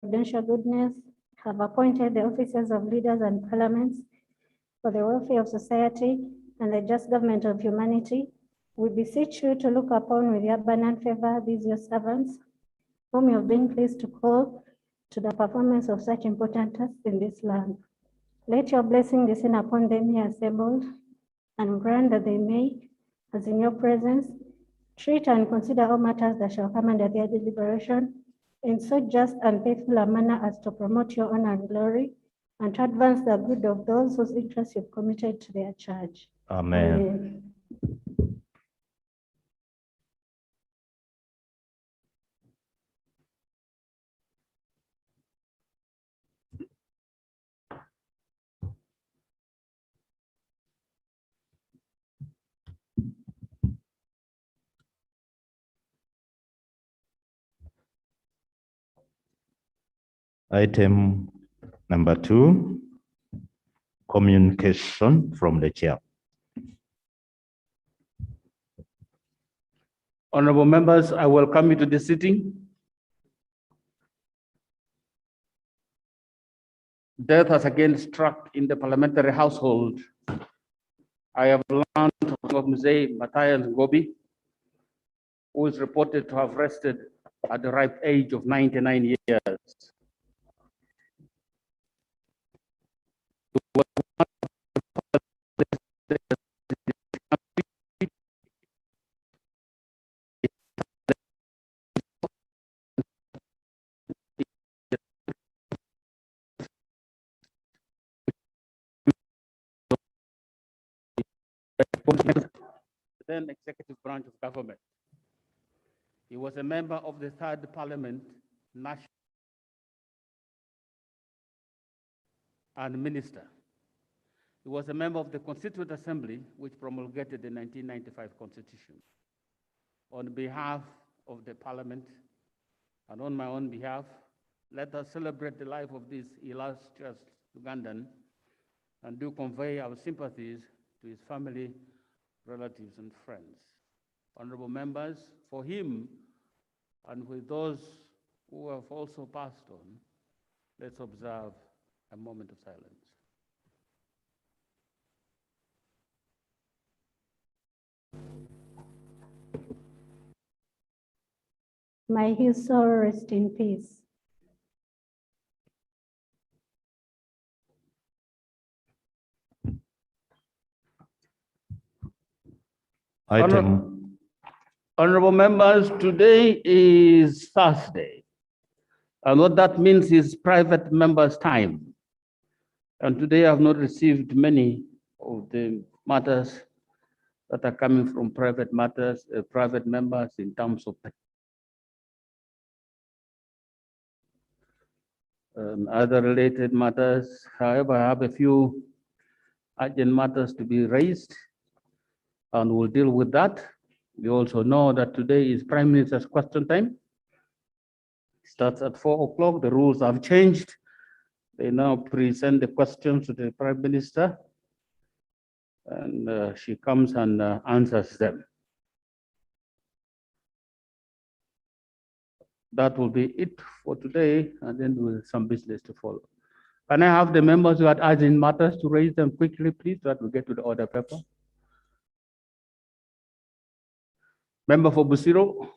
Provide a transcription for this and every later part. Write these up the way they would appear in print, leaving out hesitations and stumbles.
prudential goodness, have appointed the officers of leaders and parliaments for the welfare of society and the just government of humanity, we beseech you to look upon with abundant favor these your servants, whom you have been pleased to call to the performance of such important tasks in this land. Let your blessing descend upon them here assembled, and grant that they may, as in your presence, treat and consider all matters that shall come under their deliberation in so just and faithful a manner as to promote your honor and glory, and to advance the good of those whose interests you've committed to their charge. Amen. Amen. Item number 2, communication from the chair. Honorable members, I welcome you to the sitting. Death has again struck in the parliamentary household. I have learned of Mzee Matthias Ngobi, who is reported to have rested at the ripe age of 99 years. Then executive branch of government. He was a member of the Third Parliament, National and Minister. He was a member of the Constituent Assembly, which promulgated the 1995 Constitution. On behalf of the Parliament and on my own behalf, let us celebrate the life of this illustrious Ugandan and do convey our sympathies to his family, relatives, and friends. Honorable members, for him and with those who have also passed on, let's observe a moment of silence. May his soul rest in peace. Honorable members, today is Thursday, and what that means is private members' time. And today I have not received many of the matters that are coming from private matters, private members in terms of other related matters. However, I have a few urgent matters to be raised, and we'll deal with that. We also know that today is Prime Minister's question time. It starts at 4 o'clock. The rules have changed. They now present the questions to the Prime Minister, and she comes and answers them. That will be it for today, and then we'll some business to follow. Can I have the members who had urgent matters to raise them quickly, please, so that we get to the order paper? Member for Busiro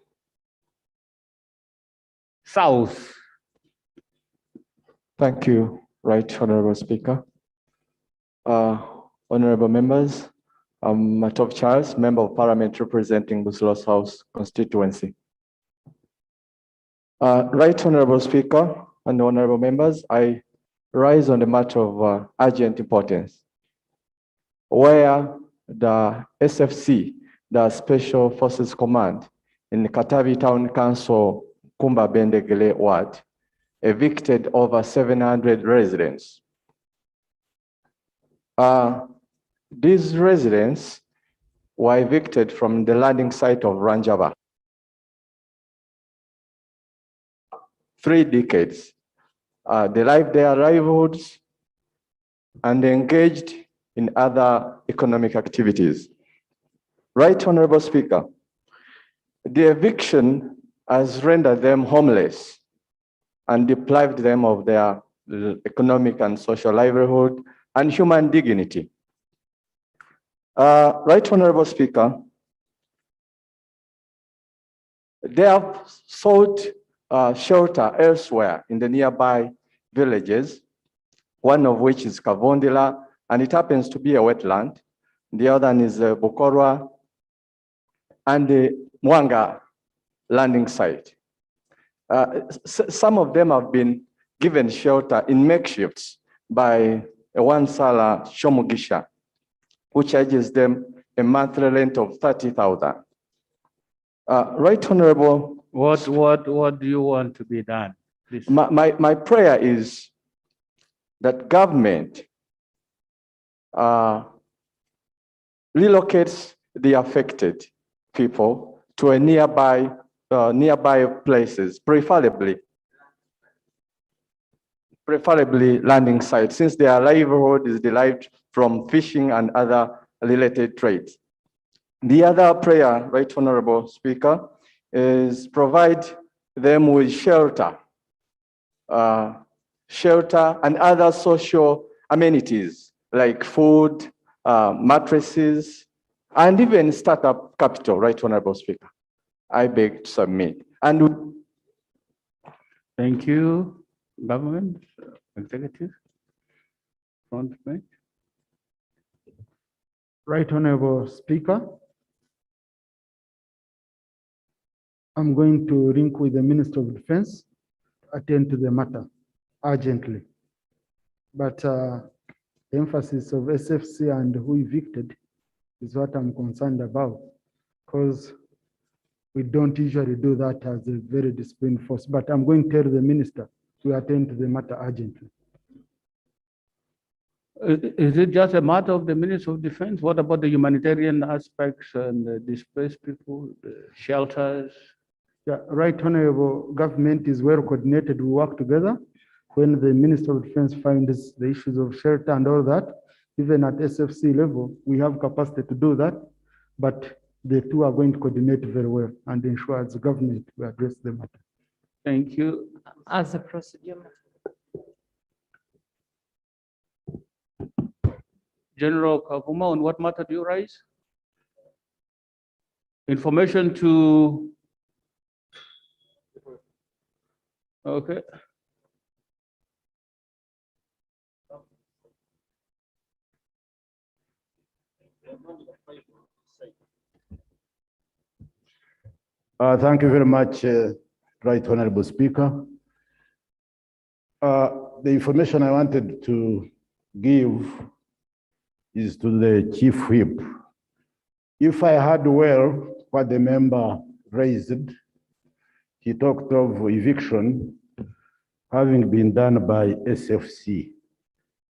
South. Thank you, Right Honorable Speaker. Honorable members, I'm Matov Charles, Member of Parliament representing Busiro South constituency. Right Honorable Speaker and honorable members, I rise on the matter of urgent importance, where the SFC, the Special Forces Command in Katavi Town Council, Kumba Bendegele Ward, evicted over 700 residents. These residents were evicted from the landing site of Ranjava. 3 decades. They lived their livelihoods and engaged in other economic activities. Right Honorable Speaker, the eviction has rendered them homeless and deprived them of their economic and social livelihood and human dignity. Right Honorable Speaker, they have sought shelter elsewhere in the nearby villages, one of which is Kavondila, and it happens to be a wetland. The other one is Bukorwa and the Mwanga landing site. Some of them have been given shelter in makeshifts by a Wansala Shomugisha, who charges them a monthly rent of 30,000. Right Honorable. What do you want to be done? Please. My prayer is that government relocates the affected people to a nearby places, preferably landing sites, since their livelihood is derived from fishing and other related trades. The other prayer, Right Honorable Speaker, is provide them with shelter and other social amenities like food, mattresses, and even startup capital, Right Honorable Speaker. I beg to submit. And Thank you, government, executive, front bench. Right Honorable Speaker, I'm going to link with the Minister of Defense, attend to the matter urgently. But the emphasis of SFC and who evicted is what I'm concerned about, because we don't usually do that as a very disciplined force. But I'm going to tell the Minister to attend to the matter urgently. Is it just a matter of the Minister of Defense? What about the humanitarian aspects and the displaced people, the shelters? Yeah, Right Honorable, government is well coordinated. We work together. When the Minister of Defense finds the issues of shelter and all that, even at SFC level, we have capacity to do that. But the two are going to coordinate very well and ensure as the government we address the matter. Thank you. As a procedure. General Kavuma, on what matter do you raise? Information to. Okay. Thank you very much, Right Honorable Speaker. The information I wanted to give is to the Chief Whip. If I heard well what the member raised, he talked of eviction having been done by SFC.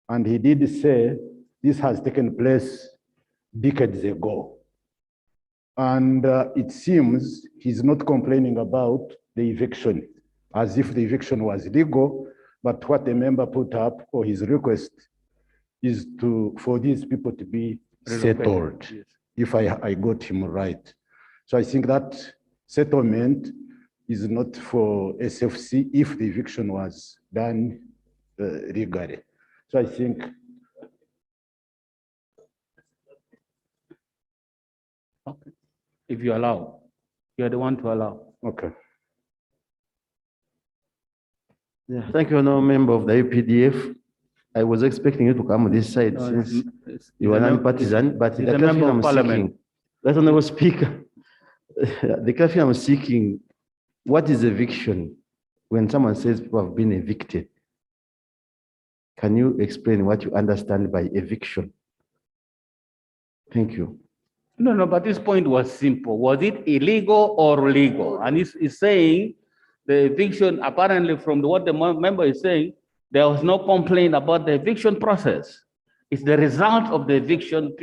And he did say this has taken place decades ago. And it seems he's not complaining about the eviction, as if the eviction was legal, but what the member put up or his request is for these people to be settled, yes. If I got him right. So I think that settlement is not for SFC if the eviction was done legally. So I think. Okay. If you allow, you're the one to allow. Okay. Yeah, thank you, no member of the UPDF. I was expecting you to come on this side since you are non-partisan, but the question I'm seeking, Right Honorable Speaker, the question I'm seeking, what is eviction? When someone says people have been evicted, can you explain what you understand by eviction? Thank you. No, but this point was simple. Was it illegal or legal? And he's saying the eviction, apparently from what the member is saying, there was no complaint about the eviction process. It's the result of the eviction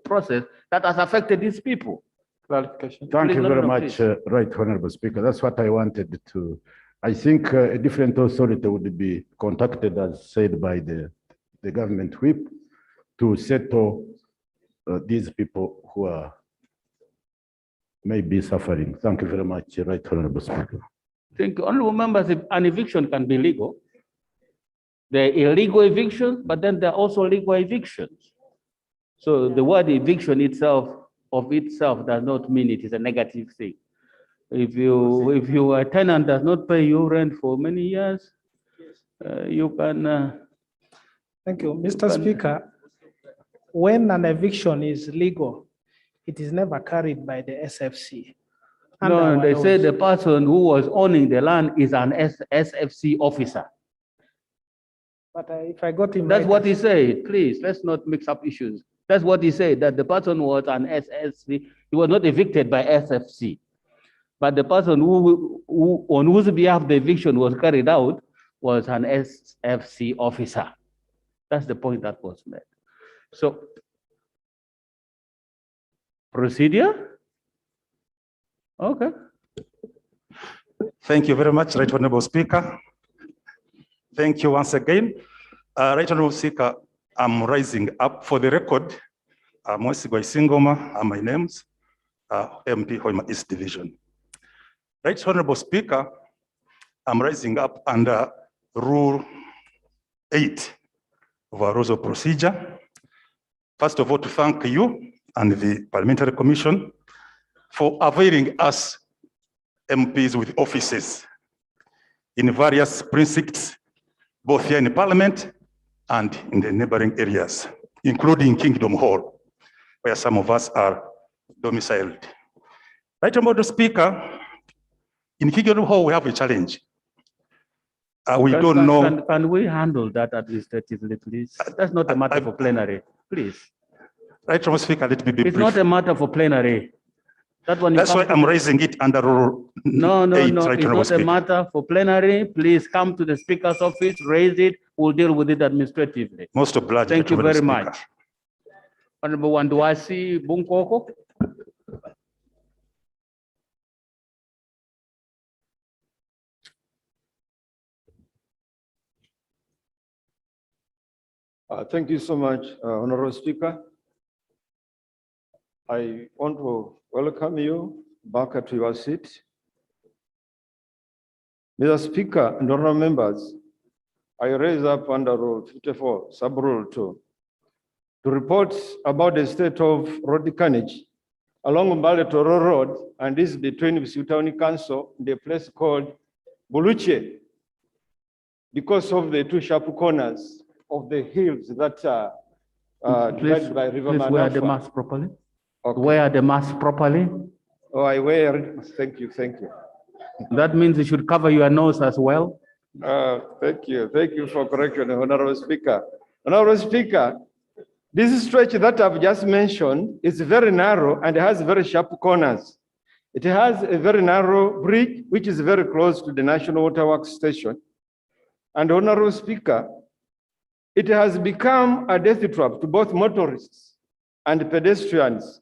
process that has affected these people. Clarification. Thank you very much, Right Honorable Speaker. That's what I wanted to. I think a different authority would be contacted, as said by the government whip, to settle these people who are may be suffering. Thank you very much, Right Honorable Speaker. Think, honorable members, if an eviction can be legal. There are illegal evictions, but then there are also legal evictions. So the word eviction itself, of itself, does not mean it is a negative thing. If your tenant does not pay you rent for many years, you can. Thank you, Mr. Speaker. When an eviction is legal, it is never carried by the SFC. No, they say the person who was owning the land is an SFC officer. But if I got him That's right, what he said. Please, let's not mix up issues. That's what he said, that the person was an SFC. He was not evicted by SFC. But the person who on whose behalf the eviction was carried out was an SFC officer. That's the point that was made. So, procedure? Okay. Thank you very much, Right Honorable Speaker. Thank you once again. Right Honorable Speaker, I'm rising up for the record. Mwesigwa Isingoma are my names, MP Hoima East Division. Right Honorable Speaker, I'm rising up under Rule 8 of our rules of procedure. First of all, to thank you and the Parliamentary Commission for availing us MPs with offices in various precincts, both here in the Parliament and in the neighboring areas, including Kingdom Hall, where some of us are domiciled. Right, Honorable Speaker, in Kingdom Hall, we have a challenge. We don't know. Can we handle that administratively, please? That's not a matter for plenary, please. Right, Honorable Speaker, let me be brief. It's not a matter for plenary. That's why I'm raising it under Rule 8. No, right, it's not a matter for plenary. Please come to the Speaker's office, raise it. We'll deal with it administratively. Most obliged. Thank you very Speaker. much. Honorable Wanduasi Bunkoko. Thank you so much, Honorable Speaker. I want to welcome you back to your seat. Mr. Speaker and honorable members, I raise up under Rule 54, Sub-Rule 2, to report about the state of road carnage along Mbale-Toro Road, and this is between Busia County Council, the place called Buluche, because of the two sharp corners of the hills that are divided by River Manafa. Wear the mask properly. Okay. Wear the mask properly. Oh, I wear it. Thank you, thank you. That means you should cover your nose as well. Thank you for correction, Honorable Speaker. Honorable Speaker, this stretch that I've just mentioned is very narrow and has very sharp corners. It has a very narrow bridge, which is very close to the National Waterworks Station. And Honorable Speaker, it has become a death trap to both motorists and pedestrians.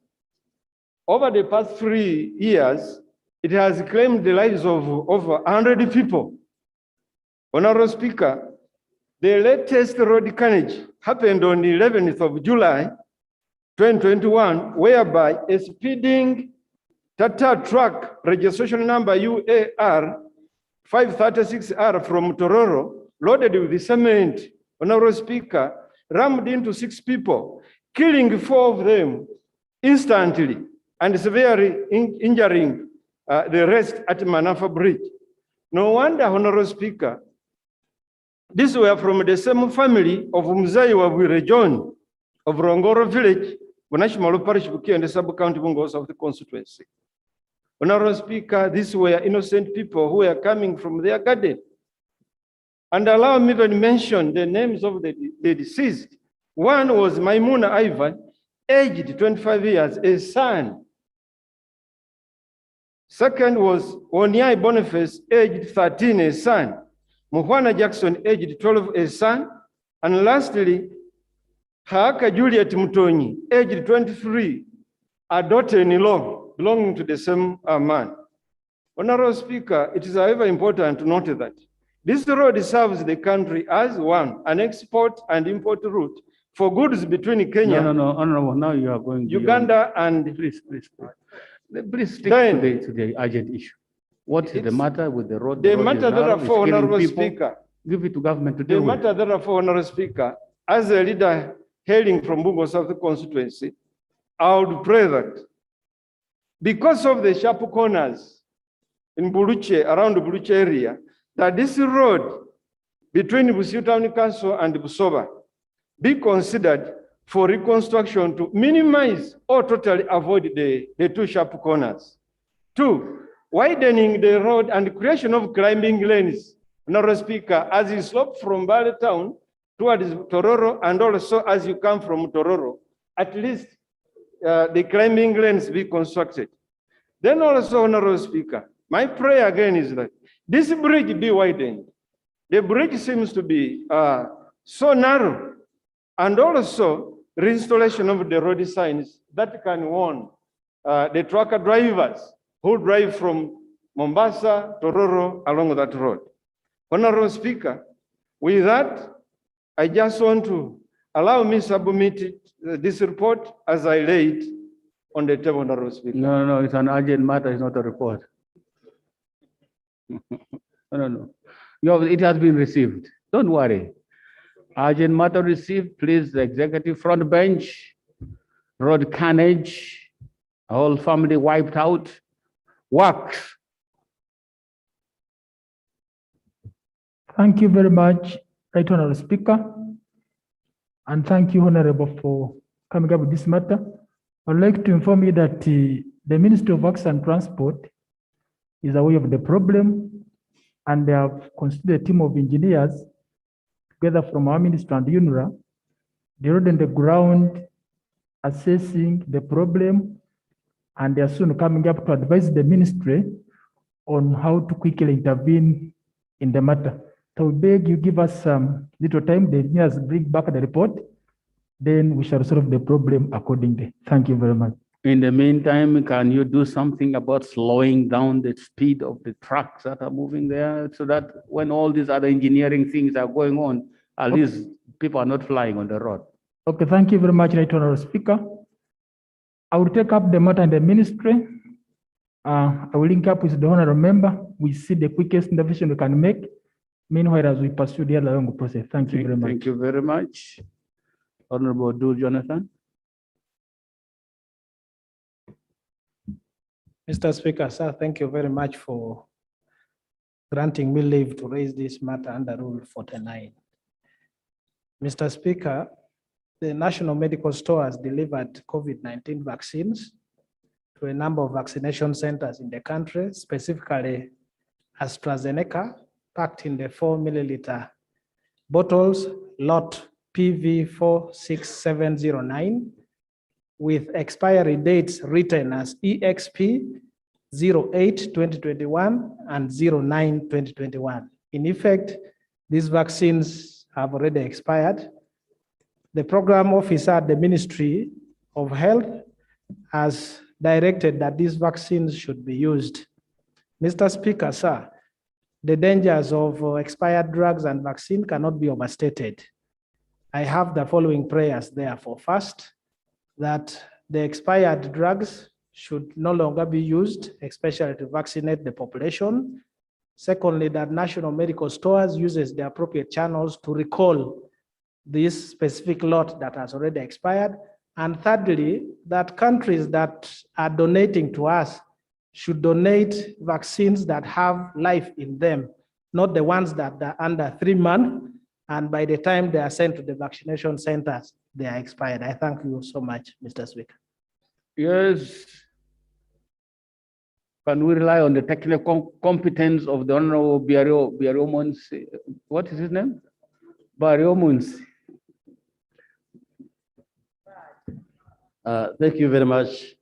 Over the past 3 years, it has claimed the lives of over 100 people. Honorable Speaker, the latest road carnage happened on the 11th of July, 2021, whereby a speeding Tata truck registration number UAR 536R from Tororo, loaded with cement, Honorable Speaker, rammed into 6 people, killing 4 of them instantly and severely injuring the rest at Manafa Bridge. No wonder, Honorable Speaker, these were from the same family of Mzai Wabwire John of Rongoro Village, Bonashimalo Parish, Bukia, and the sub-county Bungos of the constituency. Honorable Speaker, these were innocent people who were coming from their garden. And allow me to mention the names of the deceased. One was Maimuna Ivan, aged 25 years, a son. Second was Onyai Boniface, aged 13, a son. Muhwana Jackson, aged 12, a son. And lastly, Haaka Juliet Mutonyi, aged 23, a daughter-in-law belonging to the same man. Honorable Speaker, it is however important to note that this road serves the country as one, an export and import route for goods between Kenya. No, Honorable, now you are going Uganda and please stick to the urgent issue. What is the matter with the road? The road is matter narrow, it's therefore, killing Honorable people. Speaker, Give it to government to the deal with. matter therefore, Honorable Speaker, as a leader hailing from Bungo South constituency, I would pray that because of the sharp corners in Buruche, around the Buruche area, that this road between Busia Town Council and Busoba be considered for reconstruction to minimize or totally avoid the two sharp corners. Two, widening the road and creation of climbing lanes, Honorable Speaker, as you slope from Bale Town towards Tororo, and also as you come from Tororo, at least the climbing lanes be constructed. Then also, Honorable Speaker, my prayer again is that this bridge be widened. The bridge seems to be so narrow, and also reinstallation of the road signs that can warn the trucker drivers who drive from Mombasa, Tororo, along that road. Honorable Speaker, with that, I just want to allow me to submit this report as I lay it on the table, Honorable Speaker. No, it's an urgent matter, it's not a report. No. It has been received. Don't worry. Urgent matter received, please, the executive front bench, road carnage, whole family wiped out, works. Thank you very much, Right Honorable Speaker. And thank you, Honorable, for coming up with this matter. I'd like to inform you that the Ministry of Works and Transport is aware of the problem, and they have constituted a team of engineers together from our ministry and UNRA. They're on the ground assessing the problem, and they are soon coming up to advise the ministry on how to quickly intervene in the matter. So we beg you give us some little time, the engineers bring back the report, then we shall solve the problem accordingly. Thank you very much. In the meantime, can you do something about slowing down the speed of the trucks that are moving there, so that when all these other engineering things are going on, at least people are not flying on the road? Okay, thank you very much, Right Honorable Speaker. I will take up the matter in the ministry. I will link up with the honorable member. We see the quickest intervention we can make. Meanwhile, as we pursue the other long process. Thank you very much. Thank you very much. Honorable Dul Jonathan. Mr. Speaker, sir, thank you very much for granting me leave to raise this matter under Rule 49. Mr. Speaker, the National Medical Store has delivered COVID-19 vaccines to a number of vaccination centers in the country, specifically AstraZeneca, packed in the 4 milliliter bottles, lot PV46709, with expiry dates written as EXP 08-2021 and 09-2021. In effect, these vaccines have already expired. The program officer at the Ministry of Health has directed that these vaccines should be used. Mr. Speaker, sir, the dangers of expired drugs and vaccine cannot be overstated. I have the following prayers, therefore. First, that the expired drugs should no longer be used, especially to vaccinate the population. Secondly, that National Medical Stores uses the appropriate channels to recall this specific lot that has already expired. And thirdly, that countries that are donating to us should donate vaccines that have life in them, not the ones that are under 3 months, and by the time they are sent to the vaccination centers, they are expired. I thank you so much, Mr. Speaker. Yes. Can we rely on the technical competence of the Honorable Biariomunsi? What is his name? Biariomunsi. Thank you very much,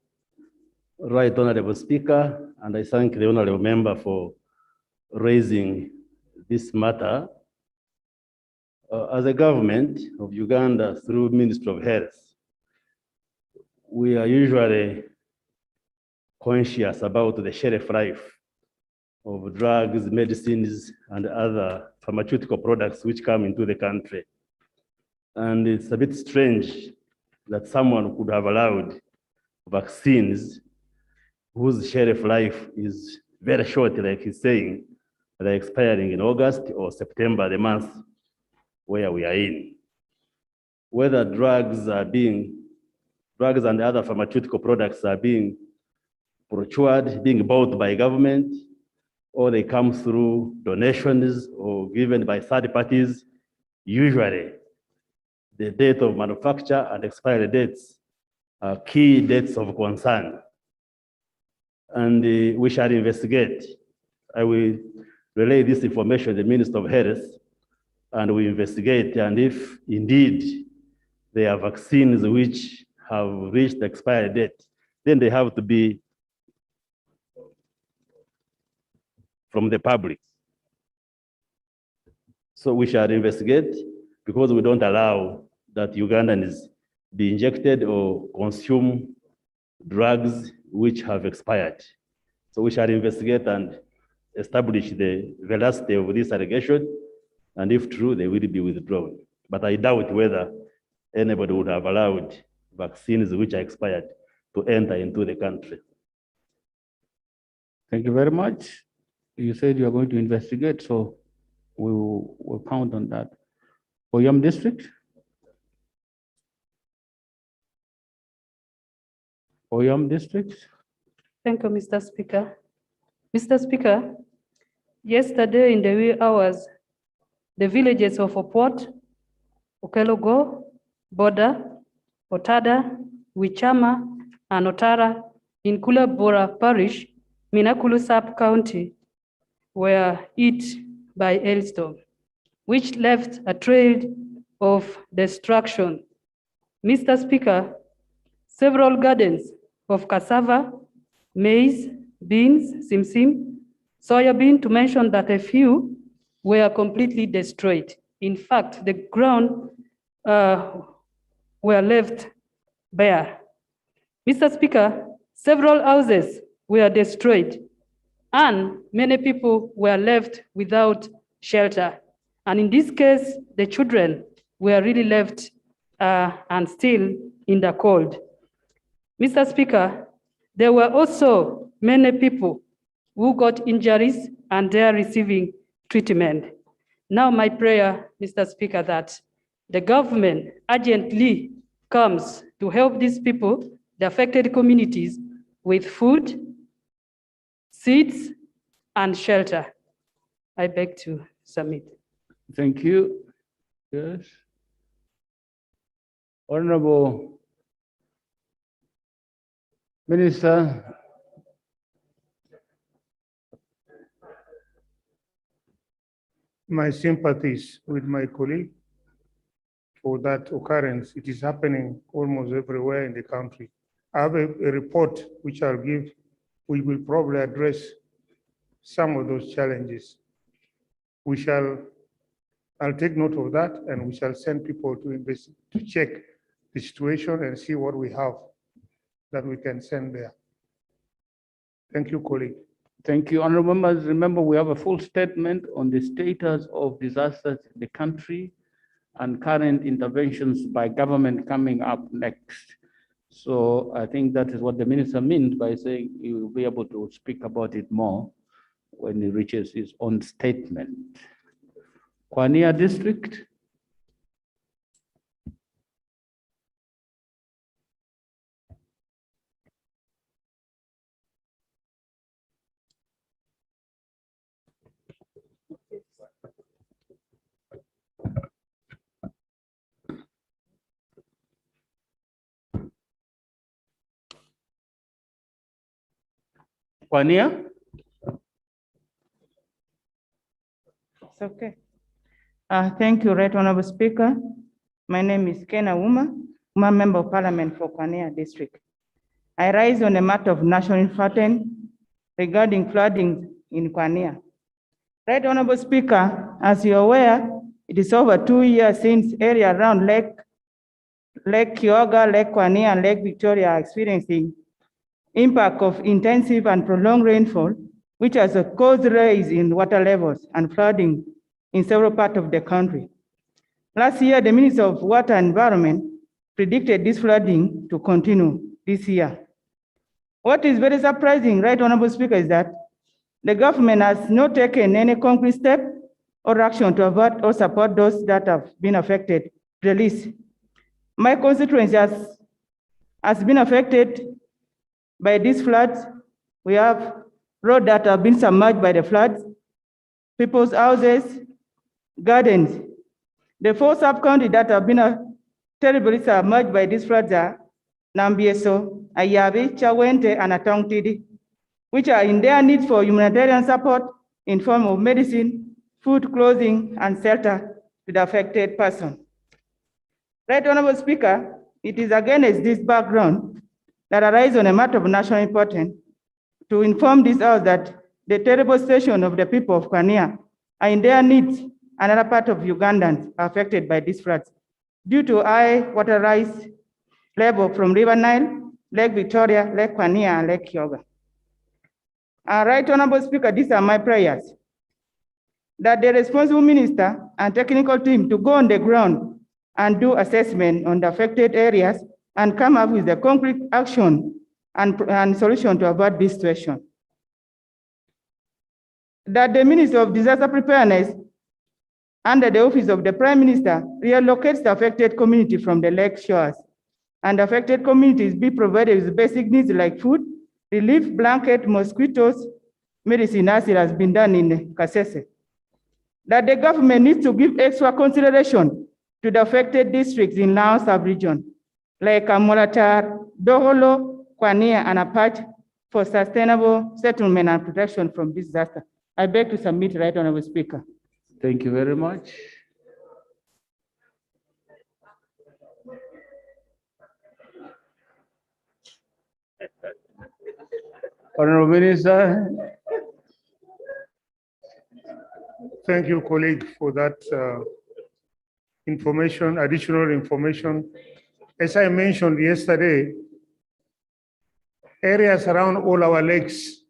Right Honorable Speaker, and I thank the Honorable Member for raising this matter. As a government of Uganda, through Ministry of Health, we are usually conscious about the shelf life of drugs, medicines, and other pharmaceutical products which come into the country. And it's a bit strange that someone could have allowed vaccines whose shelf life is very short, like he's saying, they're expiring in August or September, the month where we are in. Whether drugs and other pharmaceutical products are being procured, being bought by government, or they come through donations or given by third parties, usually the date of manufacture and expiry dates are key dates of concern. And we shall investigate. I will relay this information to the Minister of Health, and we investigate, and if indeed there are vaccines which have reached the expiry date, then they have to be from the public. So we shall investigate, because we don't allow that Ugandans be injected or consume drugs which have expired. So we shall investigate and establish the veracity of this allegation, and if true, they will be withdrawn. But I doubt whether anybody would have allowed vaccines which are expired to enter into the country. Thank you very much. You said you are going to investigate, so we'll count on that. Oyam District? Oyam District? Thank you, Mr. Speaker. Mr. Speaker, yesterday in the wee hours, the villages of Opot, Okelogo, Boda, Otada, Wichama, and Otara in Kulabora Parish, Minakulu Sub-County, were hit by hailstorm, which left a trail of destruction. Mr. Speaker, several gardens of cassava, maize, beans, simsim, soybean, to mention that a few were completely destroyed. In fact, the ground were left bare. Mr. Speaker, several houses were destroyed and many people were left without shelter. And in this case, the children were really left and still in the cold. Mr. Speaker, there were also many people who got injuries and they are receiving treatment. Now my prayer, Mr. Speaker, that the government urgently comes to help these people, the affected communities, with food, seeds, and shelter. I beg to submit. Thank you. Yes. Honorable Minister. My sympathies with my colleague for that occurrence. It is happening almost everywhere in the country. I have a report which I'll give. We will probably address some of those challenges. I'll take note of that, and we shall send people to check the situation and see what we have that we can send there. Thank you, colleague. Thank you, honorable members. Remember, we have a full statement on the status of disasters in the country and current interventions by government coming up next. So I think that is what the minister means by saying he will be able to speak about it more when he reaches his own statement. Kwania District. Kwania? It's okay. Thank you, Right Honorable Speaker. My name is Ken Auma. I'm a member of Parliament for Kwania District. I rise on a matter of national importance regarding flooding in Kwania. Right Honorable Speaker, as you're aware, it is over 2 years since area around Lake Kyoga, Lake Kwania, and Lake Victoria are experiencing impact of intensive and prolonged rainfall, which has a caused rise in water levels and flooding in several parts of the country. Last year, the Minister of Water and Environment predicted this flooding to continue this year. What is very surprising, Right Honorable Speaker, is that The government has not taken any concrete step or action to avert or support those that have been affected. Release. My constituency has been affected by these floods. We have roads that have been submerged by the floods, people's houses, gardens. The 4 sub-counties that have been terribly submerged by these floods are Nambieso, Ayabi, Chawente, and Atongtidi, which are in their need for humanitarian support in form of medicine, food, clothing, and shelter to the affected person. Right Honorable Speaker, it is against this background that arise on a matter of national importance to inform this House that the terrible situation of the people of Kwania are in their needs. Another part of Ugandans are affected by these floods due to high water rise level from River Nile, Lake Victoria, Lake Kwania, and Lake Kyoga. Right Honorable Speaker, these are my prayers that the responsible minister and technical team to go on the ground and do assessment on the affected areas and come up with a concrete action and solution to avert this situation. That the Minister of Disaster Preparedness under the Office of the Prime Minister relocates the affected community from the lake shores, and affected communities be provided with basic needs like food, relief, blanket, mosquitoes, medicine, as it has been done in Kasese. That the government needs to give extra consideration to the affected districts in Lao sub-region, like Amolatar, Doholo, Kwania, and Apache, for sustainable settlement and protection from disaster. I beg to submit, Right Honorable Speaker. Thank you very much. Honorable Minister. Thank you, colleague, for that information, additional information. As I mentioned yesterday, areas around all our lakes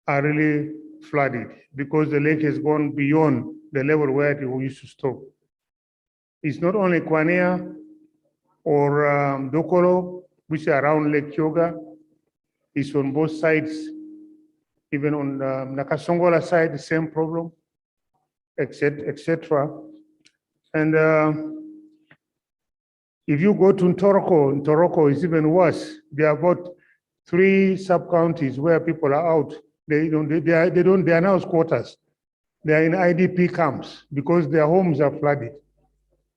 are really flooded because the lake has gone beyond the level where it used to stop. It's not only Kwania or Dokolo, which are around Lake Kyoga. It's on both sides, even on Nakasongola side, the same problem, etc. And if you go to Ntoroko is even worse. There are about 3 sub-counties where people are out. They are now squatters. They are in IDP camps because their homes are flooded.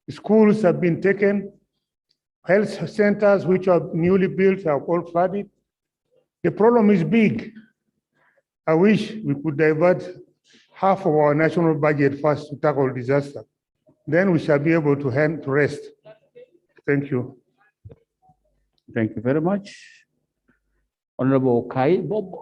Schools have been taken. Health centers, which are newly built, are all flooded. The problem is big. I wish we could divert half of our national budget first to tackle disaster. Then we shall be able to rest. Thank you. Thank you very much. Honorable Kai Bob.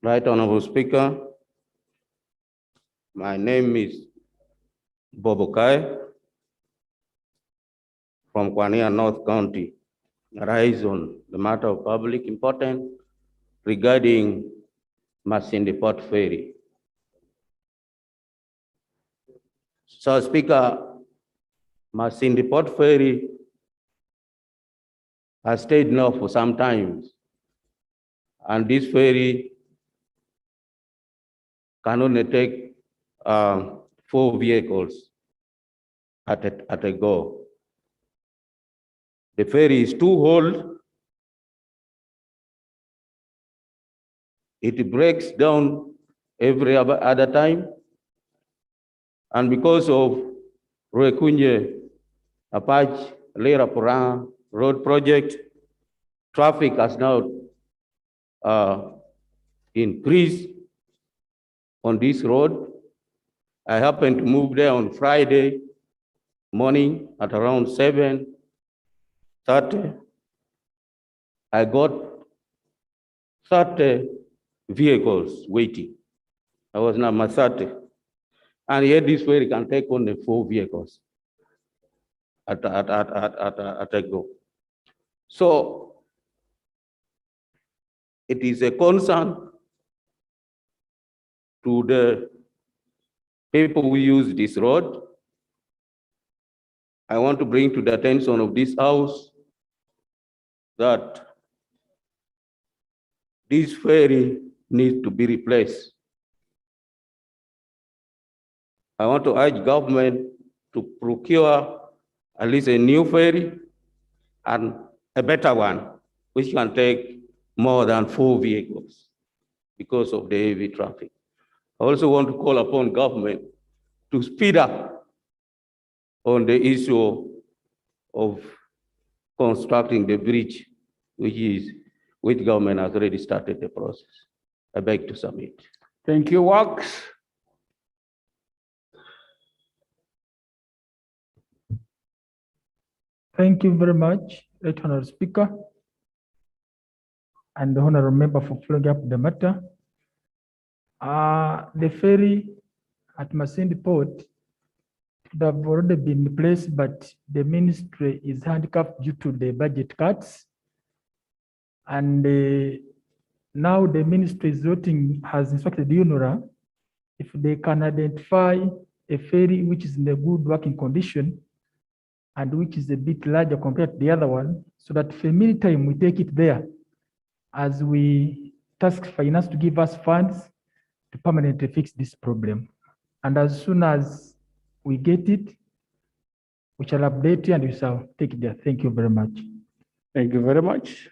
Right Honorable Speaker, my name is Bobokai from Kwania North County. I rise on the matter of public importance regarding Masindi Port Ferry. So Speaker, Masindi Port Ferry has stayed now for some time, and this ferry can only take 4 vehicles at a go. The ferry is too old. It breaks down every other time. And because of Ruekunje, Apache, Lera Purana road project, traffic has now increased on this road. I happened to move there on Friday morning at around 7:30. I got 30 vehicles waiting. I was number 30. And yet this ferry can take only 4 vehicles. at a go. So it is a concern to the people who use this road. I want to bring to the attention of this House that this ferry needs to be replaced. I want to urge government to procure at least a new ferry and a better one, which can take more than 4 vehicles because of the heavy traffic. I also want to call upon government to speed up on the issue of constructing the bridge, which government has already started the process. I beg to submit. Thank you, Works. Thank you very much, Right Honorable Speaker, and the Honorable Member for following up the matter. The ferry at Masindi Port would have already been replaced, but the ministry is handicapped due to the budget cuts. And now the ministry is voting, has instructed UNORA if they can identify a ferry which is in a good working condition and which is a bit larger compared to the other one, so that for meantime we take it there as we task finance to give us funds to permanently fix this problem. And as soon as we get it, we shall update you and we shall take it there. Thank you very much. Thank you very much.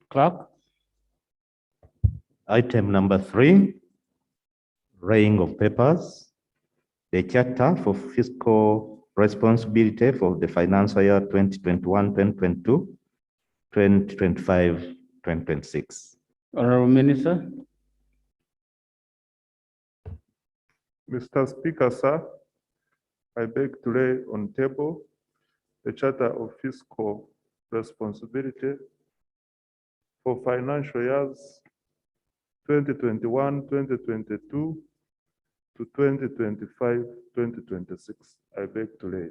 Clerk. Item number 3, laying of papers, the Charter for Fiscal Responsibility for the financial year 2021-2022, 2025-2026. Honorable Minister. Mr. Speaker, sir, I beg to lay on table the Charter of Fiscal Responsibility for financial years 2021, 2022 to 2025, 2026. I beg to lay.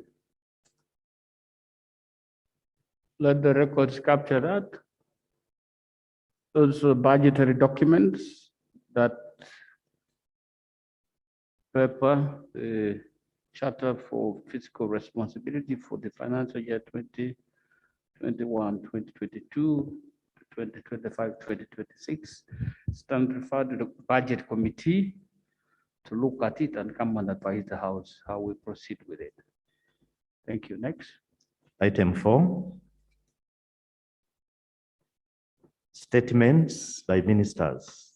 Let the records capture that. Those budgetary documents that prepare the Charter for Fiscal Responsibility for the financial year 2021, 2022, 2025, 2026. Stand referred to the Budget Committee to look at it and come and advise the House how we proceed with it. Thank you. Next. Item 4, statements by ministers.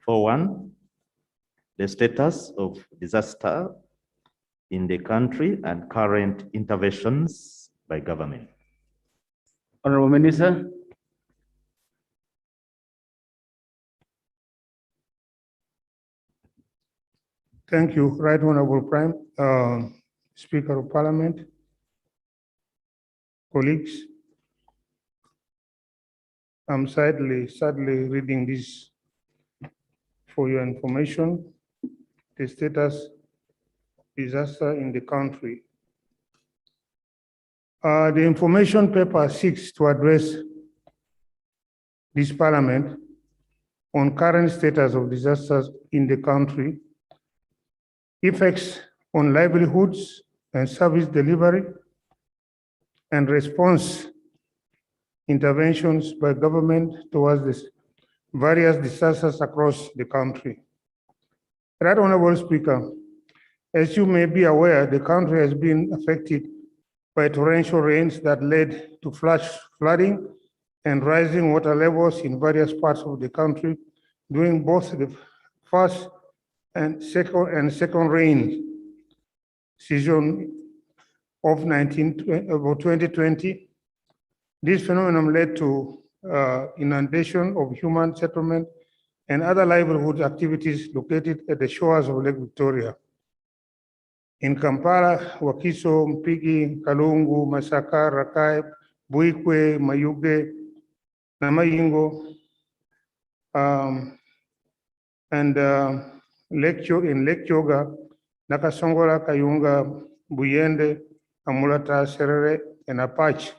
4.1, the status of disaster in the country and current interventions by government. Honorable Minister. Thank you, Right Honorable Prime Speaker of Parliament, colleagues. I'm sadly reading this for your information. The status disaster in the country. The information paper seeks to address this Parliament on current status of disasters in the country, effects on livelihoods and service delivery, and response interventions by government towards this various disasters across the country. Right Honorable Speaker, as you may be aware, the country has been affected by torrential rains that led to flash flooding and rising water levels in various parts of the country during both the first and second rain season of 2020. This phenomenon led to inundation of human settlement and other livelihood activities located at the shores of Lake Victoria. In Kampala, Wakiso, Mpigi, Kalungu, Masaka, Rakai, Buikwe, Mayuge, Namayingo, and in Lake Yoga, Nakasongola, Kayunga, Buyende, Amulata, Serere, and Apache.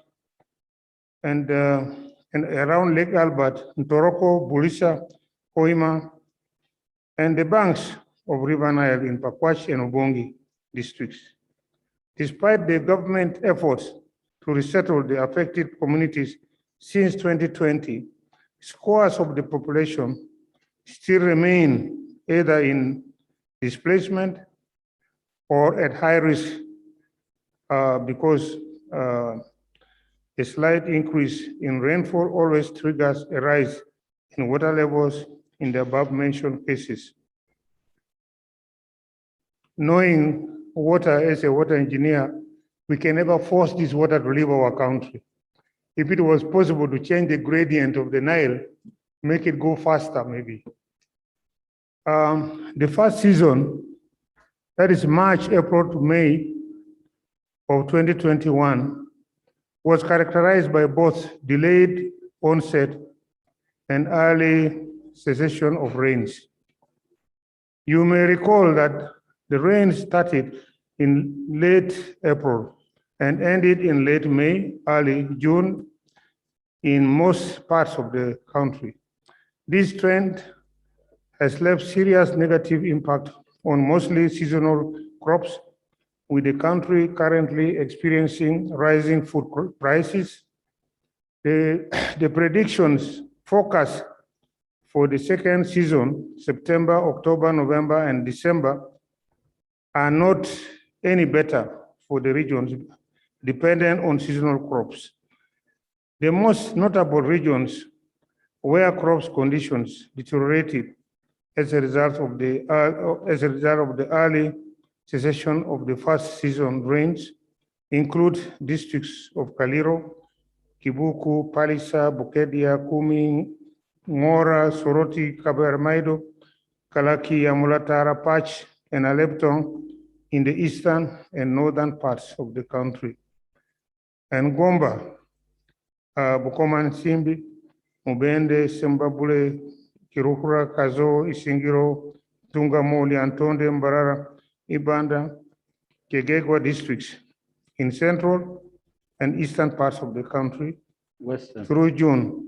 And around Lake Albert, Ntoroko, Bulisa, Koima, and the banks of River Nile in Pakwach and Obongi districts. Despite the government efforts to resettle the affected communities since 2020, scores of the population still remain either in displacement or at high risk because a slight increase in rainfall always triggers a rise in water levels in the above-mentioned cases. Knowing water as a water engineer, we can never force this water to leave our country. If it was possible to change the gradient of the Nile, make it go faster maybe. The first season, that is March, April to May of 2021, was characterized by both delayed onset and early cessation of rains. You may recall that the rains started in late April and ended in late May, early June in most parts of the country. This trend has left serious negative impact on mostly seasonal crops, with the country currently experiencing rising food prices. The predictions forecast for the second season, September, October, November, and December, are not any better for the regions dependent on seasonal crops. The most notable regions where crops conditions deteriorated as a result of the early cessation of the first season rains include districts of Kaliro, Kibuku, Palisa, Bukedia, Kumi, Ngora, Soroti, Kabarmaido, Kalaki, Yamulatara, Pach, and Alepton in the eastern and northern parts of the country. And Gomba, Bukoman, Simbi, Mubende, Sembabule, Kirukura, Kazo, Isingiro, Tungamoli, Antonde, Mbarara, Ibanda, Kegegwa districts in central and eastern parts of the country through June.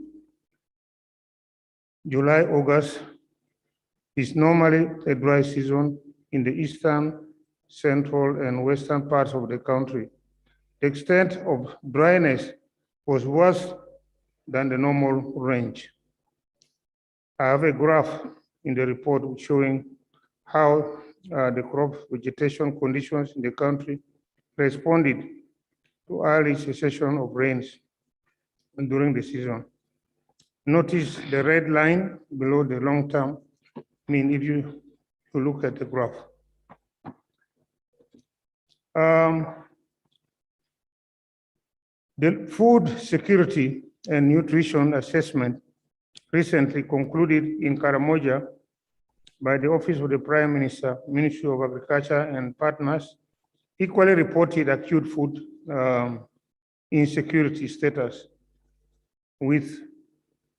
July, August is normally a dry season in the eastern, central, and western parts of the country. The extent of dryness was worse than the normal range. I have a graph in the report showing how the crop vegetation conditions in the country responded to early cessation of rains during the season. Notice the red line below the long term. I mean, if you look at the graph. The food security and nutrition assessment recently concluded in Karamoja by the Office of the Prime Minister, Ministry of Agriculture and partners, equally reported acute food insecurity status with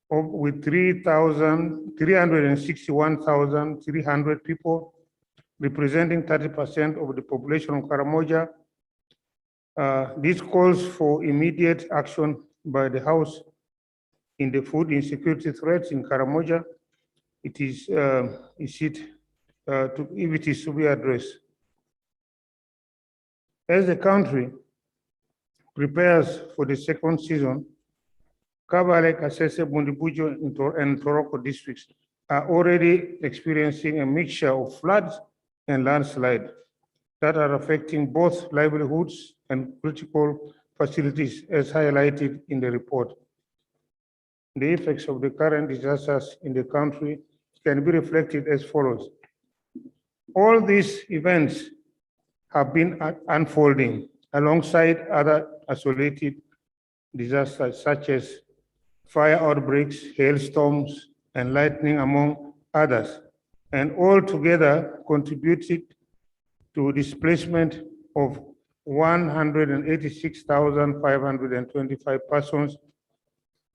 361,300 people, representing 30% of the population of Karamoja. This calls for immediate action by the House in the food insecurity threats in Karamoja. If it is to be addressed. As the country prepares for the second season, Kabale, Kasese, Bundibujo, and Toroko districts are already experiencing a mixture of floods and landslide that are affecting both livelihoods and critical facilities, as highlighted in the report. The effects of the current disasters in the country can be reflected as follows. All these events have been unfolding alongside other isolated disasters such as fire outbreaks, hailstorms, and lightning, among others, and all together contributed to displacement of 186,525 persons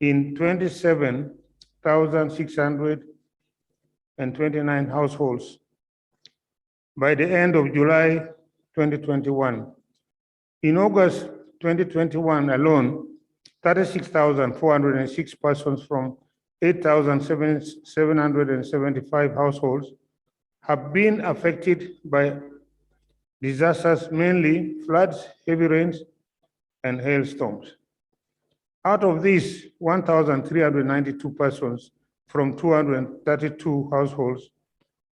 in 27,629 households by the end of July 2021. In August 2021 alone, 36,406 persons from 8,775 households have been affected by disasters, mainly floods, heavy rains, and hailstorms. Out of these, 1,392 persons from 232 households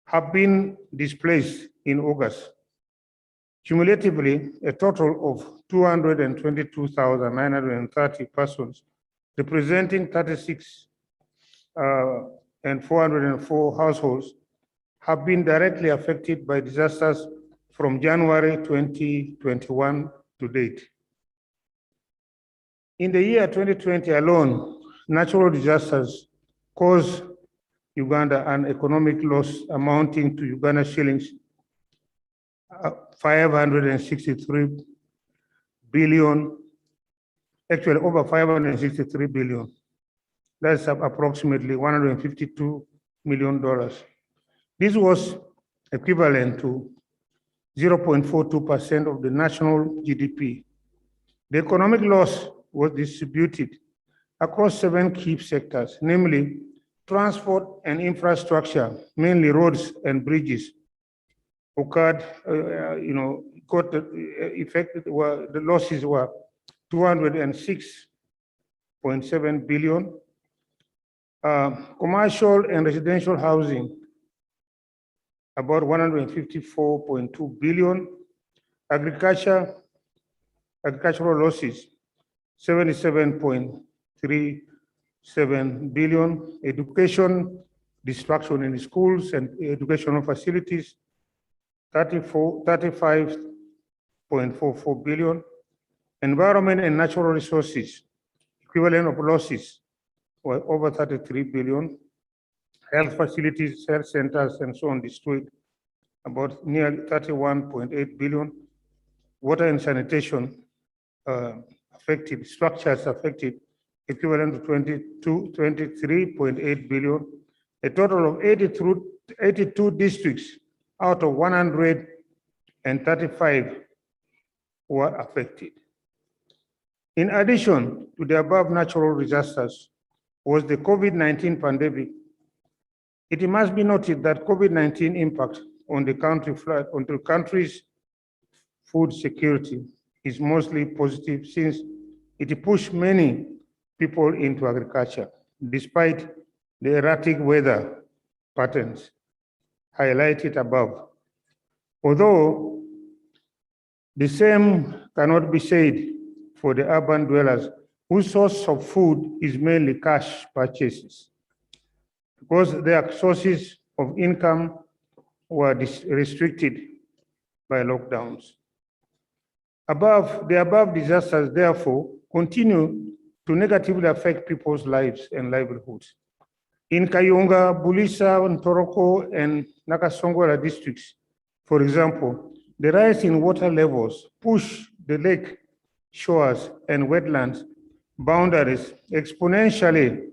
have been displaced in August. Cumulatively, a total of 222,930 persons, representing 36 and 404 households, have been directly affected by disasters from January 2021 to date. In the year 2020 alone, natural disasters caused Uganda an economic loss amounting to Uganda shillings 563 billion, actually over 563 billion. That's approximately $152 million. This was equivalent to 0.42% of the national GDP. The economic loss was distributed across 7 key sectors, namely transport and infrastructure, mainly roads and bridges, occurred, got affected, the losses were 206.7 billion. Commercial and residential housing, about 154.2 billion. Agricultural losses, 77.37 billion. Education, destruction in schools and educational facilities, 35.44 billion. Environment and natural resources, equivalent of losses, were over 33 billion. Health facilities, health centers, and so on destroyed, about nearly 31.8 billion. Water and sanitation affected, structures affected, equivalent to 23.8 billion. A total of 82 districts out of 135 were affected. In addition to the above natural disasters was the COVID-19 pandemic. It must be noted that COVID-19 impact on the country's food security is mostly positive, since it pushed many people into agriculture, despite the erratic weather patterns highlighted above. Although the same cannot be said for the urban dwellers, whose source of food is mainly cash purchases, because their sources of income were restricted by lockdowns. The above disasters, therefore, continue to negatively affect people's lives and livelihoods. In Kayunga, Bulisa, Ntoroko, and Nakasongola districts, for example, the rise in water levels push the lake shores and wetlands boundaries exponentially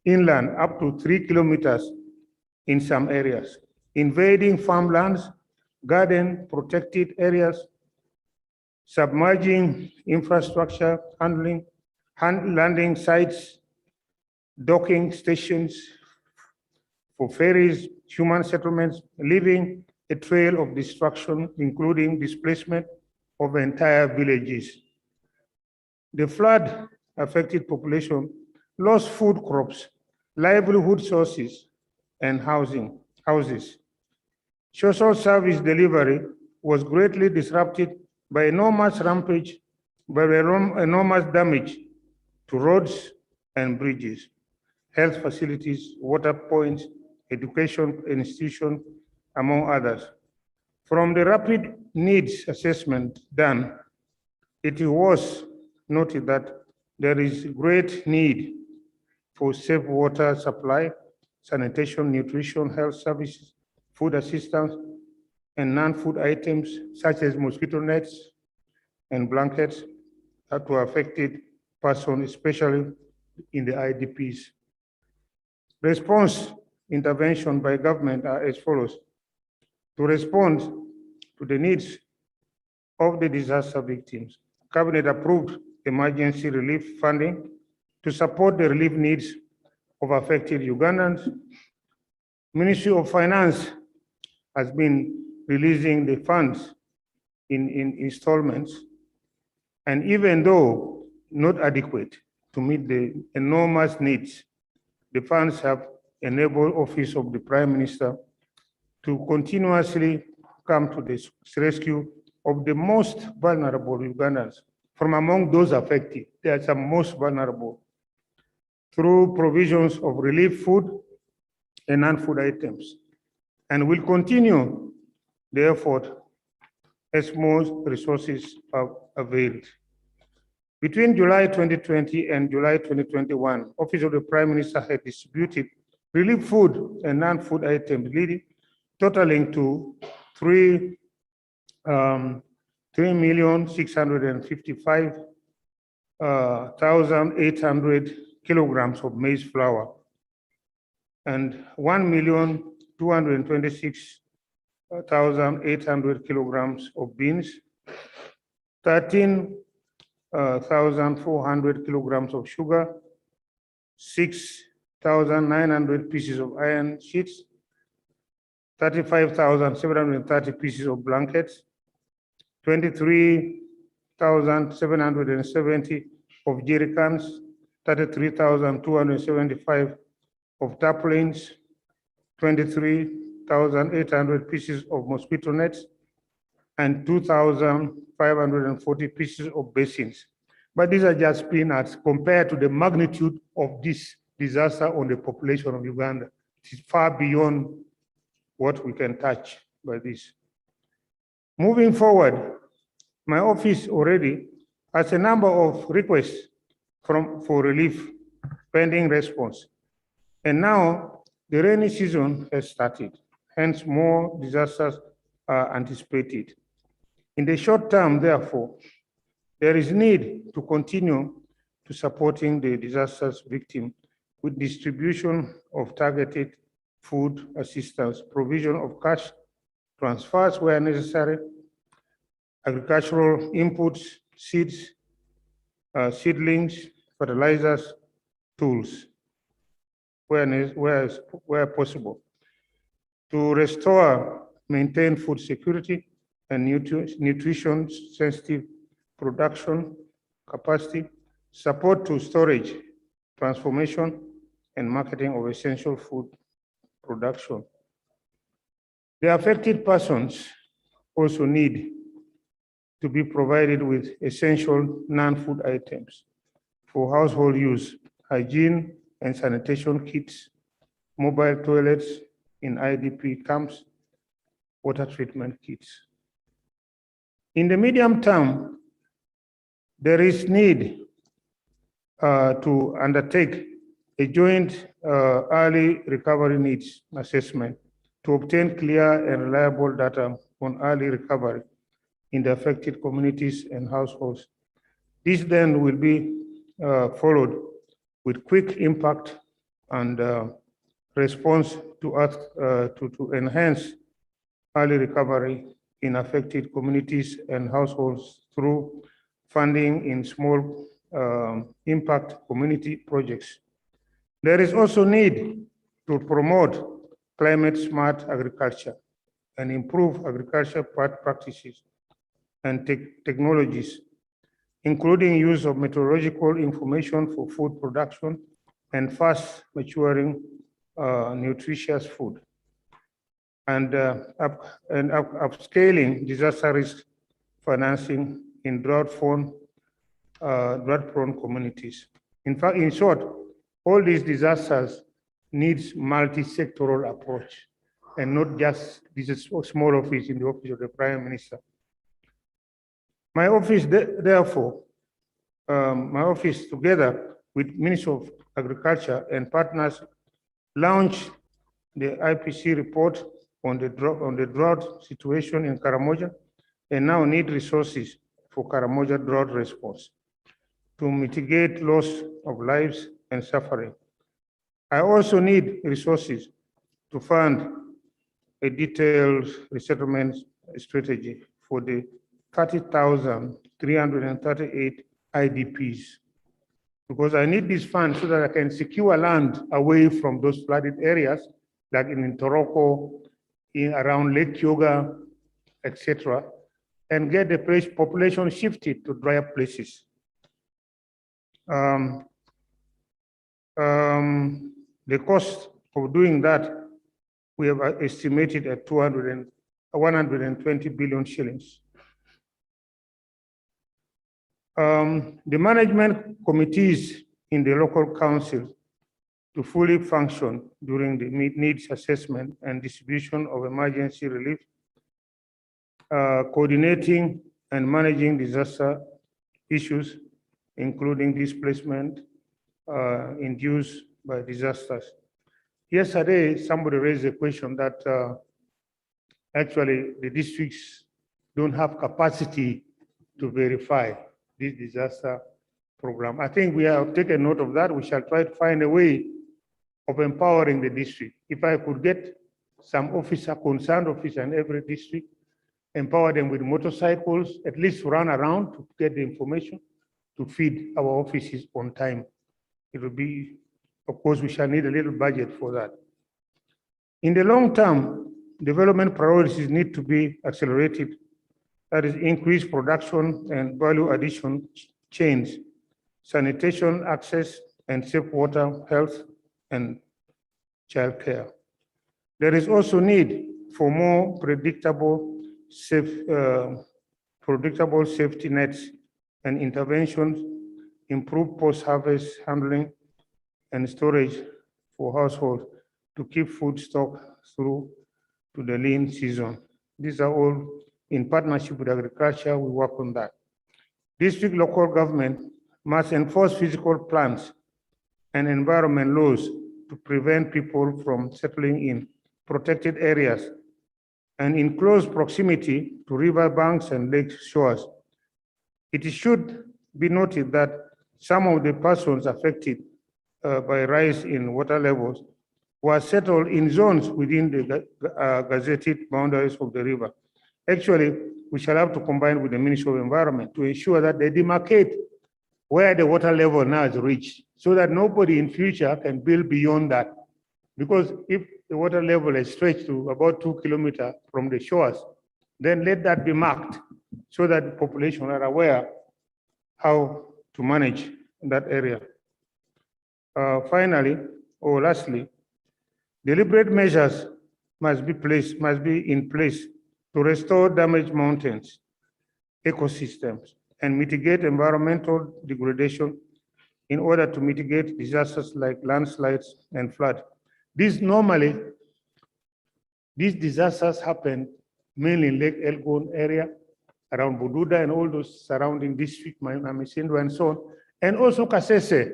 inland up to 3 kilometers in some areas, invading farmlands, garden protected areas, submerging infrastructure, landing sites, docking stations for ferries, human settlements, leaving a trail of destruction, including displacement of entire villages. The flood affected population lost food crops, livelihood sources, and houses. Social service delivery was greatly disrupted by enormous damage to roads and bridges, health facilities, water points, education institutions, among others. From the rapid needs assessment done, it was noted that there is great need for safe water supply, sanitation, nutrition, health services, food assistance, and non-food items such as mosquito nets and blankets that were affected persons, especially in the IDPs. Response intervention by government are as follows. To respond to the needs of the disaster victims, Cabinet approved emergency relief funding to support the relief needs of affected Ugandans. Ministry of Finance has been releasing the funds in installments, and even though not adequate to meet the enormous needs, the funds have enabled Office of the Prime Minister to continuously come to the rescue of the most vulnerable Ugandans. From among those affected, they are some most vulnerable, through provisions of relief food and non-food items, and will continue the effort as more resources are availed. Between July 2020 and July 2021, Office of the Prime Minister had distributed relief food and non-food items, totaling to 3,655,800 kilograms of maize flour and 1,226,800 kilograms of beans, 13,400 kilograms of sugar, 6,900 pieces of iron sheets, 35,730 pieces of blankets, 23,770 of jerry cans, 33,275 of tarpaulins, 23,800 pieces of mosquito nets, and 2,540 pieces of basins. But these are just peanuts compared to the magnitude of this disaster on the population of Uganda. It is far beyond what we can touch by this. Moving forward, my office already has a number of requests for relief pending response. And now the rainy season has started, hence more disasters are anticipated. In the short term, therefore, there is need to continue to supporting the disasters victim with distribution of targeted food assistance, provision of cash transfers where necessary, agricultural inputs, seeds, seedlings, fertilizers, tools, where possible, to restore, maintain food security and nutrition-sensitive production capacity, support to storage, transformation, and marketing of essential food production. The affected persons also need to be provided with essential non-food items for household use, hygiene and sanitation kits, mobile toilets in IDP camps, water treatment kits. In the medium term, there is need to undertake a joint early recovery needs assessment to obtain clear and reliable data on early recovery in the affected communities and households. This then will be followed with quick impact and response to enhance early recovery in affected communities and households through funding in small impact community projects. There is also need to promote climate smart agriculture and improve agriculture practices and technologies, including use of meteorological information for food production and fast maturing nutritious food, and upscaling disaster risk financing in drought-prone communities. In fact, in short, all these disasters needs multi-sectoral approach and not just this small office in the office of the Prime Minister. My office, therefore, my office together with Ministry of Agriculture and partners launched the IPC report on the drought situation in Karamoja and now need resources for Karamoja drought response to mitigate loss of lives and suffering. I also need resources to fund a detailed resettlement strategy for the 30,338 IDPs, because I need this fund so that I can secure land away from those flooded areas, like in Toroko, in around Lake Kyoga, etc., and get the population shifted to drier places. The cost of doing that, we have estimated at 120 billion shillings. The management committees in the local council to fully function during the needs assessment and distribution of emergency relief, coordinating and managing disaster issues, including displacement induced by disasters. Yesterday, somebody raised a question that actually the districts don't have capacity to verify this disaster program. I think we have taken note of that. We shall try to find a way of empowering the district. If I could get some concerned officer in every district, empower them with motorcycles, at least run around to get the information to feed our offices on time. It will be, of course, we shall need a little budget for that. In the long term, development priorities need to be accelerated. That is increased production and value addition chains, sanitation, access, and safe water, health, and childcare. There is also need for more predictable safety nets and interventions, improve post-harvest handling and storage for households to keep food stock through to the lean season. These are all in partnership with agriculture. We work on that. District local government must enforce physical plans and environment laws to prevent people from settling in protected areas and in close proximity to river banks and lake shores. It should be noted that some of the persons affected by rise in water levels were settled in zones within the gazetted boundaries of the river. Actually, we shall have to combine with the Ministry of Environment to ensure that they demarcate where the water level now is reached, so that nobody in future can build beyond that. Because if the water level is stretched to about 2 kilometers from the shores, then let that be marked so that the population are aware how to manage that area. Finally, or lastly, deliberate measures must be in place to restore damaged mountains, ecosystems, and mitigate environmental degradation in order to mitigate disasters like landslides and flood. These disasters happen mainly in Lake Elgon area, around Bududa and all those surrounding districts, Mamisindwa and so on, and also Kasese,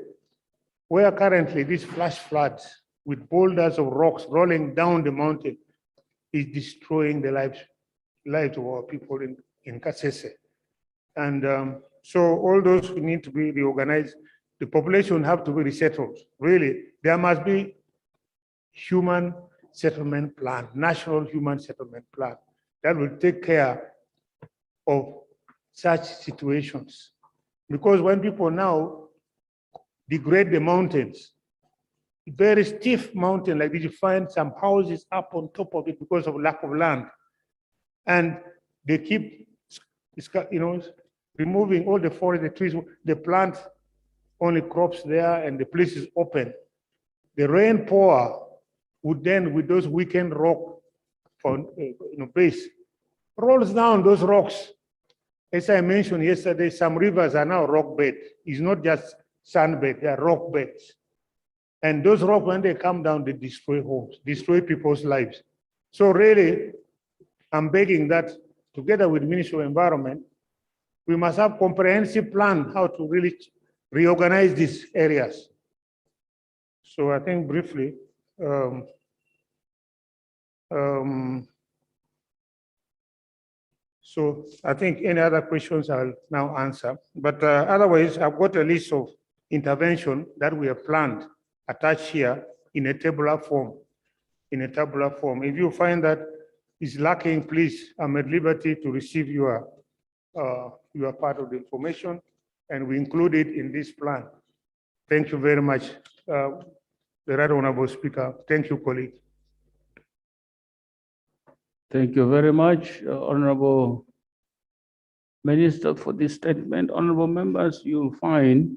where currently these flash floods with boulders of rocks rolling down the mountain is destroying the lives of our people in Kasese. And so all those who need to be reorganized, the population have to be resettled. Really, there must be human settlement plan, national human settlement plan that will take care of such situations. Because when people now degrade the mountains, very stiff mountain like this, you find some houses up on top of it because of lack of land. And they keep, removing all the forest, the trees, they plant only crops there and the place is open. The rain pour would then, with those weakened rock base, rolls down those rocks. As I mentioned yesterday, some rivers are now rock bed. It's not just sand bed, they are rock beds. And those rocks, when they come down, they destroy homes, destroy people's lives. So really, I'm begging that together with the Ministry of Environment, we must have comprehensive plan how to really reorganize these areas. So I think briefly, so I think any other questions I'll now answer. But otherwise, I've got a list of intervention that we have planned attached here in a tabular form. If you find that is lacking, please, I'm at liberty to receive your part of the information, and we include it in this plan. Thank you very much, the Right Honorable Speaker. Thank you, colleague. Thank you very much, Honorable Minister, for this statement. Honorable members, you'll find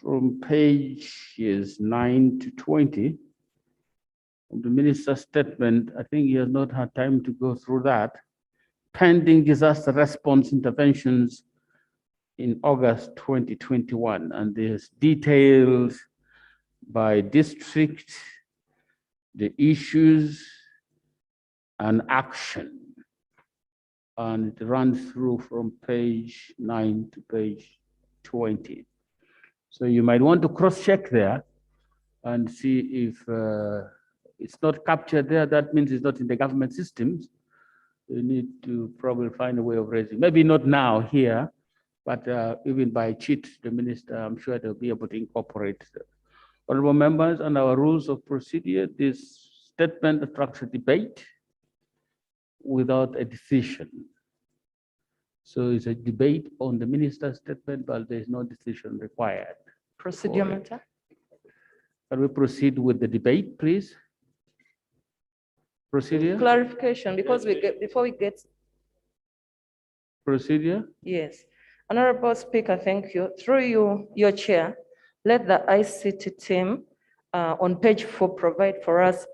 from pages 9 to 20 of the minister's statement, I think he has not had time to go through that. Pending disaster response interventions in August 2021, and there's details by district, the issues and action. And it runs through from page 9 to page 20. So you might want to cross-check there and see if it's not captured there. That means it's not in the government systems. You need to probably find a way of raising, maybe not now here, but even by cheat, the minister, I'm sure they'll be able to incorporate. Honorable members, and our rules of procedure, this statement attracts a debate without a decision. So it's a debate on the minister's statement, but there's no decision required. Procedure matter. Can we proceed with the debate, please? Procedure? Clarification, because before we get. Procedure? Yes. Honorable Speaker, thank you. Through you, your chair, let the ICT team on page 4 provide for us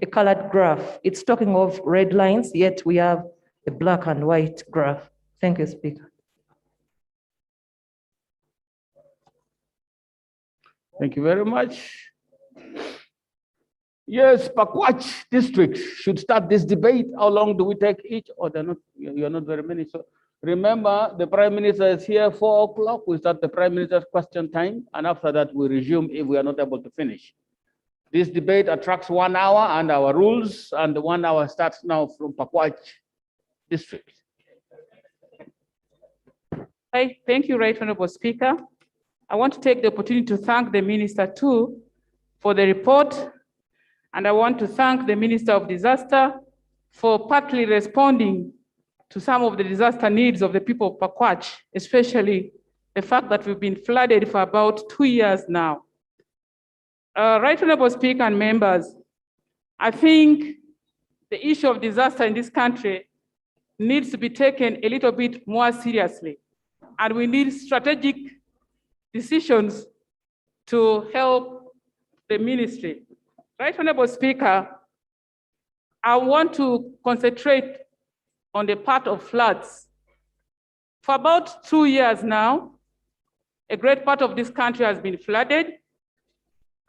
a colored graph. It's talking of red lines, yet we have a black and white graph. Thank you, Speaker. Thank you very much. Yes, Pakwach district should start this debate. How long do we take each? Or they're not, you're not very many. So remember, the Prime Minister is here 4 o'clock. We start the Prime Minister's question time, and after that we resume if we are not able to finish. This debate attracts 1 hour, and our rules, and the 1 hour starts now from Pakwach district. Hi, thank you, Right Honorable Speaker. I want to take the opportunity to thank the Minister too for the report, and I want to thank the Minister of Disaster for partly responding to some of the disaster needs of the people of Pakwach, especially the fact that we've been flooded for about 2 years now. Right Honorable Speaker and members, I think the issue of disaster in this country needs to be taken a little bit more seriously, and we need strategic decisions to help the ministry. Right Honorable Speaker, I want to concentrate on the part of floods. For about 2 years now, a great part of this country has been flooded.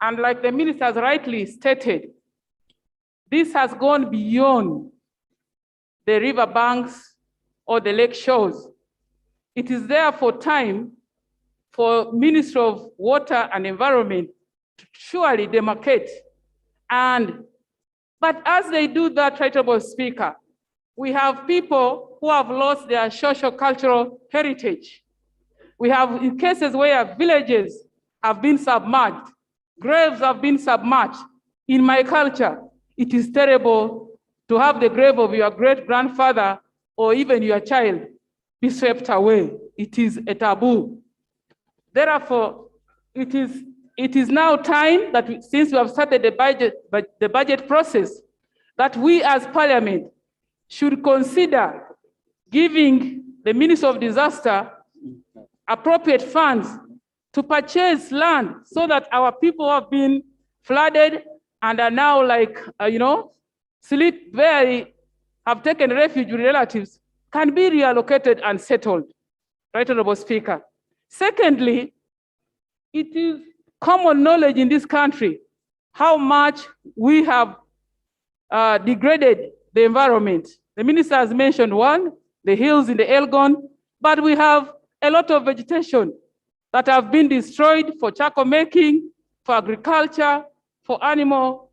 And like the minister has rightly stated, this has gone beyond the river banks or the lake shores. It is therefore time for Ministry of Water and Environment to surely demarcate. But as they do that, Right Honorable Speaker, we have people who have lost their socio-cultural heritage. We have cases where villages have been submerged, graves have been submerged. In my culture, it is terrible to have the grave of your great-grandfather or even your child be swept away. It is a taboo. Therefore, it is now time that since we have started the budget process, that we as Parliament should consider giving the Minister of Disaster appropriate funds to purchase land so that our people have been flooded and are now sleep where have taken refuge with relatives can be reallocated and settled. Right Honorable Speaker. Secondly, it is common knowledge in this country how much we have degraded the environment. The minister has mentioned one, the hills in the Elgon, but we have a lot of vegetation that have been destroyed for charcoal making, for agriculture, for animal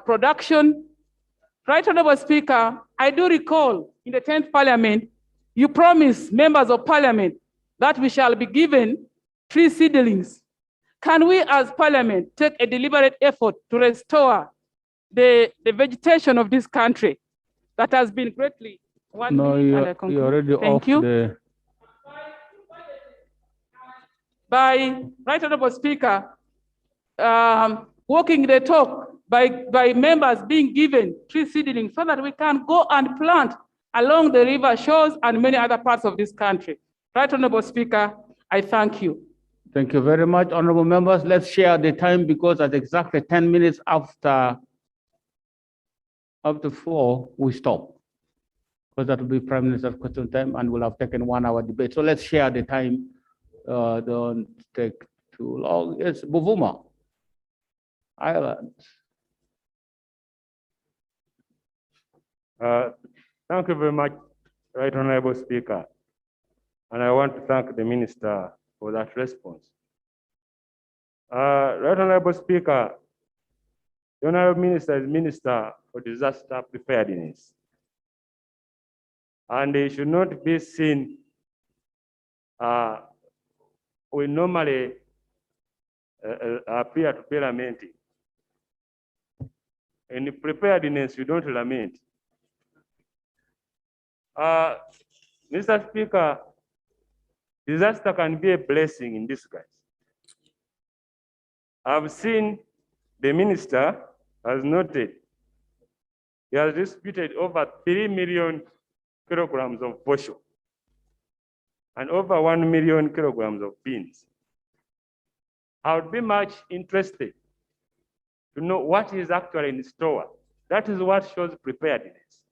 production. Right Honorable Speaker, I do recall in the 10th Parliament, you promised members of Parliament that we shall be given tree seedlings. Can we as Parliament take a deliberate effort to restore the vegetation of this country that has been greatly. No, you're already Thank off you. the. By Right Honorable Speaker, walking the talk by members being given tree seedlings so that we can go and plant along the river shores and many other parts of this country. Right Honorable Speaker, I thank you. Thank you very much, honorable members. Let's share the time because at exactly 10 minutes after 4, we stop. Because that will be Prime Minister's question time and we'll have taken 1 hour debate. So let's share the time. Don't take too long. It's Buvuma, Ireland. Thank you very much, Right Honorable Speaker. And I want to thank the Minister for that response. Right Honorable Speaker, the Honorable Minister is Minister for Disaster Preparedness. And it should not be seen, we normally appear to be lamenting. In preparedness, you don't lament. Mr. Speaker, disaster can be a blessing in disguise. I've seen the minister has noted he has distributed over 3 million kilograms of bushel and over 1 million kilograms of beans. I would be much interested to know what is actually in store. That is what shows preparedness.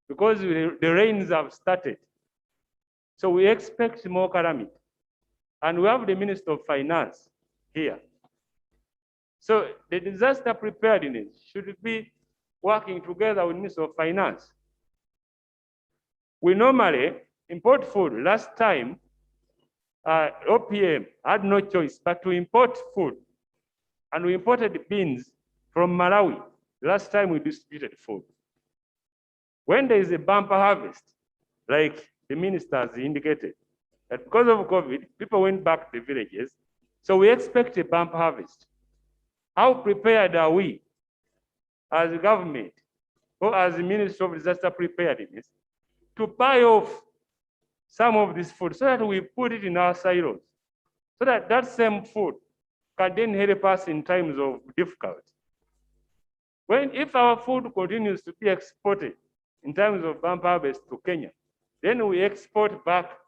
Because the rains have started. So we expect more calamity. And we have the Minister of Finance here. So the disaster preparedness should be working together with Minister of Finance. We normally import food. Last time, OPM had no choice but to import food. And we imported beans from Malawi. Last time we distributed food. When there is a bumper harvest, like the minister has indicated, that because of COVID, people went back to the villages. So we expect a bumper harvest. How prepared are we as a government or as the Ministry of Disaster Preparedness to buy off some of this food so that we put it in our silos, so that that same food can then help us in times of difficulty. If our food continues to be exported in terms of bumper harvest to Kenya, then we export back,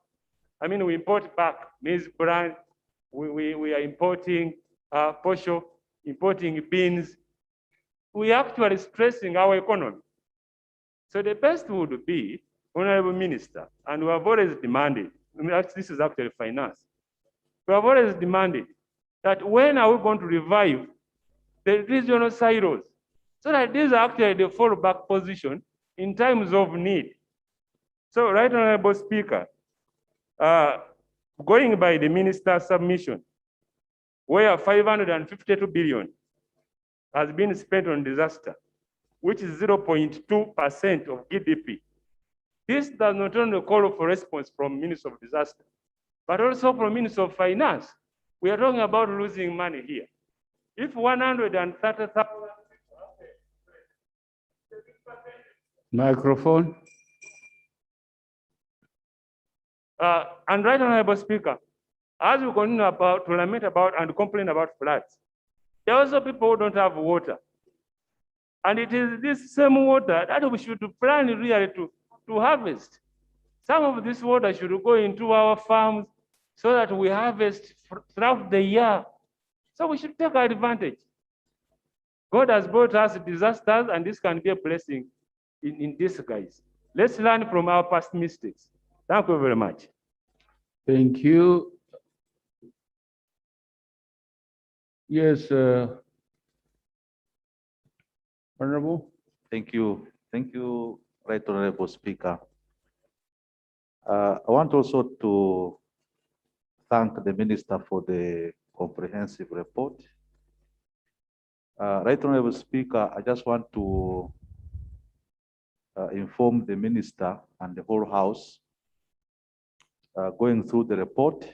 we import back maize bran, we are importing posho, importing beans. We are actually stressing our economy. So the best would be, Honorable Minister, and we have always demanded, this is actually finance, we have always demanded that when are we going to revive the regional silos so that these are actually the fallback position in times of need. So, Right Honorable Speaker, going by the minister's submission, where 552 billion has been spent on disaster, which is 0.2% of GDP. This does not only call for response from Minister of Disaster, but also from Minister of Finance. We are talking about losing money here. If 130,000. Microphone. And Right Honorable Speaker, as we continue to lament about and complain about floods, there are also people who don't have water. And it is this same water that we should plan really to harvest. Some of this water should go into our farms so that we harvest throughout the year. So we should take advantage. God has brought us disasters, and this can be a blessing in disguise. Let's learn from our past mistakes. Thank you very much. Thank you. Yes, Honorable. Thank you. Thank you, Right Honorable Speaker. I want also to thank the Minister for the comprehensive report. Right Honorable Speaker, I just want to inform the Minister and the whole House going through the report.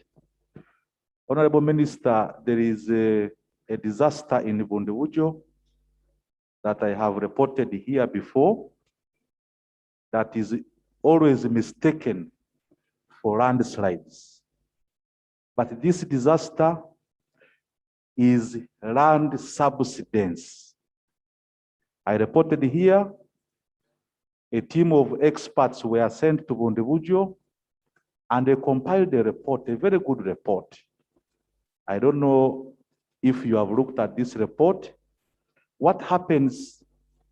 Honorable Minister, there is a disaster in Bundewujo that I have reported here before that is always mistaken for landslides. But this disaster is land subsidence. I reported here, a team of experts were sent to Bundibujo and they compiled a report, a very good report. I don't know if you have looked at this report. What happens,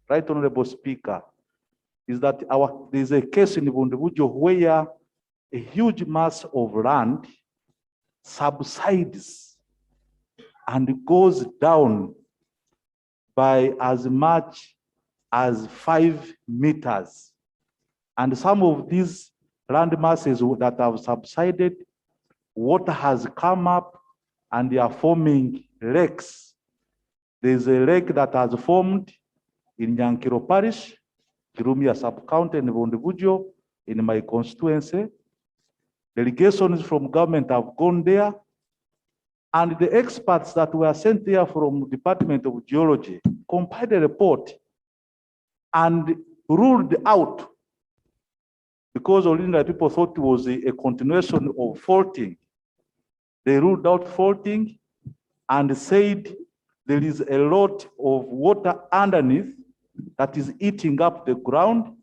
Right Honorable Speaker, is that there is a case in Bundibujo where a huge mass of land subsides and goes down by as much as 5 meters. And some of these land masses that have subsided, water has come up and they are forming lakes. There's a lake that has formed in Nyankiro Parish, Kirumia Sub-County and Bundibujo in my constituency. Delegations from government have gone there, and the experts that were sent there from Department of Geology compiled a report and ruled out, because originally people thought it was a continuation of faulting. They ruled out faulting and said there is a lot of water underneath that is eating up the ground,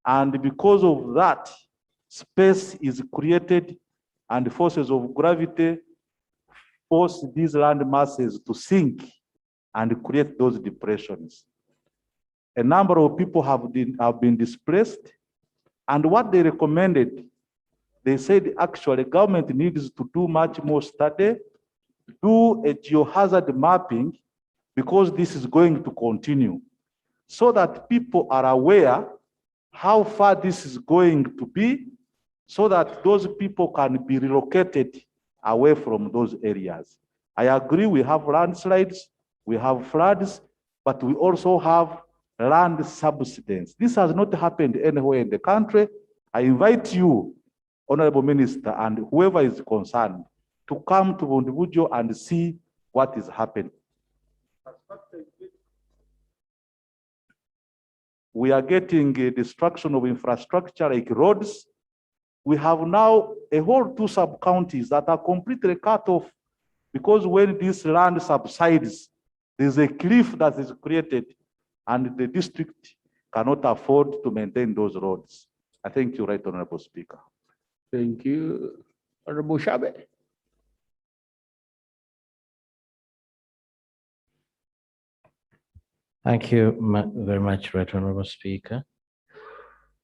and because of that, space is created and forces of gravity force these land masses to sink and create those depressions. A number of people have been displaced, and what they recommended, they said actually government needs to do much more study, do a geohazard mapping, because this is going to continue, so that people are aware how far this is going to be, so that those people can be relocated away from those areas. I agree we have landslides, we have floods, but we also have land subsidence. This has not happened anywhere in the country. I invite you, Honorable Minister, and whoever is concerned, to come to Bundibujo and see what is happening. We are getting a destruction of infrastructure like roads. We have now a whole 2 sub-counties that are completely cut off, because when this land subsides, there's a cliff that is created and the district cannot afford to maintain those roads. I thank you, Right Honorable Speaker. Thank you. Honorable Shabe. Thank you very much, Right Honorable Speaker.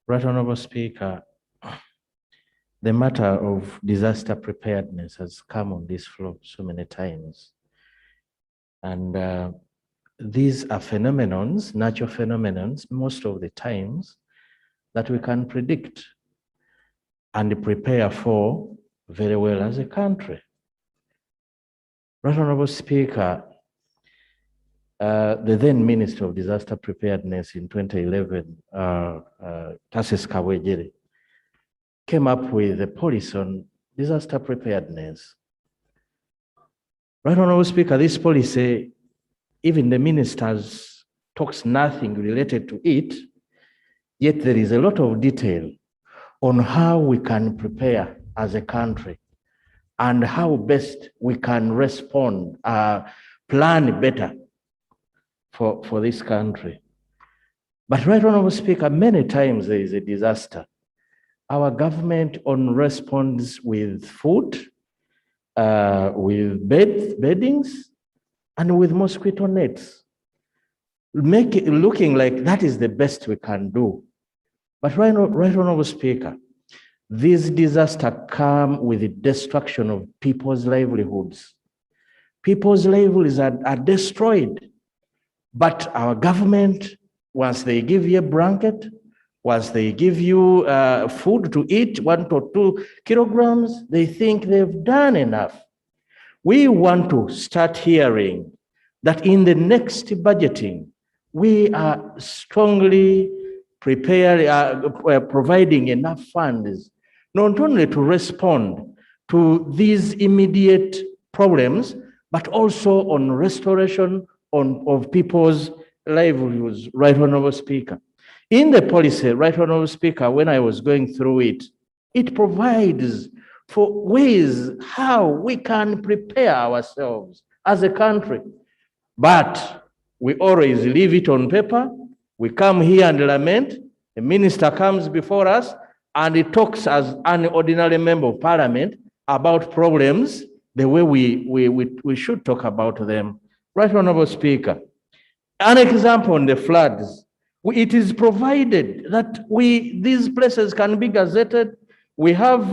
Right Honorable Speaker, the matter of disaster preparedness has come on this floor so many times. And these are phenomenons, natural phenomenons, most of the times, that we can predict and prepare for very well as a country. Right Honorable Speaker, the then Minister of Disaster Preparedness in 2011, Tasis Kawejiri, came up with a policy on disaster preparedness. Right Honorable Speaker, this policy, even the ministers talks nothing related to it, yet there is a lot of detail on how we can prepare as a country and how best we can respond, plan better for this country. But Right Honorable Speaker, many times there is a disaster. Our government responds with food, with beddings, and with mosquito nets, make it looking like that is the best we can do. But Right Honorable Speaker, these disasters come with the destruction of people's livelihoods. People's livelihoods are destroyed. But our government, once they give you a blanket, once they give you food to eat, 1 to 2 kilograms, they think they've done enough. We want to start hearing that in the next budgeting, we are strongly providing enough funds, not only to respond to these immediate problems, but also on restoration of people's livelihoods, Right Honorable Speaker. In the policy, Right Honorable Speaker, when I was going through it, it provides for ways how we can prepare ourselves as a country. But we always leave it on paper. We come here and lament. The minister comes before us and he talks as an ordinary member of parliament about problems the way we should talk about them. Right Honorable Speaker, an example on the floods. It is provided that these places can be gazetted. We have,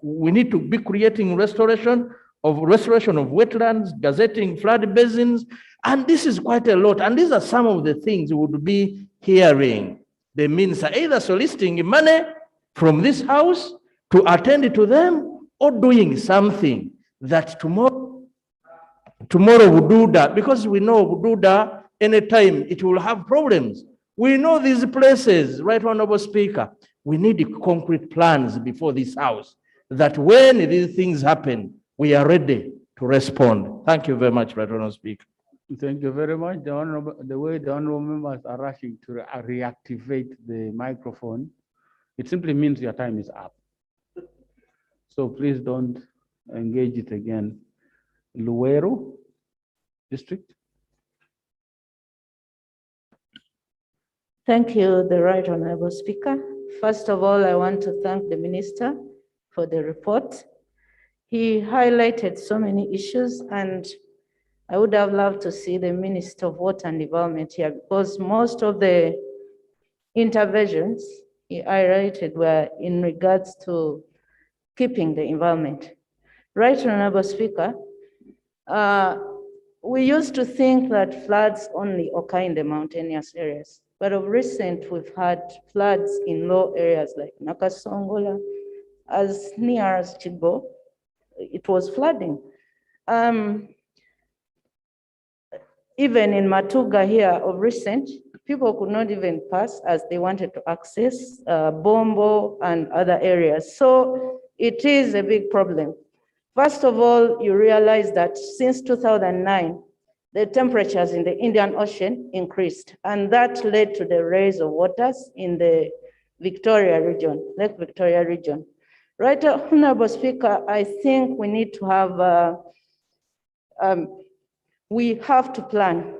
we need to be creating restoration of wetlands, gazetting flood basins, and this is quite a lot. And these are some of the things we would be hearing the minister either soliciting money from this house to attend to them or doing something that tomorrow we'll do that, because we know we'll do that anytime it will have problems. We know these places, Right Honorable Speaker, we need concrete plans before this house that when these things happen, we are ready to respond. Thank you very much, Right Honorable Speaker. Thank you very much. The way the honorable members are rushing to reactivate the microphone, it simply means your time is up. So please don't engage it again. Luero District. Thank you, the Right Honorable Speaker. First of all, I want to thank the Minister for the report. He highlighted so many issues, and I would have loved to see the Minister of Water and Environment here, because most of the interventions he highlighted were in regards to keeping the environment. Right Honorable Speaker, we used to think that floods only occur in the mountainous areas, but of recent we've had floods in low areas like Nakasongola, as near as Chibo, it was flooding. Even in Matuga here of recent, people could not even pass as they wanted to access Bombo and other areas. So it is a big problem. First of all, you realize that since 2009, the temperatures in the Indian Ocean increased, and that led to the rise of waters in the Victoria region, Lake Victoria region. Right, Honorable Speaker, I think we need to have, we have to plan.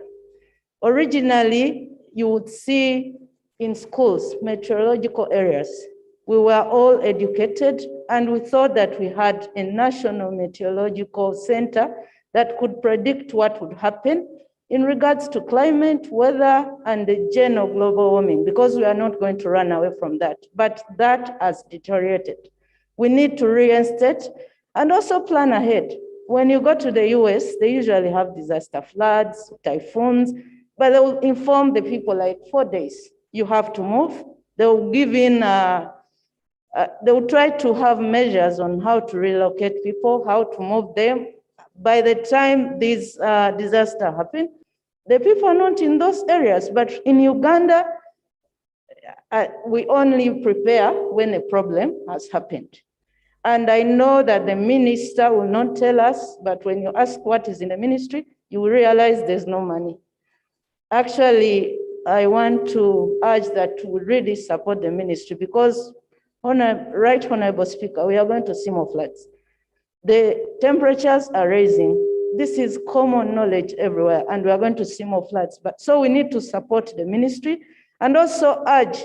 Originally, you would see in schools, meteorological areas. We were all educated, and we thought that we had a national meteorological center that could predict what would happen in regards to climate, weather, and the general global warming, because we are not going to run away from that. But that has deteriorated. We need to reinstate and also plan ahead. When you go to the US, they usually have disaster floods, typhoons, but they will inform the people like 4 days. You have to move. They will give in, they will try to have measures on how to relocate people, how to move them. By the time these disasters happen, the people are not in those areas. But in Uganda, we only prepare when a problem has happened. And I know that the minister will not tell us, but when you ask what is in the ministry, you will realize there's no money. Actually, I want to urge that we really support the ministry, because, Right Honorable Speaker, we are going to see more floods. The temperatures are rising. This is common knowledge everywhere, and we are going to see more floods. But so we need to support the ministry and also urge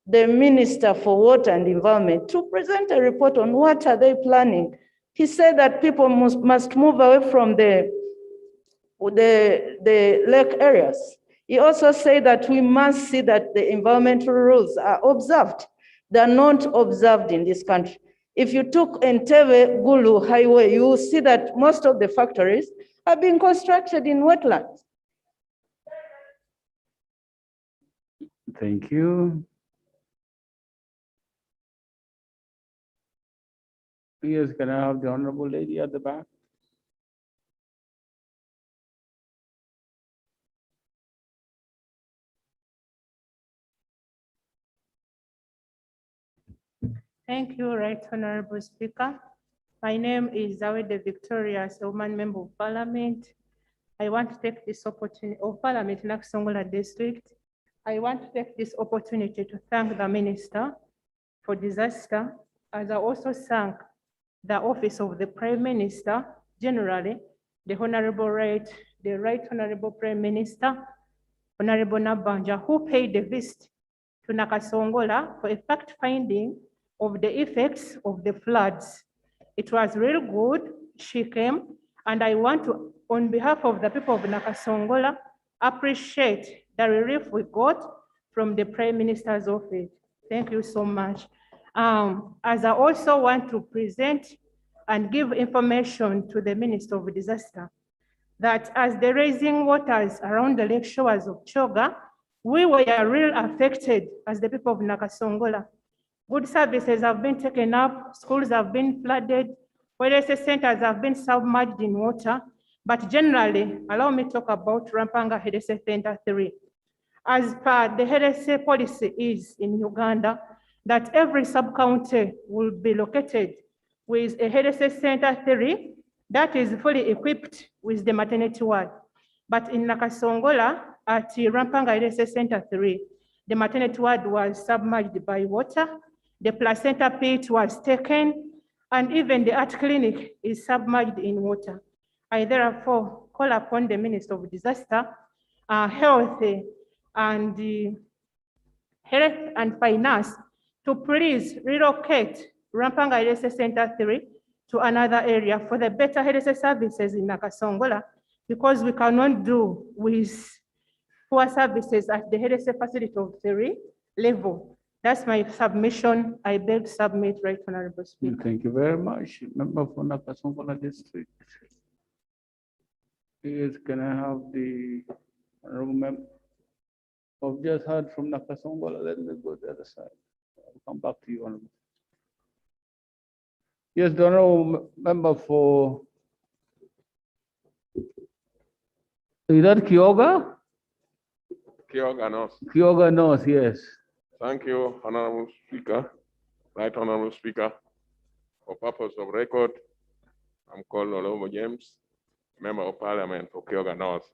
the Minister for Water and Environment to present a report on what are they planning. He said that people must move away from the lake areas. He also said that we must see that the environmental rules are observed. They are not observed in this country. If you took Entebbe Gulu Highway, you will see that most of the factories are being constructed in wetlands. Thank you. Yes, can I have the honorable lady at the back? Thank you, Right Honorable Speaker. My name is Zawede Victoria, a woman member of Parliament. I want to take this opportunity of Parliament in Nakasongola District. I want to take this opportunity to thank the Minister for Disaster, as I also thank the Office of the Prime Minister, generally, the Right Honorable Prime Minister, Honorable Nabanja, who paid a visit to Nakasongola for a fact-finding of the effects of the floods. It was real good. She came, and I want to, on behalf of the people of Nakasongola, appreciate the relief we got from the Prime Minister's office. Thank you so much. As I also want to present and give information to the Minister of Disaster, that as the rising waters around the lake shores of Choga, we were really affected as the people of Nakasongola. Good services have been taken up, schools have been flooded, wellness centers have been submerged in water, but generally, allow me to talk about Rampanga Health Center 3. As per the health policy is in Uganda, that every sub-county will be located with a health center 3 that is fully equipped with the maternity ward. But in Nakasongola, at Rampanga Health Center 3, the maternity ward was submerged by water, the placenta pit was taken, and even the art clinic is submerged in water. I therefore call upon the Minister of Disaster, Health and Finance to please relocate Rampanga Health Center 3 to another area for the better health services in Nakasongola, because we cannot do with poor services at the health facility of 3 level. That's my submission. I beg to submit, Right Honorable Speaker. Thank you very much. Member for Nakasongola District. Yes, can I have the honorable member? I've just heard from Nakasongola. Let me go to the other side. I'll come back to you, honorable. Yes, the honorable member for. Is that Kyoga? Kyoga North. Kyoga North, yes. Thank you, Honorable Speaker. Right Honorable Speaker. For purpose of record, I'm called Olomo James, Member of Parliament for Kyoga North.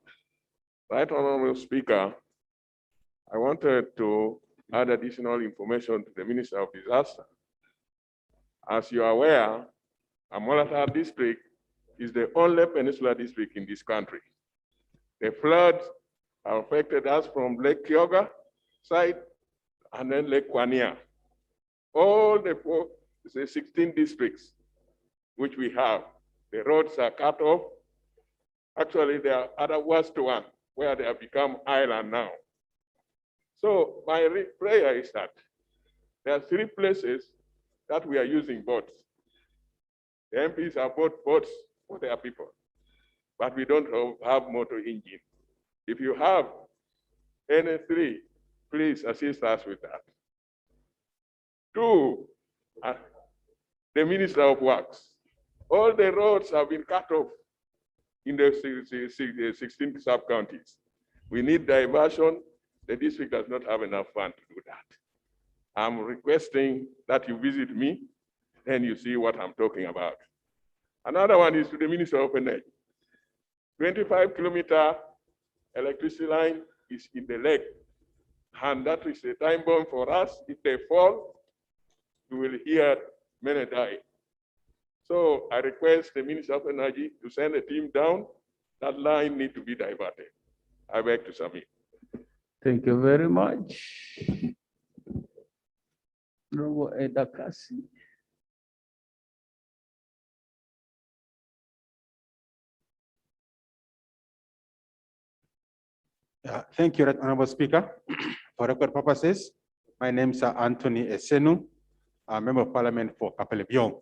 Right Honorable Speaker, I wanted to add additional information to the Minister of Disaster. As you are aware, Amolata district is the only peninsular district in this country. The floods have affected us from Lake Kyoga side and then Lake Kwania. All the 16 districts which we have, the roads are cut off. Actually, there are other worst one where they have become island now. So my prayer is that there are 3 places that we are using boats. The MPs have bought boats for their people, but we don't have motor engine. If you have any 3, please assist us with that. 2, the Minister of Works. All the roads have been cut off in the 16 sub-counties. We need diversion. The district does not have enough funds to do that. I'm requesting that you visit me and you see what I'm talking about. Another one is to the Minister of Energy. 25-kilometer electricity line is in the lake, and that is a time bomb for us. If they fall, you will hear many die. So I request the Minister of Energy to send a team down. That line needs to be diverted. I beg to submit. Thank you very much. Honorable Edakasi. Thank you, Honorable Speaker. For record purposes, my name is Anthony Esenu, a Member of Parliament for Kapelebiong,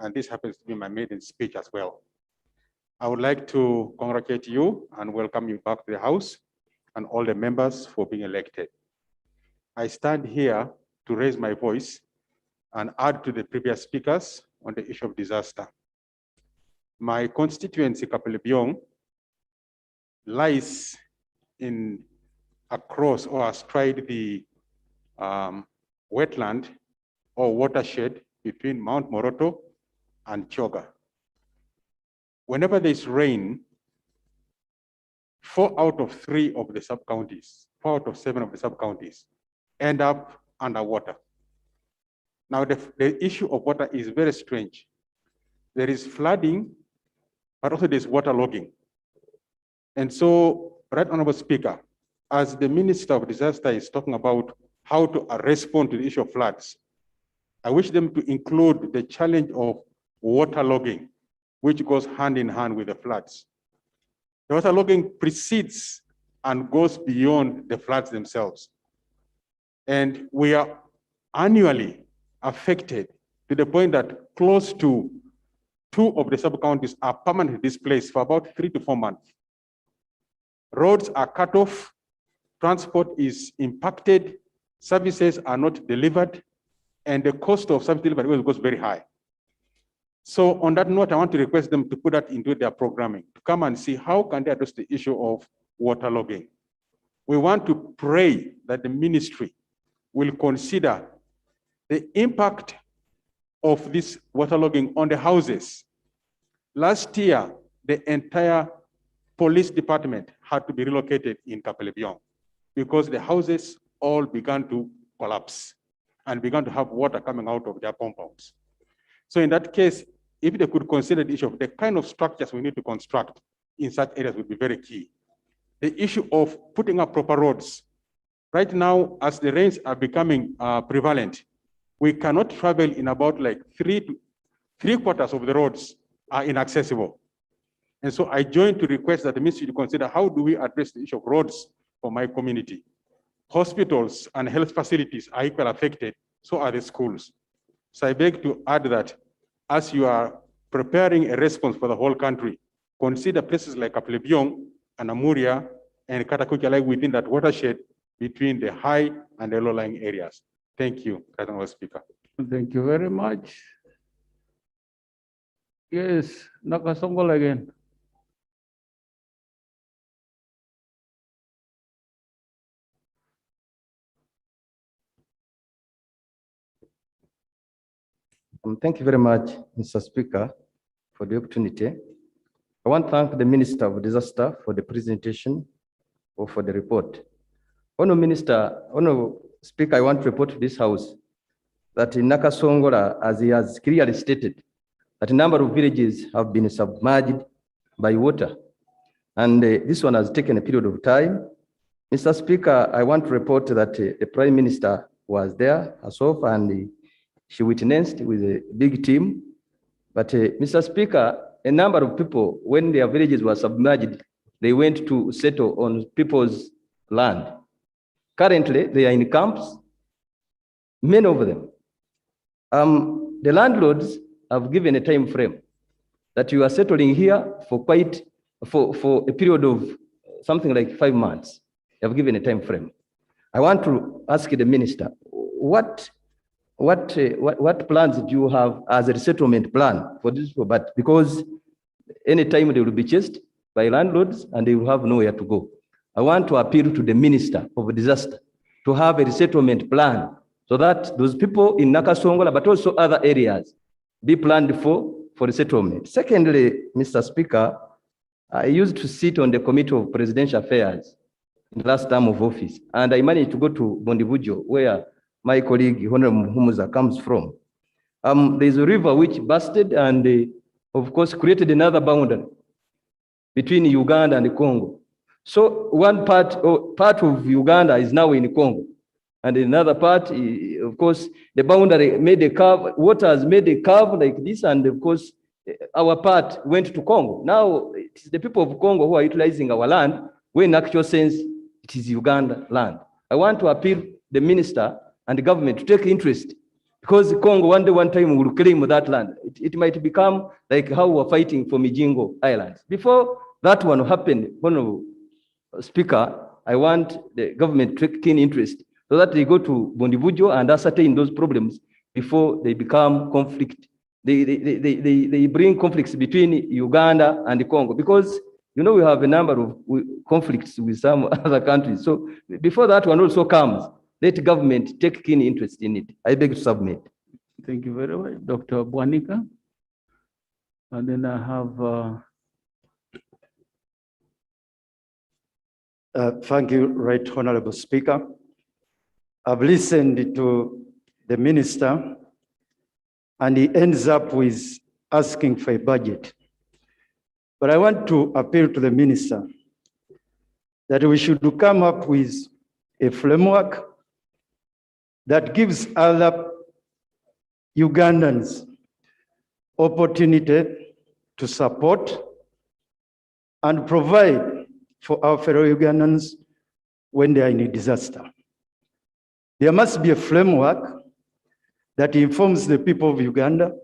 and this happens to be my maiden speech as well. I would like to congratulate you and welcome you back to the House and all the members for being elected. I stand here to raise my voice and add to the previous speakers on the issue of disaster. My constituency, Kapelebiong, lies across or astride the wetland or watershed between Mount Moroto and Choga. Whenever there's rain, 4 out of 3 of the sub-counties, 4 out of 7 of the sub-counties end up underwater. Now, the issue of water is very strange. There is flooding, but also there's water logging. And so, Right Honorable Speaker, as the Minister of Disaster is talking about how to respond to the issue of floods, I wish them to include the challenge of water logging, which goes hand in hand with the floods. The water logging precedes and goes beyond the floods themselves. And we are annually affected to the point that close to 2 of the sub-counties are permanently displaced for about 3 to 4 months. Roads are cut off, transport is impacted, services are not delivered, and the cost of service delivery goes very high. So on that note, I want to request them to put that into their programming, to come and see how can they address the issue of water logging. We want to pray that the ministry will consider the impact of this water logging on the houses. Last year, the entire police department had to be relocated in Kapelebiong because the houses all began to collapse and began to have water coming out of their compounds. So in that case, if they could consider the issue of the kind of structures we need to construct in such areas would be very key. The issue of putting up proper roads. Right now, as the rains are becoming prevalent, we cannot travel in about like 3/4 of the roads are inaccessible. And so I join to request that the ministry to consider how do we address the issue of roads for my community. Hospitals and health facilities are equally affected, so are the schools. So I beg to add that as you are preparing a response for the whole country, consider places like Kapelebiong and Amuria and Katakuchalai within that watershed between the high and the low-lying areas. Thank you, Honorable Speaker. Thank you very much. Yes, Nakasongol again. Thank you very much, Mr. Speaker, for the opportunity. I want to thank the Minister of Disaster for the presentation or for the report. Honorable Speaker, I want to report to this House that in Nakasongola, as he has clearly stated, that a number of villages have been submerged by water. And this one has taken a period of time. Mr. Speaker, I want to report that the Prime Minister was there herself and she witnessed with a big team. But Mr. Speaker, a number of people, when their villages were submerged, they went to settle on people's land. Currently, they are in camps, many of them. The landlords have given a time frame that you are settling here for for a period of something like 5 months. They have given a time frame. I want to ask the minister, what plans do you have as a resettlement plan for this? But because anytime they will be chased by landlords and they will have nowhere to go. I want to appeal to the Minister of Disaster to have a resettlement plan so that those people in Nakasongola, but also other areas, be planned for resettlement. Secondly, Mr. Speaker, I used to sit on the Committee of Presidential Affairs in the last term of office, and I managed to go to Bondibujo, where my colleague Honorable Muhumuza comes from. There's a river which busted and, of course, created another boundary between Uganda and Congo. So one part of Uganda is now in Congo, and another part, of course, the boundary made a curve. Water has made a curve like this, and of course, our part went to Congo. Now it is the people of Congo who are utilizing our land, when in actual sense it is Uganda land. I want to appeal the minister and the government to take interest, because Congo one time will claim that land. It might become like how we're fighting for Mijingo Islands. Before that one happened, Honorable Speaker, I want the government to take keen interest so that they go to Bondibujo and ascertain those problems before they become conflict. They bring conflicts between Uganda and the Congo, because you know we have a number of conflicts with some other countries. So before that one also comes, let government take keen interest in it. I beg to submit. Thank you very much, Dr. Bwanika. And then I have Thank you, Right Honorable Speaker. I've listened to the minister and he ends up with asking for a budget. But I want to appeal to the minister that we should come up with a framework that gives other Ugandans opportunity to support and provide for our fellow Ugandans when they are in a disaster. There must be a framework that informs the people of Uganda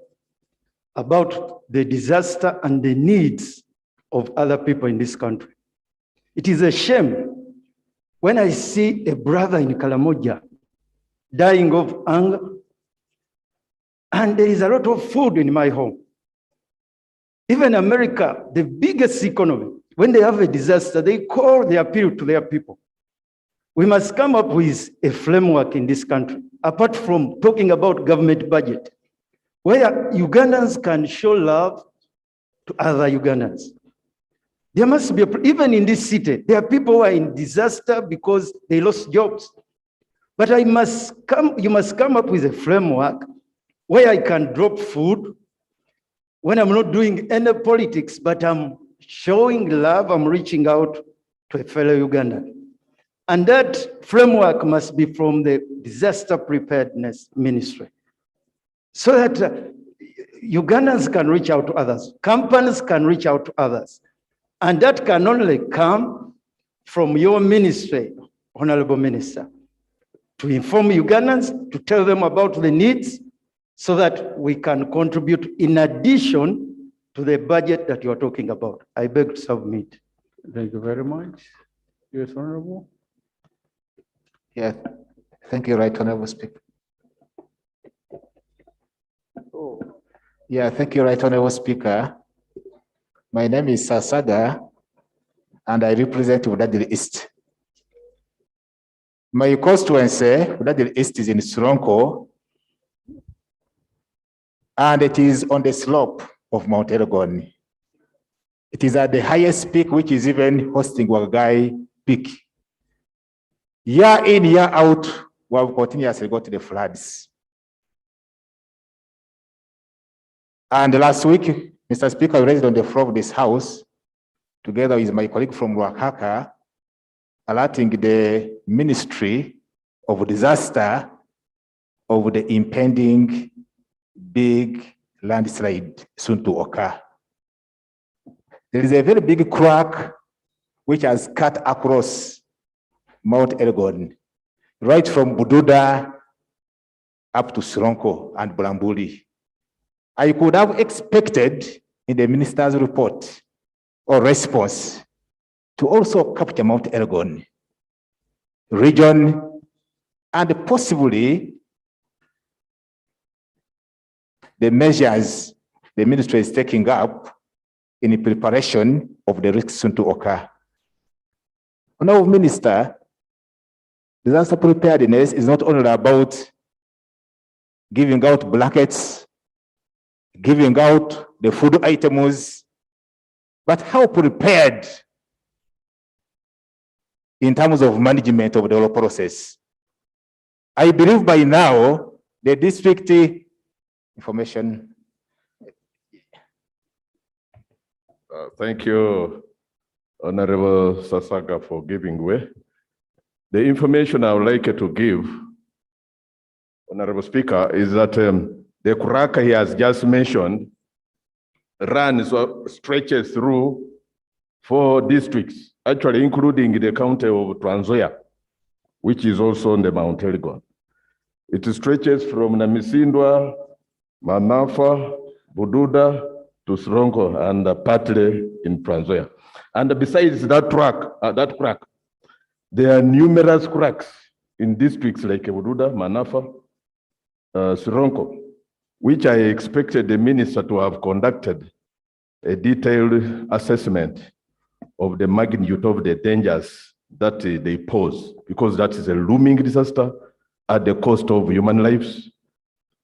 about the disaster and the needs of other people in this country. It is a shame when I see a brother in Karamoja dying of hunger, and there is a lot of food in my home. Even America, the biggest economy, when they have a disaster, they call the appeal to their people. We must come up with a framework in this country, apart from talking about government budget, where Ugandans can show love to other Ugandans. There must be, even in this city, there are people who are in disaster because they lost jobs. But you must come up with a framework where I can drop food when I'm not doing any politics, but I'm showing love, I'm reaching out to a fellow Ugandan. And that framework must be from the Disaster Preparedness Ministry, so that Ugandans can reach out to others, companies can reach out to others. And that can only come from your ministry, Honorable Minister, to inform Ugandans, to tell them about the needs, so that we can contribute in addition to the budget that you are talking about. I beg to submit. Thank you very much. Yes, Honorable. Yeah, thank you, Right Honorable Speaker. Yeah, thank you, Right Honorable Speaker. My name is Sasada, and I represent Udadili East. My constituency, Udadili East, is in Suronko, and it is on the slope of Mount Elgon. It is at the highest peak, which is even hosting Wagai Peak. Year in, year out, we have continuously got the floods. And last week, Mr. Speaker, I raised on the floor of this House, together with my colleague from Ruakaka, alerting the Ministry of Disaster of the impending big landslide soon to occur. There is a very big crack which has cut across Mount Elgon, right from Bududa up to Suronko and Bulambuli. I could have expected in the minister's report or response to also capture Mount Elgon region and possibly the measures the ministry is taking up in preparation of the risks soon to occur. Honorable Minister, disaster preparedness is not only about giving out blankets, giving out the food items, but how prepared in terms of management of the whole process. I believe by now, the district information. Thank you, Honorable Sasaka, for giving way. The information I would like to give, Honorable Speaker, is that the crack he has just mentioned stretches through 4 districts, actually including the county of Trans Nzoia, which is also on the Mount Elgon. It stretches from Namisindwa, Manafa, Bududa to Suronko, and partly in Trans Nzoia. And besides that crack, there are numerous cracks in districts like Bududa, Manafa, Suronko, which I expected the minister to have conducted a detailed assessment of the magnitude of the dangers that they pose, because that is a looming disaster at the cost of human lives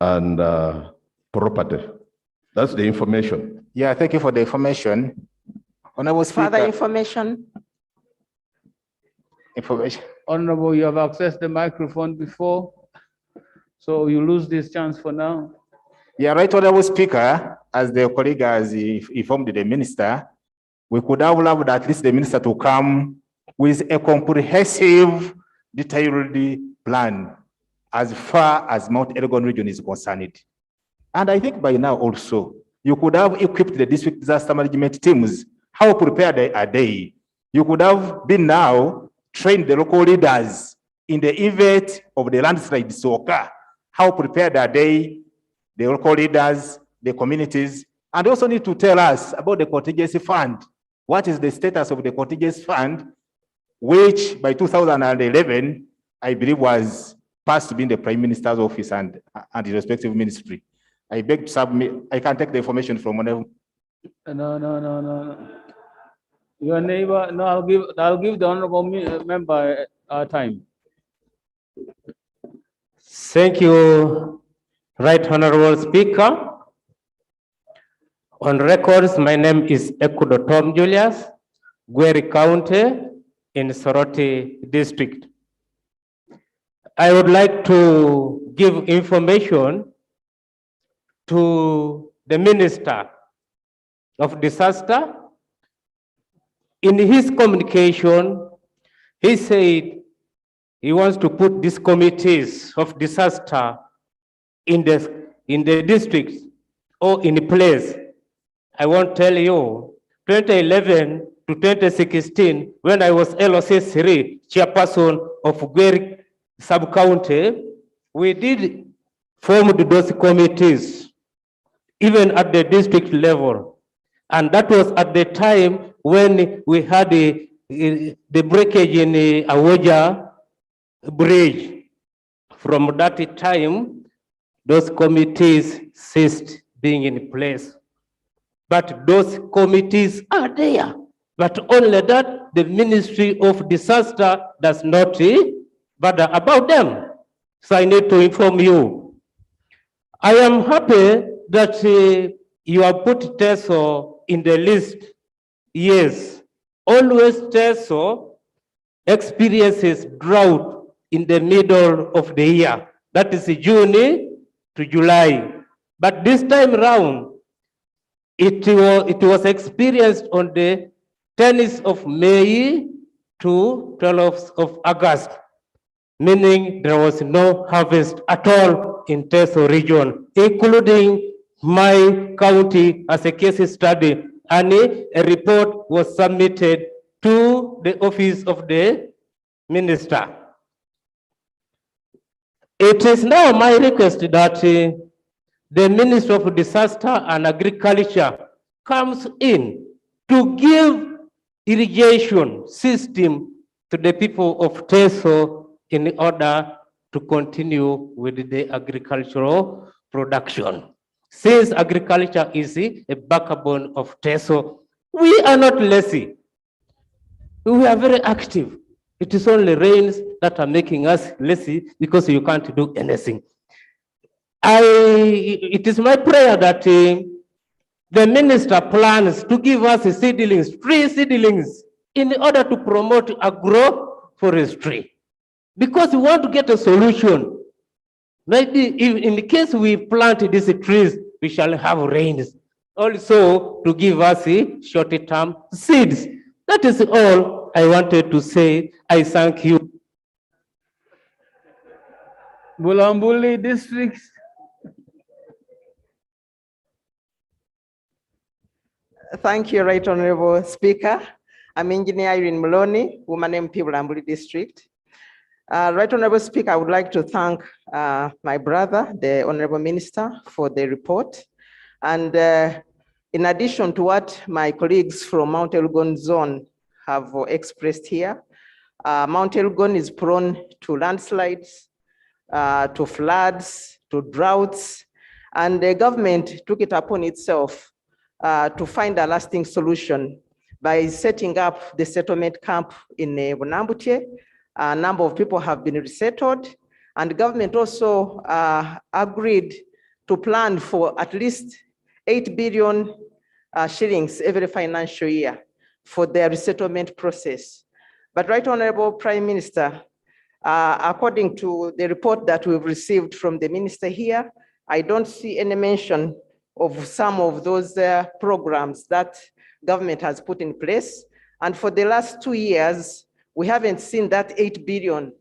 and property. That's the information. Yeah, thank you for the information. Honorable Speaker. Further information? information. Honorable, you have accessed the microphone before, so you lose this chance for now. Yeah, right, Honorable Speaker, as the colleague has informed the minister, we could have loved at least the minister to come with a comprehensive, detailed plan as far as Mount Elgon region is concerned. And I think by now also, you could have equipped the district disaster management teams. How prepared are they? You could have been now trained the local leaders in the event of the landslides to occur. How prepared are they? The local leaders, the communities, and also need to tell us about the contingency fund. What is the status of the contingency fund, which by 2011, I believe was passed to be in the Prime Minister's office and the respective ministry. I beg to submit, I can take the information from whenever. No. Your neighbor, no, I'll give the honorable member time. Thank you, Right Honorable Speaker. On records, my name is Ekudo Tom Julius, Gweri County in Soroti District. I would like to give information to the Minister of Disaster. In his communication, he said he wants to put these committees of disaster in the districts or in place. I won't tell you, 2011 to 2016, when I was LOC3 chairperson of Gweri sub-county, we did form those committees, even at the district level. And that was at the time when we had the breakage in the Awoja bridge. From that time, those committees ceased being in place. But those committees are there. But only that the Ministry of Disaster does not bother about them. So I need to inform you. I am happy that you have put TESO in the list. Yes, always TESO experiences drought in the middle of the year. That is June to July. But this time around, it was experienced on the 10th of May to 12th of August, meaning there was no harvest at all in Teso region, including my county as a case study, and a report was submitted to the office of the minister. It is now my request that the Minister of Disaster and Agriculture comes in to give irrigation system to the people of Teso in order to continue with the agricultural production. Since agriculture is a backbone of Teso, we are not lazy. We are very active. It is only rains that are making us lazy because you can't do anything. It is my prayer that the minister plans to give us seedlings, free seedlings, in order to promote agroforestry. Because we want to get a solution. Maybe in the case we plant these trees, we shall have rains. Also to give us short-term seeds. That is all I wanted to say. I thank you. Bulambuli District. Thank you, Right Honorable Speaker. I'm Engineer Irene Maloney, Woman MP Bulambuli District. Right Honorable Speaker, I would like to thank my brother, the Honorable Minister, for the report. And in addition to what my colleagues from Mount Elgon Zone have expressed here, Mount Elgon is prone to landslides, to floods, to droughts, and the government took it upon itself to find a lasting solution by setting up the settlement camp in Bunambutye. A number of people have been resettled, and the government also agreed to plan for at least 8 billion shillings every financial year for their resettlement process. But Right Honorable Prime Minister, according to the report that we've received from the minister here, I don't see any mention of some of those programs that government has put in place. And for the last 2 years, we haven't seen that 8 billion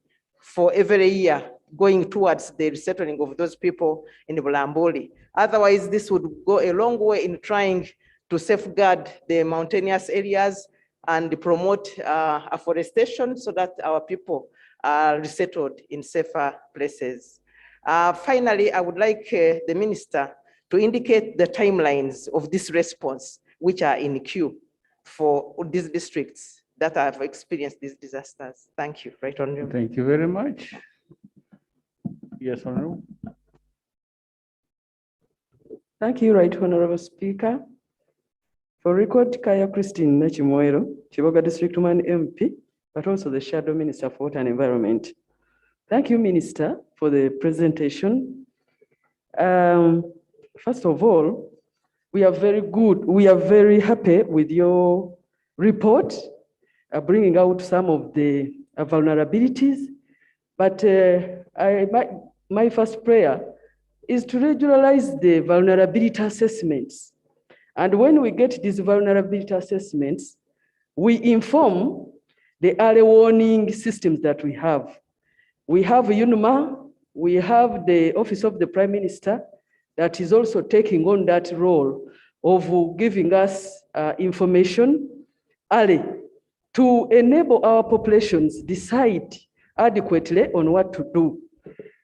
for every year going towards the resettling of those people in Bulamboli. Otherwise, this would go a long way in trying to safeguard the mountainous areas and promote afforestation so that our people are resettled in safer places. Finally, I would like the minister to indicate the timelines of this response, which are in queue for these districts that have experienced these disasters. Thank you. Right Honorable. Thank you very much. Yes, Honorable. Thank you, Right Honorable Speaker. For record, Kaya Christine Nachimoero, Chiboga District 1 MP, but also the Shadow Minister for Water and Environment. Thank you, Minister, for the presentation. First of all, we are very happy with your report, bringing out some of the vulnerabilities. But my first prayer is to regularize the vulnerability assessments. And when we get these vulnerability assessments, we inform the early warning systems that we have. We have UNMA, we have the Office of the Prime Minister that is also taking on that role of giving us information early to enable our populations decide adequately on what to do.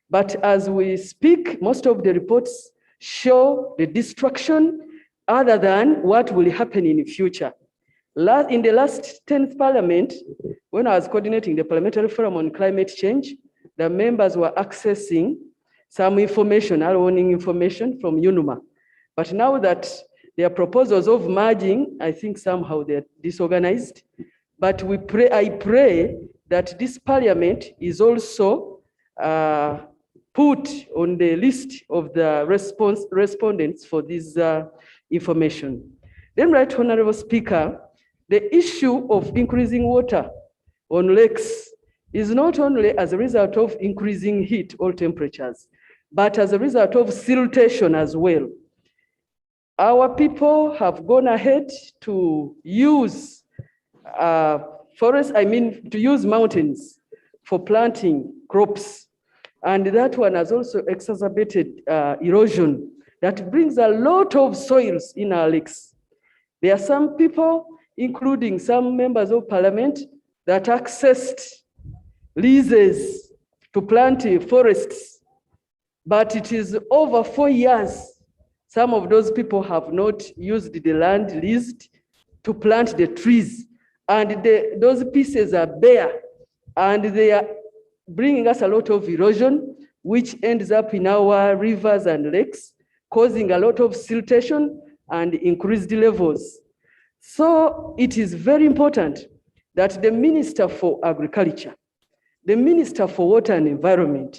But as we speak, most of the reports show the destruction other than what will happen in the future. In the last 10th Parliament, when I was coordinating the Parliamentary Forum on Climate Change, the members were accessing some information, early warning information from UNMA. But now that their proposals of merging, I think somehow they're disorganized. But I pray that this Parliament is also put on the list of the respondents for this information. Then, Right Honorable Speaker, the issue of increasing water on lakes is not only as a result of increasing heat or temperatures, but as a result of siltation as well. Our people have gone ahead to use to use mountains for planting crops. And that one has also exacerbated erosion that brings a lot of soils in our lakes. There are some people, including some members of parliament, that accessed leases to plant forests, but it is over 4 years. Some of those people have not used the land leased to plant the trees, and those pieces are bare, and they are bringing us a lot of erosion, which ends up in our rivers and lakes, causing a lot of siltation and increased levels. So it is very important that the Minister for Agriculture, the Minister for Water and Environment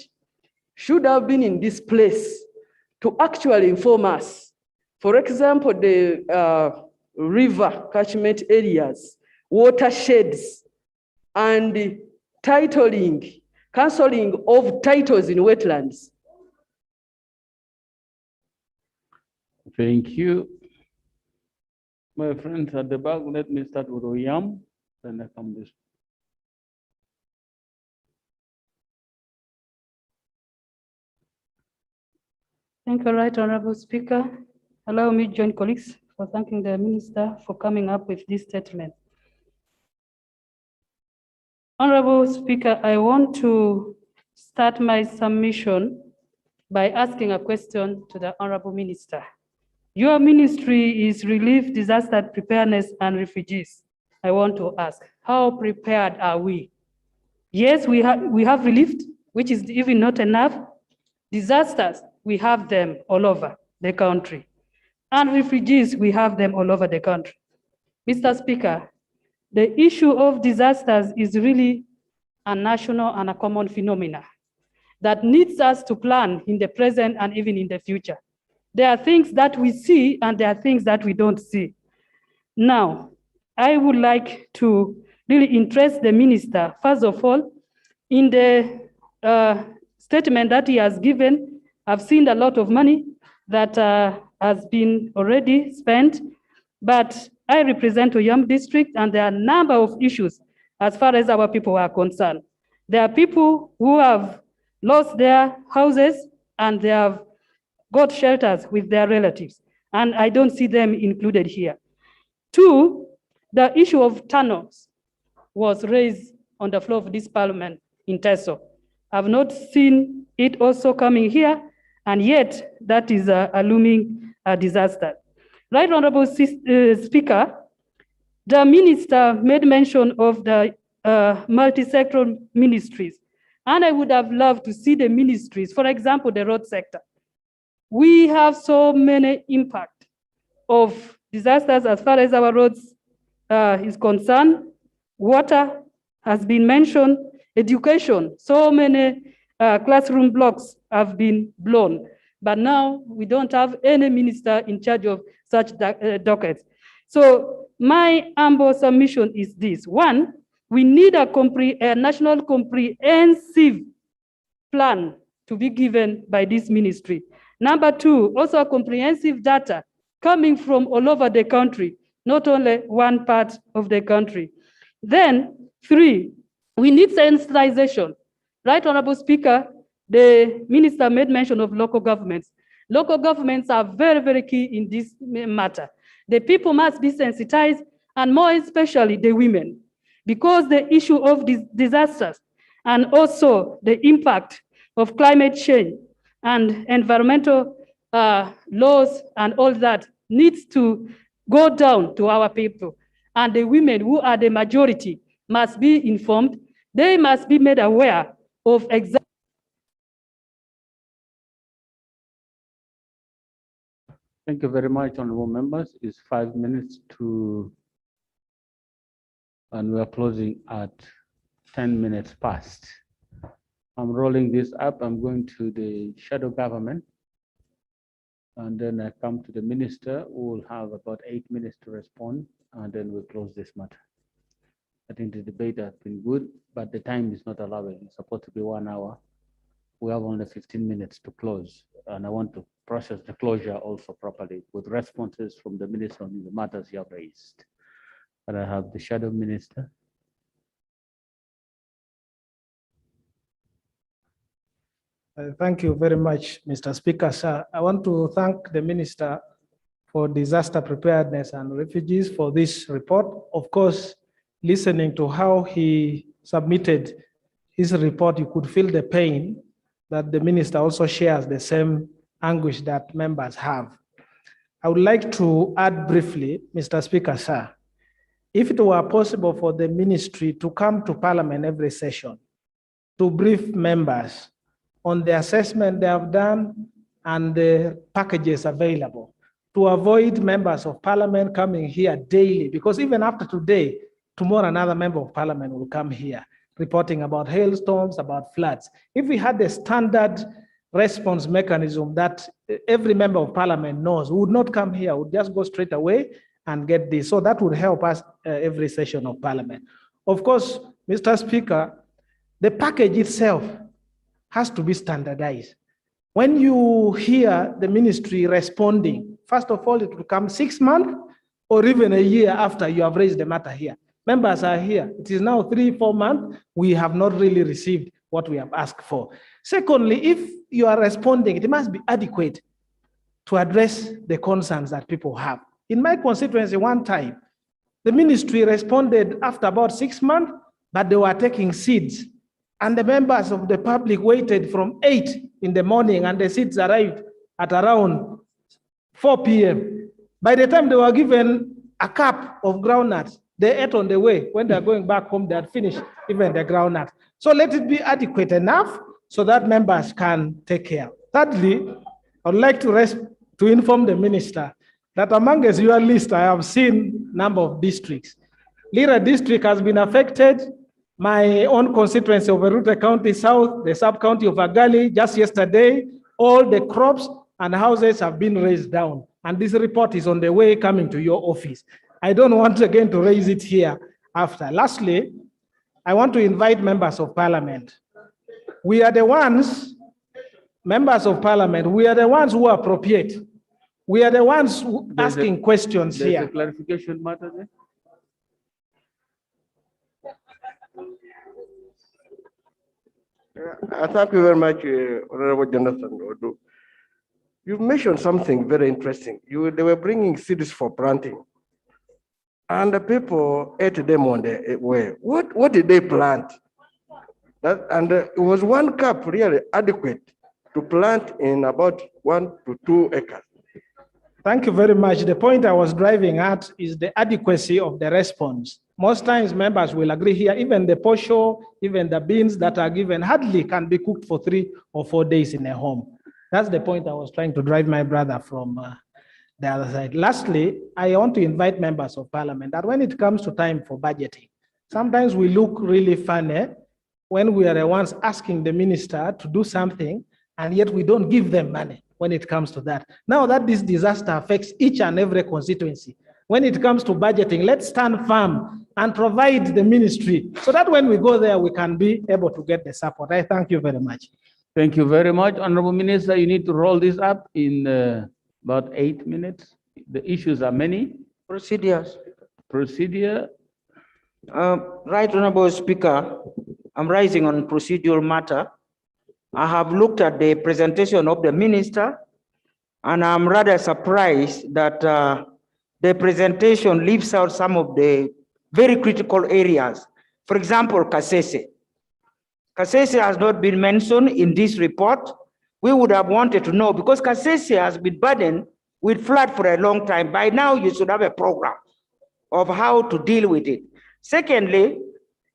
should have been in this place to actually inform us. For example, the river catchment areas, watersheds, and titling, cancelling of titles in wetlands. Thank you. My friends at the back, let me start with Oyam, then I come this. Thank you, Right Honorable Speaker. Allow me to join colleagues for thanking the Minister for coming up with this statement. Honorable Speaker, I want to start my submission by asking a question to the Honorable Minister. Your ministry is Relief, Disaster Preparedness and Refugees. I want to ask, how prepared are we? Yes, we have relief, which is even not enough. Disasters, we have them all over the country. And refugees, we have them all over the country. Mr. Speaker, the issue of disasters is really a national and a common phenomena that needs us to plan in the present and even in the future. There are things that we see and there are things that we don't see. Now, I would like to really interests the minister. First of all, in the statement that he has given, I've seen a lot of money that has been already spent, but I represent Oyam district and there are a number of issues as far as our people are concerned. There are people who have lost their houses and they have got shelters with their relatives, and I don't see them included here. Two, the issue of tunnels was raised on the floor of this parliament in Teso. I've not seen it also coming here, and yet that is a looming disaster. Right Honorable Speaker, the minister made mention of the multi-sectoral ministries, and I would have loved to see the ministries, for example, the road sector. We have so many impact of disasters as far as our roads is concerned. Water has been mentioned, education, so many classroom blocks have been blown, but now we don't have any minister in charge of such dockets. So my humble submission is this. One, we need a national comprehensive plan to be given by this ministry. Number two, also comprehensive data coming from all over the country, not only one part of the country. Then, three, we need sensitization. Right, Honorable Speaker, the minister made mention of local governments. Local governments are very, very key in this matter. The people must be sensitized, and more especially the women, because the issue of these disasters and also the impact of climate change and environmental laws and all that needs to go down to our people. And the women, who are the majority, must be informed. They must be made aware of exactly. Thank you very much, honorable members. It's 5 minutes to, and we are closing at 10 minutes past. I'm rolling this up. I'm going to the shadow government. And then I come to the minister, who will have about 8 minutes to respond, and then we'll close this matter. I think the debate has been good, but the time is not allowing. It's supposed to be 1 hour. We have only 15 minutes to close, and I want to process the closure also properly with responses from the minister on the matters you have raised. And I have the shadow minister. Thank you very much, Mr. Speaker, sir. I want to thank the Minister for Disaster Preparedness and Refugees for this report. Of course, listening to how he submitted his report, you could feel the pain that the Minister also shares the same anguish that members have. I would like to add briefly, Mr. Speaker, sir, if it were possible for the ministry to come to Parliament every session to brief members on the assessment they have done and the packages available, to avoid members of Parliament coming here daily, because even after today, tomorrow another member of Parliament will come here reporting about hailstorms, about floods. If we had a standard response mechanism that every member of Parliament knows, we would not come here, we would just go straight away and get this. So that would help us every session of Parliament. Of course, Mr. Speaker, the package itself has to be standardized. When you hear the ministry responding, first of all, it will come 6 months or even a year after you have raised the matter here. Members are here. It is now 3-4 months. We have not really received what we have asked for. Secondly, if you are responding, it must be adequate to address the concerns that people have. In my constituency, one time, the ministry responded after about 6 months, but they were taking seeds. And the members of the public waited from 8 in the morning, and the seeds arrived at around 4 p.m. By the time they were given a cup of groundnuts, they ate on the way. When they're going back home, they had finished even the groundnuts. So let it be adequate enough so that members can take care. Thirdly, I would like to inform the minister that among your list, I have seen number of districts. Lira district has been affected. My own constituency of Erute County South, the sub-county of Agali, just yesterday, all the crops and houses have been raised down. And this report is on the way coming to your office. I don't want again to raise it here. after. Lastly, I want to invite members of parliament. We are the ones, members of parliament, we are the ones who appropriate. We are the ones who asking questions There's here. a clarification matter there. Thank you very much, Honorable Jonathan Odu. You mentioned something very interesting. They were bringing seeds for planting, and the people ate them on the way. What did they plant? It was 1 cup really adequate to plant in about 1 to 2 acres. Thank you very much. The point I was driving at is the adequacy of the response. Most times members will agree here, even the posho, even the beans that are given hardly can be cooked for 3 or 4 days in a home. That's the point I was trying to drive my brother from the other side. Lastly, I want to invite members of parliament that when it comes to time for budgeting, sometimes we look really funny when we are the ones asking the minister to do something, and yet we don't give them money when it comes to that. Now that this disaster affects each and every constituency, when it comes to budgeting, let's stand firm and provide the ministry so that when we go there, we can be able to get the support. I thank you very much. Thank you very much, Honorable Minister. You need to roll this up in about 8 minutes. The issues are many. Procedures. Procedure. Right Honorable Speaker, I'm rising on procedural matter. I have looked at the presentation of the minister, and I'm rather surprised that the presentation leaves out some of the very critical areas. For example, Kasese. Kasese has not been mentioned in this report. We would have wanted to know, because Kasese has been burdened with flood for a long time. By now, you should have a program of how to deal with it. Secondly,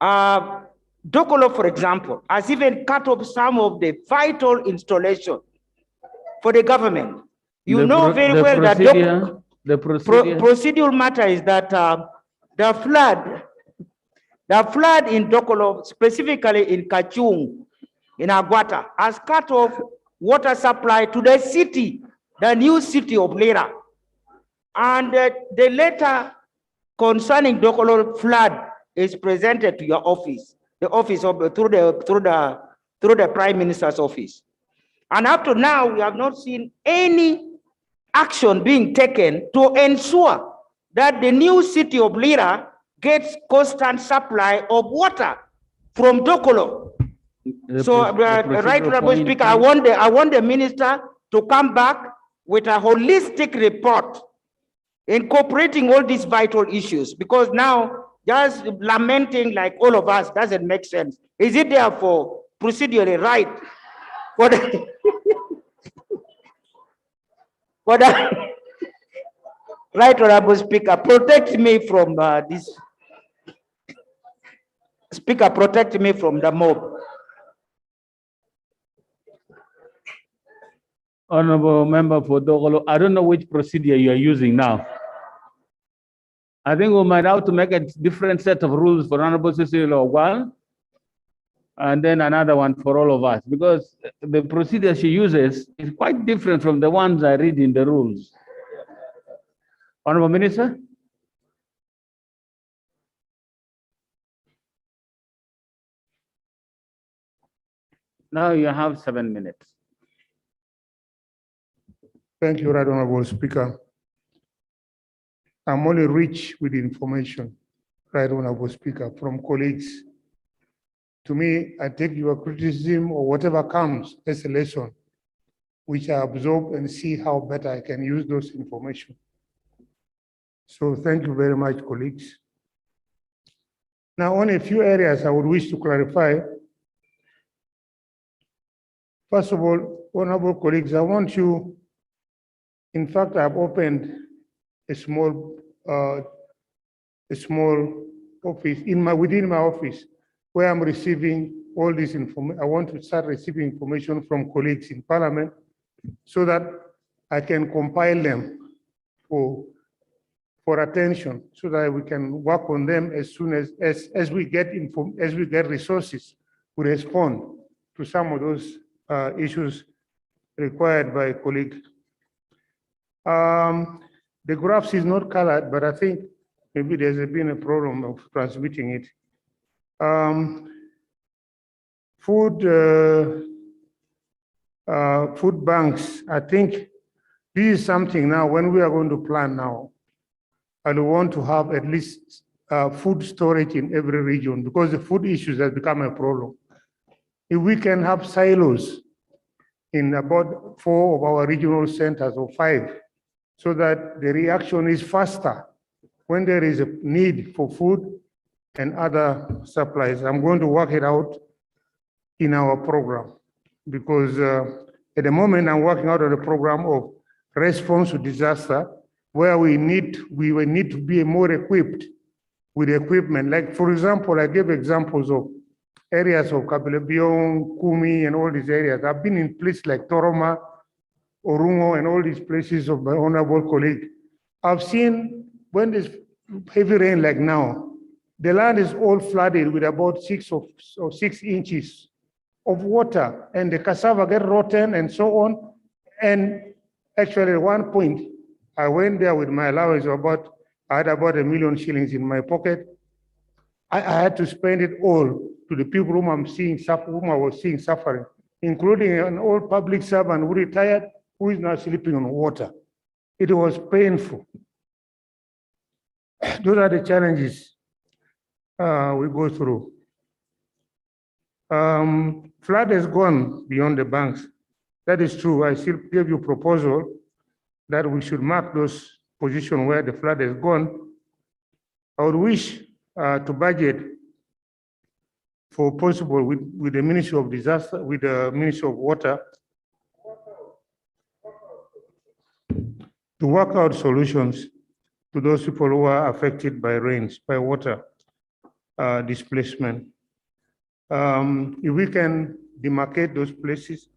Dokolo, for example, has even cut off some of the vital installation for the government. You know very well that the procedural matter is that the flood in Dokolo, specifically in Kachung, in Agwata, has cut off water supply to the city, the new city of Lira. And the letter concerning Dokolo flood is presented to your office, the office of through the Prime Minister's office. And up to now, we have not seen any action being taken to ensure that the new city of Lira gets constant supply of water from Dokolo. So, Right Honorable Speaker, I want the minister to come back with a holistic report incorporating all these vital issues, because now just lamenting like all of us doesn't make sense. Is it therefore procedurally right for the Right Honorable Speaker, protect me from this. Speaker, protect me from the mob. Honorable Member for Dogolo, I don't know which procedure you are using now. I think we might have to make a different set of rules for Honorable Cecilia Ogwal, and then another one for all of us, because the procedure she uses is quite different from the ones I read in the rules. Honorable Minister. Now you have 7 minutes. Thank you, Right Honorable Speaker. I'm only rich with information, Right Honorable Speaker, from colleagues. To me, I take your criticism or whatever comes as a lesson, which I absorb and see how better I can use those information. So thank you very much, colleagues. Now, on a few areas I would wish to clarify. First of all, honorable colleagues, I want you, in fact, I've opened a small office within my office where I'm receiving all this information. I want to start receiving information from colleagues in Parliament so that I can compile them for attention, so that we can work on them as soon as we get resources. We respond to some of those issues required by colleagues. The graphs is not colored, but I think Maybe there's been a problem of transmitting it. Food banks, I think this is something now when we are going to plan now, and we want to have at least food storage in every region because the food issues has become a problem. If we can have silos in about 4 of our regional centers or 5, so that the reaction is faster when there is a need for food and other supplies. I'm going to work it out in our program because at the moment I'm working out on a program of response to disaster where we will need to be more equipped with equipment. Like for example, I gave examples of areas of Kabelebiong, Kumi, and all these areas. I've been in places like Toroma, Orungo, and all these places of my honorable colleague. I've seen when there's heavy rain like now, the land is all flooded with about 6 inches of water, and the cassava get rotten and so on. And actually, at one point, I went there with my allowance I had about 1 million shillings in my pocket. I had to spend it all to the people whom I was seeing suffering, including an old public servant who retired, who is now sleeping on water. It was painful. Those are the challenges we go through. Flood has gone beyond the banks. That is true. I still gave you a proposal that we should mark those positions where the flood has gone. I would wish to budget for possible with the Ministry of Disaster, with the Ministry of Water, to work out solutions to those people who are affected by rains, by water displacement. If we can demarcate those places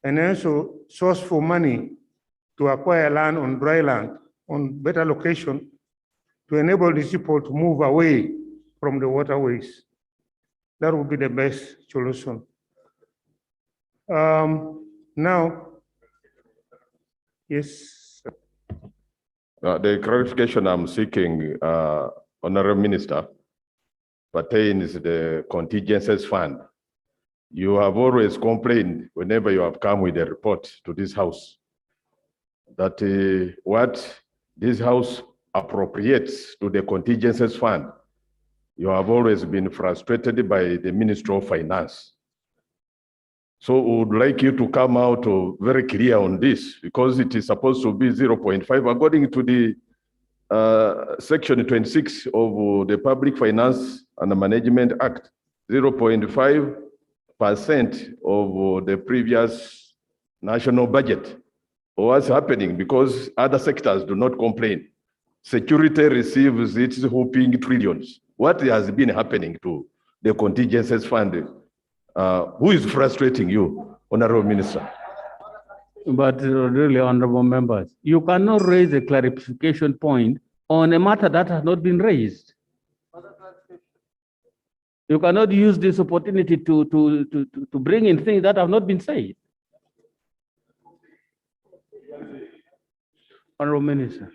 and also source for money to acquire land on dry land, on better location, to enable these people to move away from the waterways. That would be the best solution. Now, yes. The clarification I'm seeking, Honorable Minister, pertains to the contingencies fund. You have always complained whenever you have come with a report to this house that what this house appropriates to the contingencies fund, you have always been frustrated by the Ministry of Finance. So we would like you to come out very clear on this because it is supposed to be 0.5 according to the Section 26 of the Public Finance and Management Act. 0.5% of the previous national budget. What's happening? Because other sectors do not complain. Security receives its whopping trillions. What has been happening to the contingencies fund? Who is frustrating you, Honorable Minister? But really, honorable members, you cannot raise a clarification point on a matter that has not been raised. You cannot use this opportunity to bring in things that have not been said. Honorable Minister.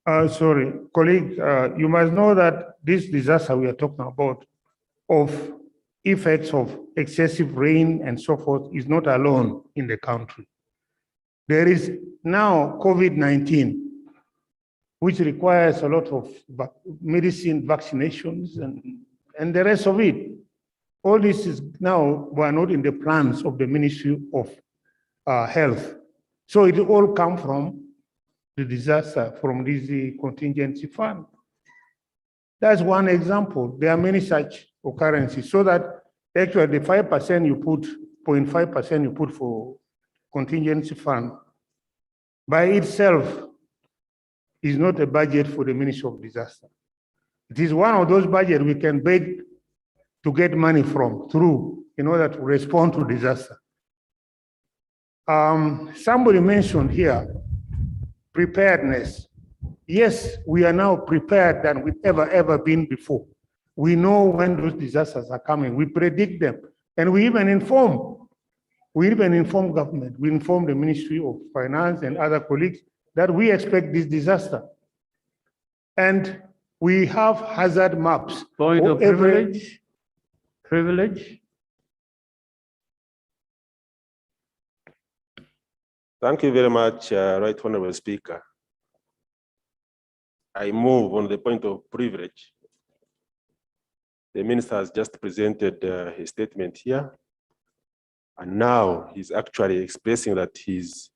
Sorry, colleague, you must know that this disaster we are talking about of effects of excessive rain and so forth is not alone in the country. There is now COVID-19, which requires a lot of medicine, vaccinations, and the rest of it. All this is now, were not in the plans of the Ministry of Health. So it all come from the disaster, from this contingency fund. That's one example. There are many such occurrences, so that actually the 5% you put, 0.5% you put for contingency fund by itself is not a budget for the Ministry of Disaster. It is one of those budgets we can beg to get money from through in order to respond to disaster. Somebody mentioned here preparedness. Yes, we are now prepared than we've ever been before. We know when those disasters are coming. We predict them, and we even inform. We even inform government. We inform the Ministry of Finance and other colleagues that we expect this disaster. And we have hazard maps. Point for of every- privilege? Privilege? Thank you very much, Right Honorable Speaker. I move on the point of privilege. The minister has just presented his statement here. And now he's actually expressing that he's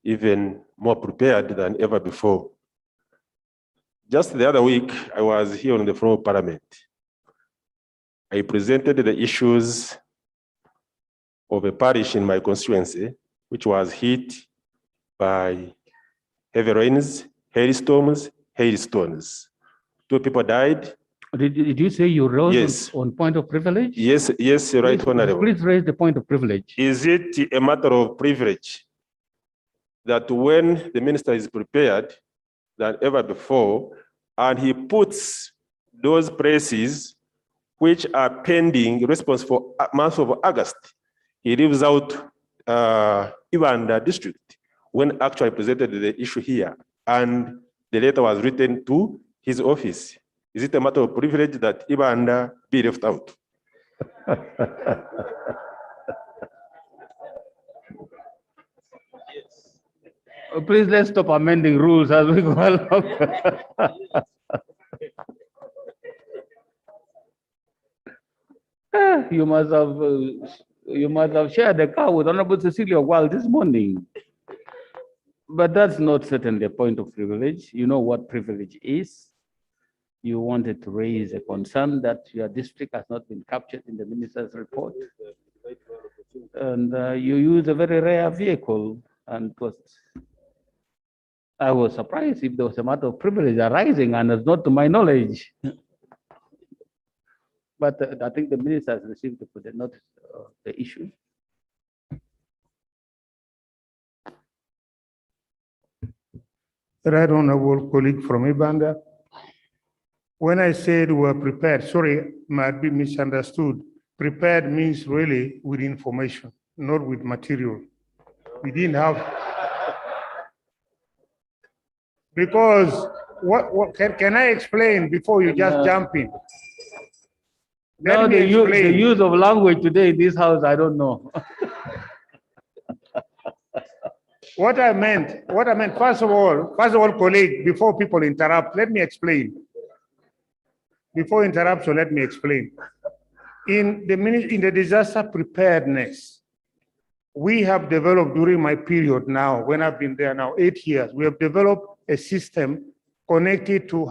even more prepared than ever before. Just the other week, I was here on the floor of Parliament. I presented the issues of a parish in my constituency, which was hit by heavy rains, hailstones. 2 people died. Did you say you rose Yes. on point of privilege? Yes, Right Honorable. Please raise the point of privilege. Is it a matter of privilege that when the minister is prepared than ever before, and he puts those places which are pending response for month of August, he leaves out Uganda district when actually presented the issue here, and the letter was written to his office? Is it a matter of privilege that Uganda be left out? Please let's stop amending rules as we go along. You must have shared the car with Honorable Cecilia Wild this morning. But that's not certainly a point of privilege. You know what privilege is. You wanted to raise a concern that your district has not been captured in the minister's report. And you use a very rare vehicle, and I was surprised if there was a matter of privilege arising, and it's not to my knowledge. But I think the minister has received the notice of the issue. Right Honorable colleague from Uganda, when I said we were prepared, sorry, might be misunderstood. Prepared means really with information, not with material. We didn't have, because what can I explain before you just jump in? No, the use of language today in this house, I don't know. What I meant, first of all, colleague, before people interrupt, let me explain. Before interruption, let me explain. In the disaster preparedness, we have developed during my period now, when I've been there now 8 years, we have developed a system connected to world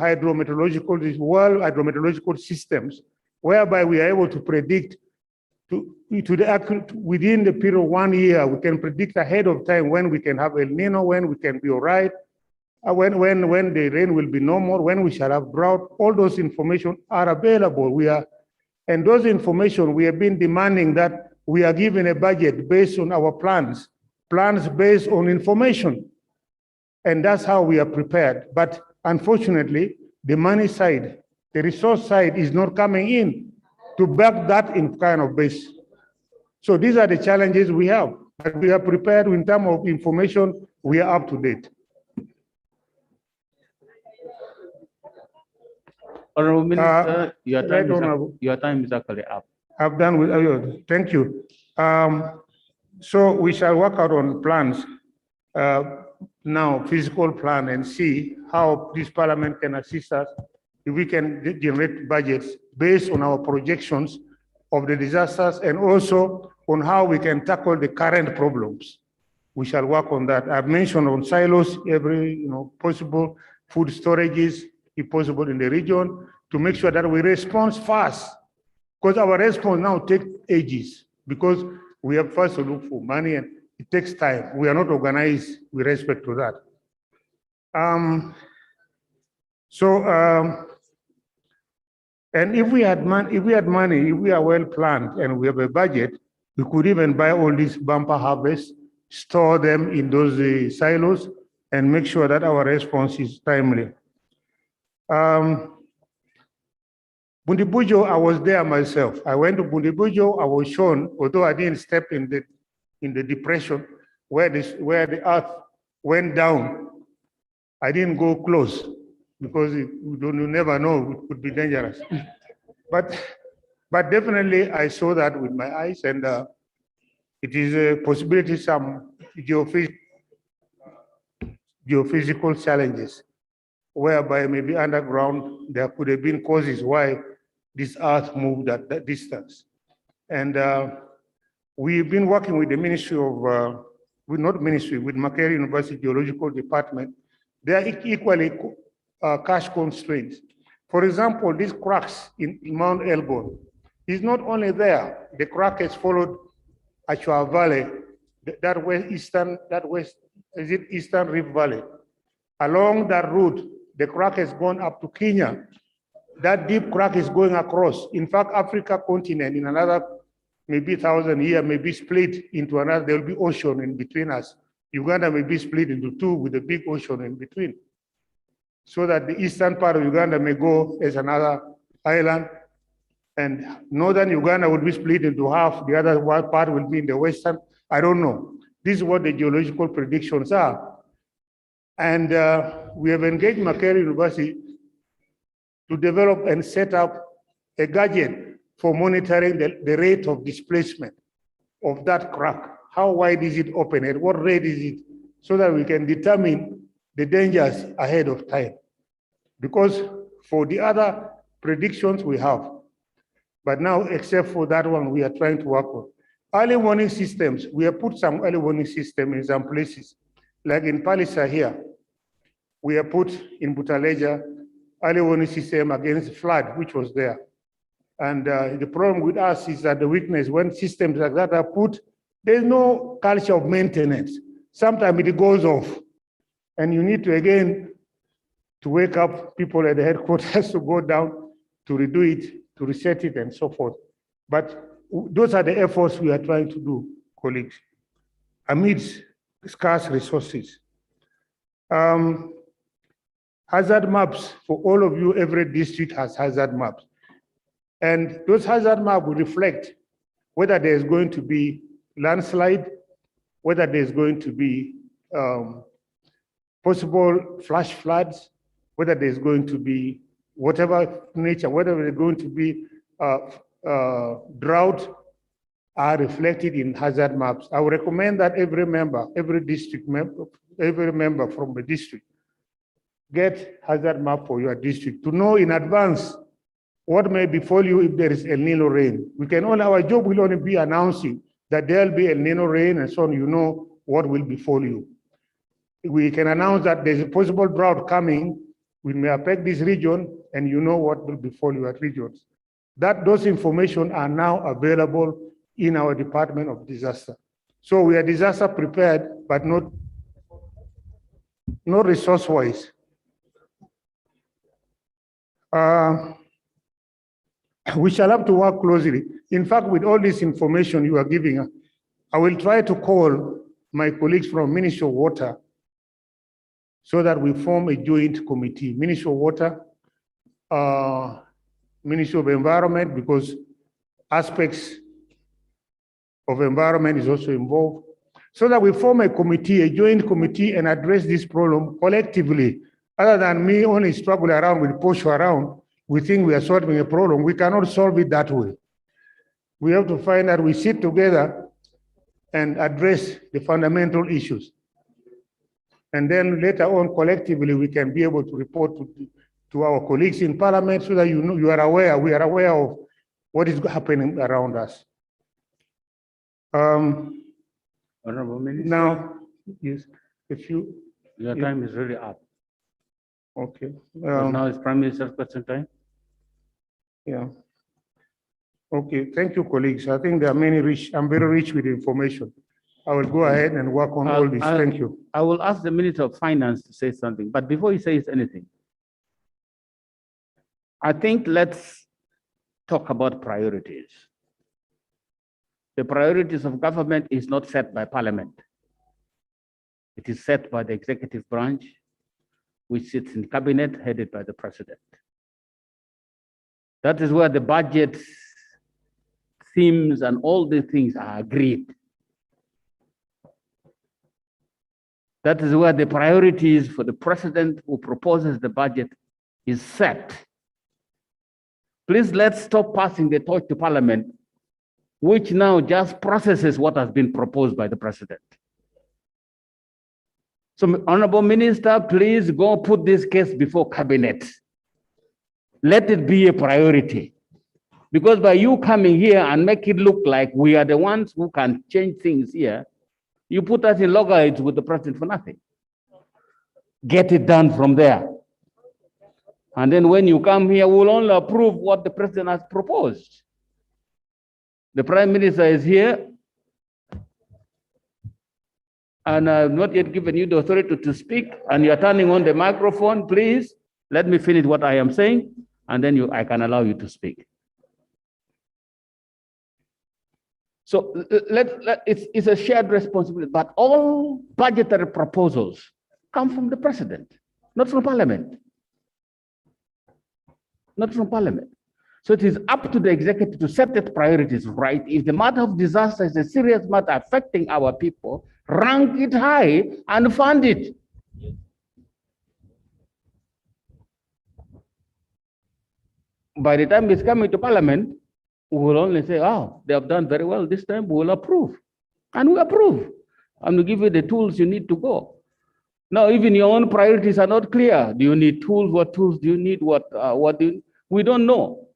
hydrometeorological systems, whereby we are able to predict within the period of 1 year, we can predict ahead of time when we can have El Nino, when we can be all right, when the rain will be normal, when we shall have drought. All those information are available. And those information, we have been demanding that we are given a budget based on our plans based on information. And that's how we are prepared. But unfortunately, the money side, the resource side is not coming in to back that in kind of base. So these are the challenges we have. But we are prepared in terms of information, we are up to date. Honorable Minister, your time is actually up. I've done with, thank you. So we shall work out on plans now, physical plan, and see how this parliament can assist us if we can generate budgets based on our projections of the disasters and also on how we can tackle the current problems. We shall work on that. I've mentioned on silos, every possible food storages, if possible, in the region, to make sure that we respond fast. Because our response now takes ages, because we have first to look for money and it takes time. We are not organized with respect to that. And if we had money, if we are well planned and we have a budget, we could even buy all these bumper harvests, store them in those silos, and make sure that our response is timely. Bundibujo, I was there myself. I went to Bundibujo. I was shown, although I didn't step in the depression where the earth went down. I didn't go close because you never know, it could be dangerous. But definitely I saw that with my eyes, and it is a possibility some geophysical challenges, whereby maybe underground there could have been causes why this earth moved at that distance. And we've been working with the Ministry of, with Makerere University Geological Department. They are equally cash constraints. For example, these cracks in Mount Elgon is not only there, the crack has followed Achua Valley, eastern Rift Valley. Along that route, the crack has gone up to Kenya. That deep crack is going across. In fact, Africa continent in another maybe 1,000 years may be split into another, there will be ocean in between us. Uganda may be split into two with a big ocean in between. So that the eastern part of Uganda may go as another island, and northern Uganda will be split into half, the other part will be in the western. I don't know. This is what the geological predictions are. And we have engaged Makerere University to develop and set up a gadget for monitoring the rate of displacement of that crack. How wide is it open? At what rate is it? So that we can determine the dangers ahead of time. Because for the other predictions we have, but now except for that one, we are trying to work on. Early warning systems, we have put some early warning system in some places. Like in Palisa here, we have put in Butaleja early warning system against flood, which was there. And the problem with us is that the weakness, when systems like that are put, there's no culture of maintenance. Sometimes it goes off, and you need to, again, to wake up people at the headquarters to go down to redo it, to reset it, and so forth. But those are the efforts we are trying to do, colleagues, amidst scarce resources. Hazard maps, for all of you, every district has hazard maps. And those hazard maps will reflect whether there's going to be landslide, whether there's going to be possible flash floods, whether there's going to be whatever nature, whether there's going to be drought, are reflected in hazard maps. I would recommend that every member, every member from the district, get hazard map for your district to know in advance what may befall you if there is El Nino rain. We can only, our job will only be announcing that there'll be El Nino rain and so on, you know what will befall you. We can announce that there's a possible drought coming, we may affect this region, and you know what will befall your regions. Those information are now available in our Department of Disaster. So we are disaster prepared, but not resource-wise. We shall have to work closely. In fact, with all this information you are giving, I will try to call my colleagues from Ministry of Water so that we form a joint committee. Ministry of Water, Ministry of Environment, because aspects of environment is also involved, so that we form a committee, a joint committee, and address this problem collectively. Other than me only struggle around with push around, we think we are solving a problem. We cannot solve it that way. We have to find that we sit together and address the fundamental issues. And then later on, collectively, we can be able to report to our colleagues in Parliament so that you know, you are aware, we are aware of what is happening around us. Honorable Minister. Now, yes, if you... Your time is really up. Okay. Now it's Prime Minister's question time. Yeah. Okay, thank you, colleagues. I think there are many rich, I'm very rich with information. I will go ahead and work on all this. Thank you. I will ask the Minister of Finance to say something, but before he says anything, I think let's talk about priorities. The priorities of government is not set by Parliament. It is set by the executive branch, which sits in cabinet headed by the President. That is where the budget themes and all the things are agreed. That is where the priorities for the President who proposes the budget is set. Please let's stop passing the torch to Parliament, which now just processes what has been proposed by the President. So, Honorable Minister, please go put this case before Cabinet. Let it be a priority. Because by you coming here and make it look like we are the ones who can change things here, you put us in loggerheads with the President for nothing. Get it done from there. And then when you come here, we'll only approve what the President has proposed. The Prime Minister is here, and I've not yet given you the authority to speak, and you're turning on the microphone. Please let me finish what I am saying, and then I can allow you to speak. So it's a shared responsibility, but all budgetary proposals come from the President, not from Parliament. Not from Parliament. So it is up to the executive to set its priorities right. If the matter of disaster is a serious matter affecting our people, rank it high and fund it. By the time it's coming to Parliament, we will only say, oh, they have done very well this time, we will approve. And we approve. And we give you the tools you need to go. Now, even your own priorities are not clear. Do you need tools? What tools do you need? What do you, we don't know.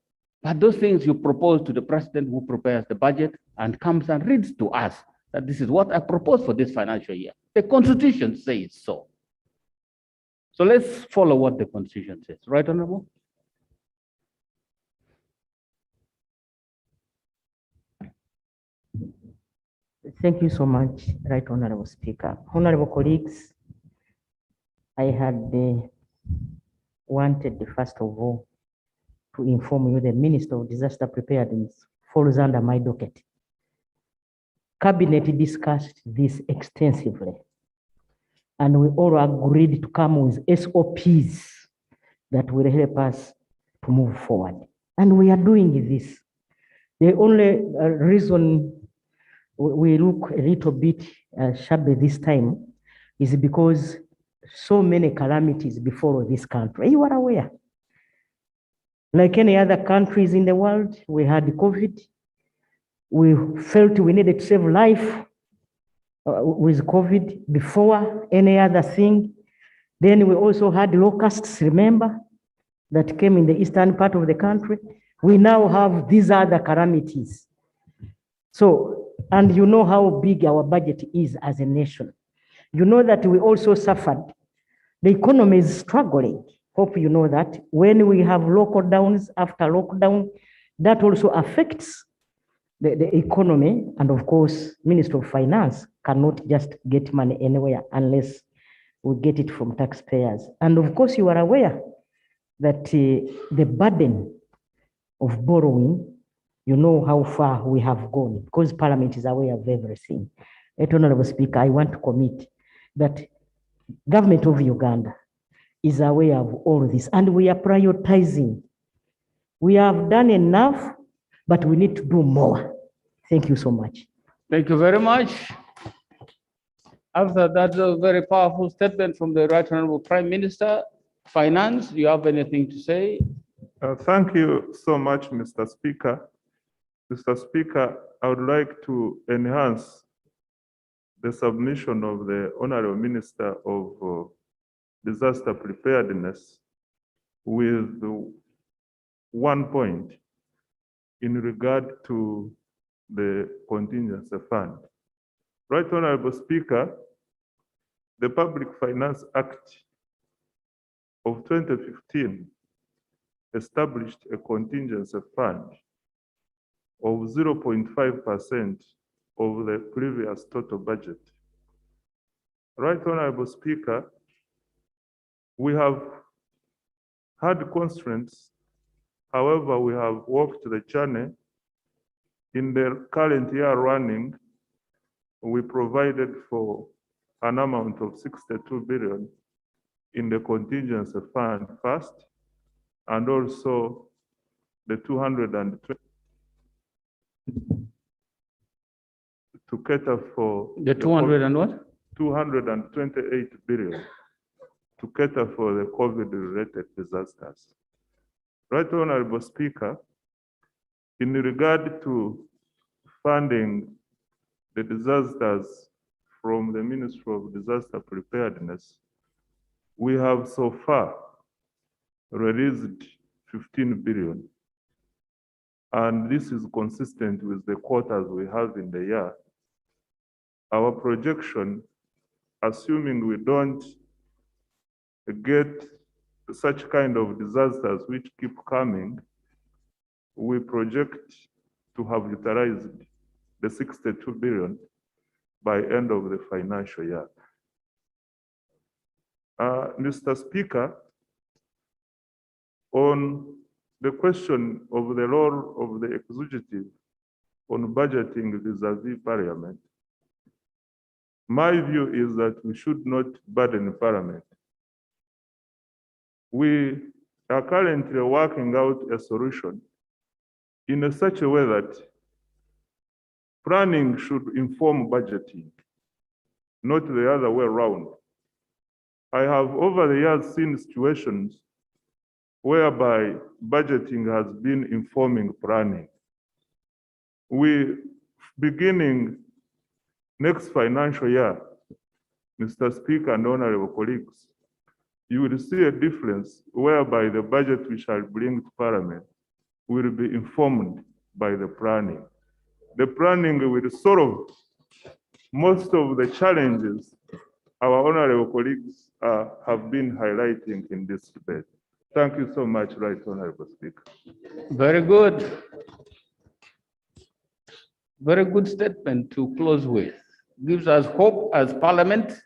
But those things you propose to the President who prepares the budget and comes and reads to us that this is what I propose for this financial year. The Constitution says so. So let's follow what the Constitution says. Right, Honorable? Thank you so much, Right Honorable Speaker. Honorable colleagues, I had wanted, first of all, to inform you the Minister of Disaster Preparedness falls under my docket. Cabinet discussed this extensively, and we all agreed to come with SOPs that will help us to move forward. And we are doing this. The only reason we look a little bit shabby this time is because so many calamities before this country. You are aware. Like any other countries in the world, we had COVID. We felt we needed to save life with COVID before any other thing. Then we also had locusts, remember, that came in the eastern part of the country. We now have these other calamities. So, and you know how big our budget is as a nation. You know that we also suffered. The economy is struggling. Hope you know that. When we have lockdowns after lockdown, that also affects the economy. And of course, Minister of Finance cannot just get money anywhere unless we get it from taxpayers. And of course, you are aware that the burden of borrowing, you know how far we have gone, because Parliament is aware of everything. Honorable Speaker, I want to commit that government of Uganda is aware of all this, and we are prioritizing. We have done enough, but we need to do more. Thank you so much. Thank you very much. After that very powerful statement from the Right Honorable Prime Minister, Finance, do you have anything to say? Thank you so much, Mr. Speaker. Mr. Speaker, I would like to enhance the submission of the Honorable Minister of Disaster Preparedness with 1 point in regard to the contingency fund. Right Honorable Speaker, the Public Finance Act of 2015 established a contingency fund of 0.5% of the previous total budget. Right Honorable Speaker, we have had constraints. However, we have walked the journey. In the current year running, we provided for an amount of 62 billion in the contingency fund first, and also the 220 to cater for the 200 and what? 228 billion to cater for the COVID-related disasters. Right Honorable Speaker, in regard to funding the disasters from the Ministry of Disaster Preparedness, we have so far released 15 billion. And this is consistent with the quotas we have in the year. Our projection, assuming we don't get such kind of disasters which keep coming, we project to have utilized the 62 billion by end of the financial year. Mr. Speaker, on the question of the role of the executive on budgeting vis-a-vis Parliament, my view is that we should not burden Parliament. We are currently working out a solution in such a way that planning should inform budgeting, not the other way around. I have over the years seen situations whereby budgeting has been informing planning. Beginning next financial year, Mr. Speaker and honorable colleagues, you will see a difference whereby the budget we shall bring to Parliament will be informed by the planning. The planning will solve most of the challenges our honorable colleagues have been highlighting in this debate. Thank you so much, Right Honorable Speaker. Very good. Very good statement to close with. Gives us hope as Parliament,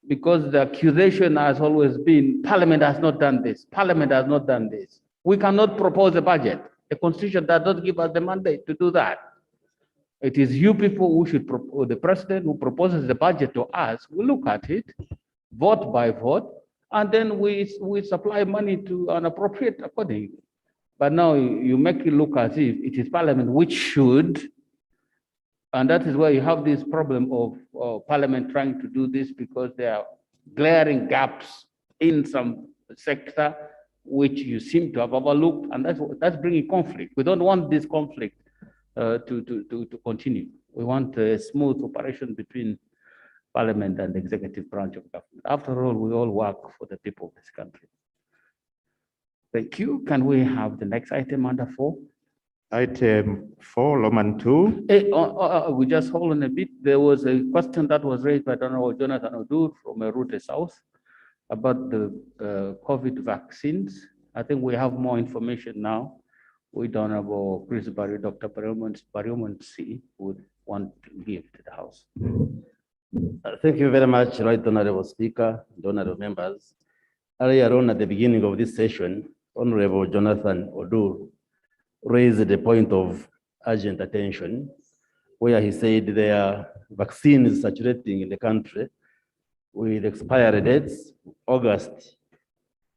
because the accusation has always been, Parliament has not done this, Parliament has not done this. We cannot propose a budget. The Constitution does not give us the mandate to do that. It is you people who should propose, the President who proposes the budget to us, we look at it, vote by vote, and then we supply money to an appropriate accordingly. But now you make it look as if it is Parliament which should, and that is why you have this problem of Parliament trying to do this, because there are glaring gaps in some sector which you seem to have overlooked, and that's bringing conflict. We don't want this conflict to continue. We want a smooth operation between Parliament and the executive branch of government. After all, we all work for the people of this country. Thank you. Can we have the next item under 4? Item 4, Roman 2. We just hold on a bit. There was a question that was raised by Honorable Jonathan Odur from Rute South about the COVID vaccines. I think we have more information now with Honorable Chris Barry, Dr. Barioman C. would want to give to the House. Thank you very much, Right Honorable Speaker and honorable members. Earlier on at the beginning of this session, Honorable Jonathan Odur raised the point of urgent attention, where he said there are vaccines circulating in the country with expiry dates, August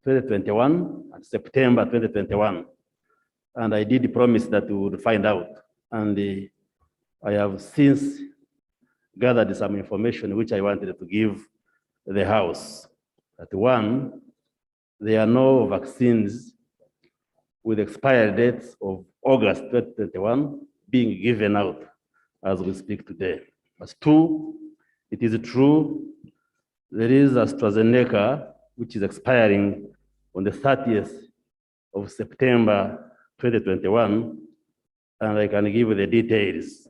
2021 and September 2021. And I did promise that we would find out. And I have since gathered some information which I wanted to give the House. That one, there are no vaccines with expiry dates of August 2021 being given out as we speak today. As 2, it is true, there is AstraZeneca, which is expiring on the 30th of September 2021, and I can give you the details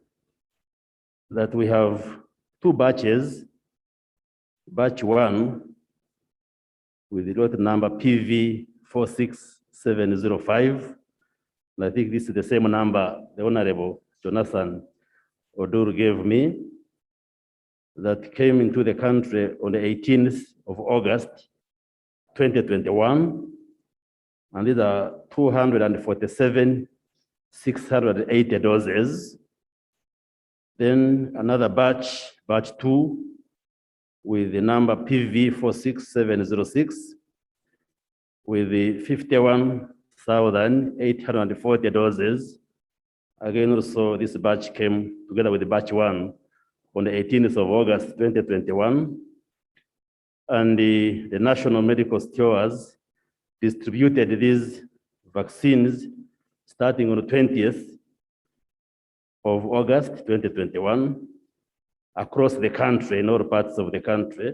that we have 2 batches. Batch 1 with the lot number PV 46705. And I think this is the same number the Honorable Jonathan Odur gave me, that came into the country on the 18th of August 2021. And these are 247,680 doses. Then another batch, batch 2, with the number PV 46706, with the 51,840 doses. Again, also this batch came together with the batch 1 on the 18th of August 2021. and the national medical stores distributed these vaccines starting on the 20th of August 2021 across the country, in all parts of the country,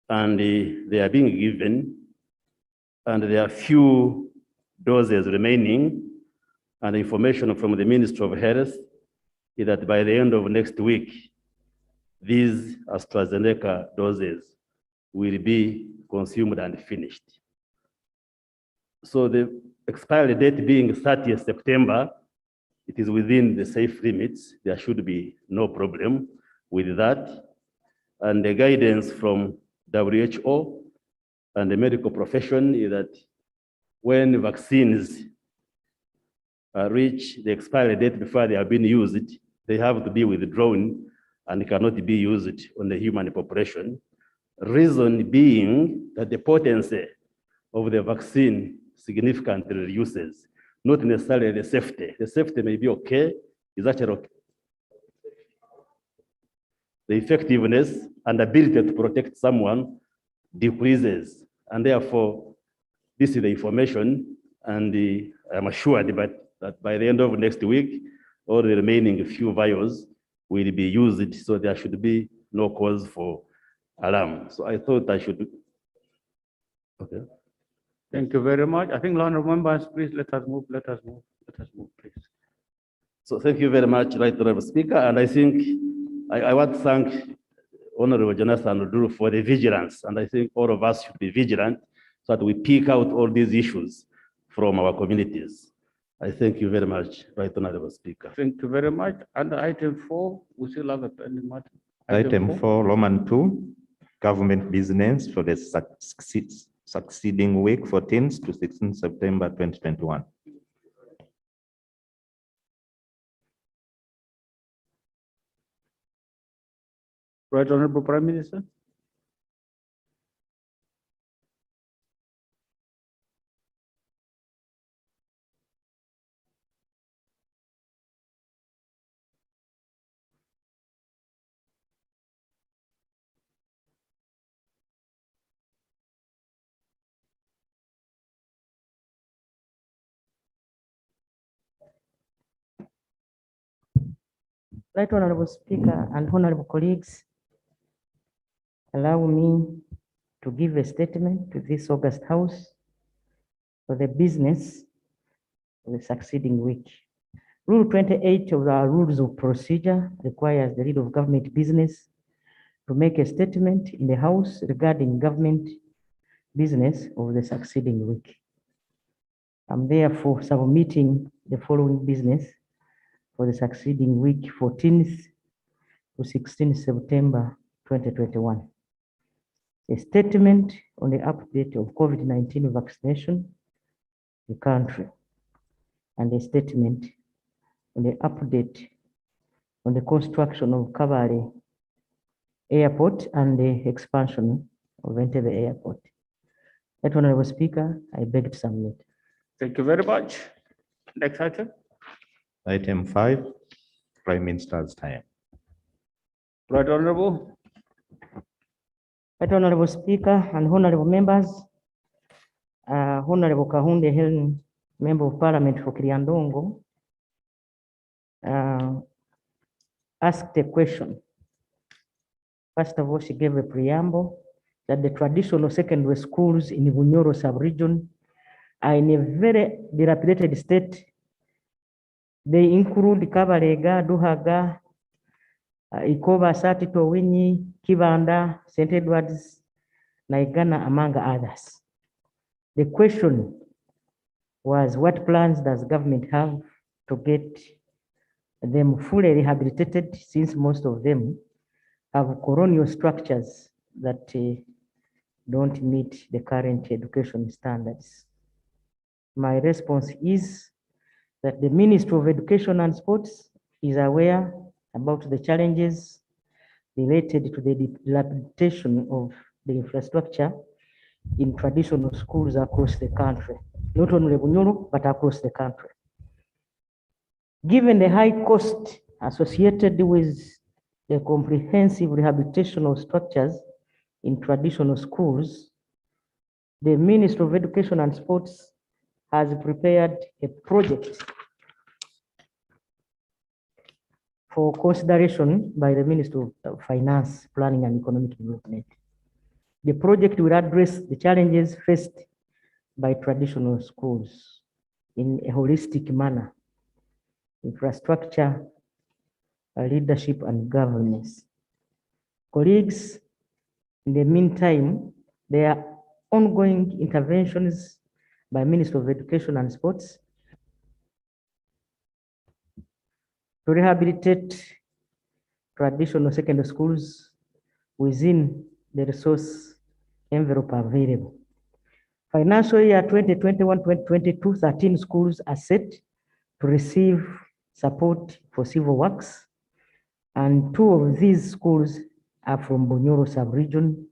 and they are being given, and there are few doses remaining, and information from the Ministry of Health is that by the end of next week, these AstraZeneca doses will be consumed and finished. So the expiry date being 30th September, it is within the safe limits. There should be no problem with that. And the guidance from WHO and the medical profession is that when vaccines reach the expiry date before they have been used, they have to be withdrawn and cannot be used on the human population. Reason being that the potency of the vaccine significantly reduces, not necessarily the safety. The safety may be okay, is actually okay. The effectiveness and ability to protect someone decreases, and therefore, this is the information, and I'm assured that by the end of next week, all the remaining few vials will be used, so there should be no cause for alarm. So I thought I should. Okay. Thank you very much. I think, honorable members, please let us move, please. So thank you very much, Right Honorable Speaker. And I think I want to thank Honorable Jonathan Oduru for the vigilance. And I think all of us should be vigilant so that we pick out all these issues from our communities. I thank you very much, Right Honorable Speaker. Thank you very much. Under item 4, we still have a pending matter. Item 4, Roman 2, government business for the succeeding week, 14th to 16th September 2021. Right Honorable Prime Minister. Right Honorable Speaker and honorable colleagues, allow me to give a statement to this August House for the business of the succeeding week. Rule 28 of our rules of procedure requires the leader of government business to make a statement in the House regarding government business of the succeeding week. I'm therefore submitting the following business for the succeeding week, 14th to 16th September 2021. A statement on the update of COVID-19 vaccination in the country, and a statement on the update on the construction of Kabale Airport and the expansion of Entebbe Airport. That Honorable Speaker, I beg to submit. Thank you very much. Next item. Item 5, Prime Minister's time. Right Honorable. Right Honorable Speaker and honorable members, Honorable Kahunde Helen, Member of Parliament for Kiriandongo, asked a question. First of all, she gave a preamble that the traditional secondary schools in the Bunyoro sub-region are in a very dilapidated state. They include Kabalega, Duhaga, Ikoba, Satito, Winyi, Kibanda, St. Edwards, Naigana, among others. The question was, what plans does government have to get them fully rehabilitated, since most of them have colonial structures that don't meet the current education standards? My response is that the Ministry of Education and Sports is aware about the challenges related to the dilapidation of the infrastructure in traditional schools across the country, not only Bunyoro, but across the country. Given the high cost associated with the comprehensive rehabilitation of structures in traditional schools, the Ministry of Education and Sports has prepared a project for consideration by the Ministry of Finance, Planning and Economic Development. The project will address the challenges faced by traditional schools in a holistic manner: infrastructure, leadership, and governance. Colleagues, in the meantime, there are ongoing interventions by Ministry of Education and Sports to rehabilitate traditional secondary schools within the resource envelope available. Financial year 2021-2022, 13 schools are set to receive support for civil works, and 2 of these schools are from Bunyoro sub-region.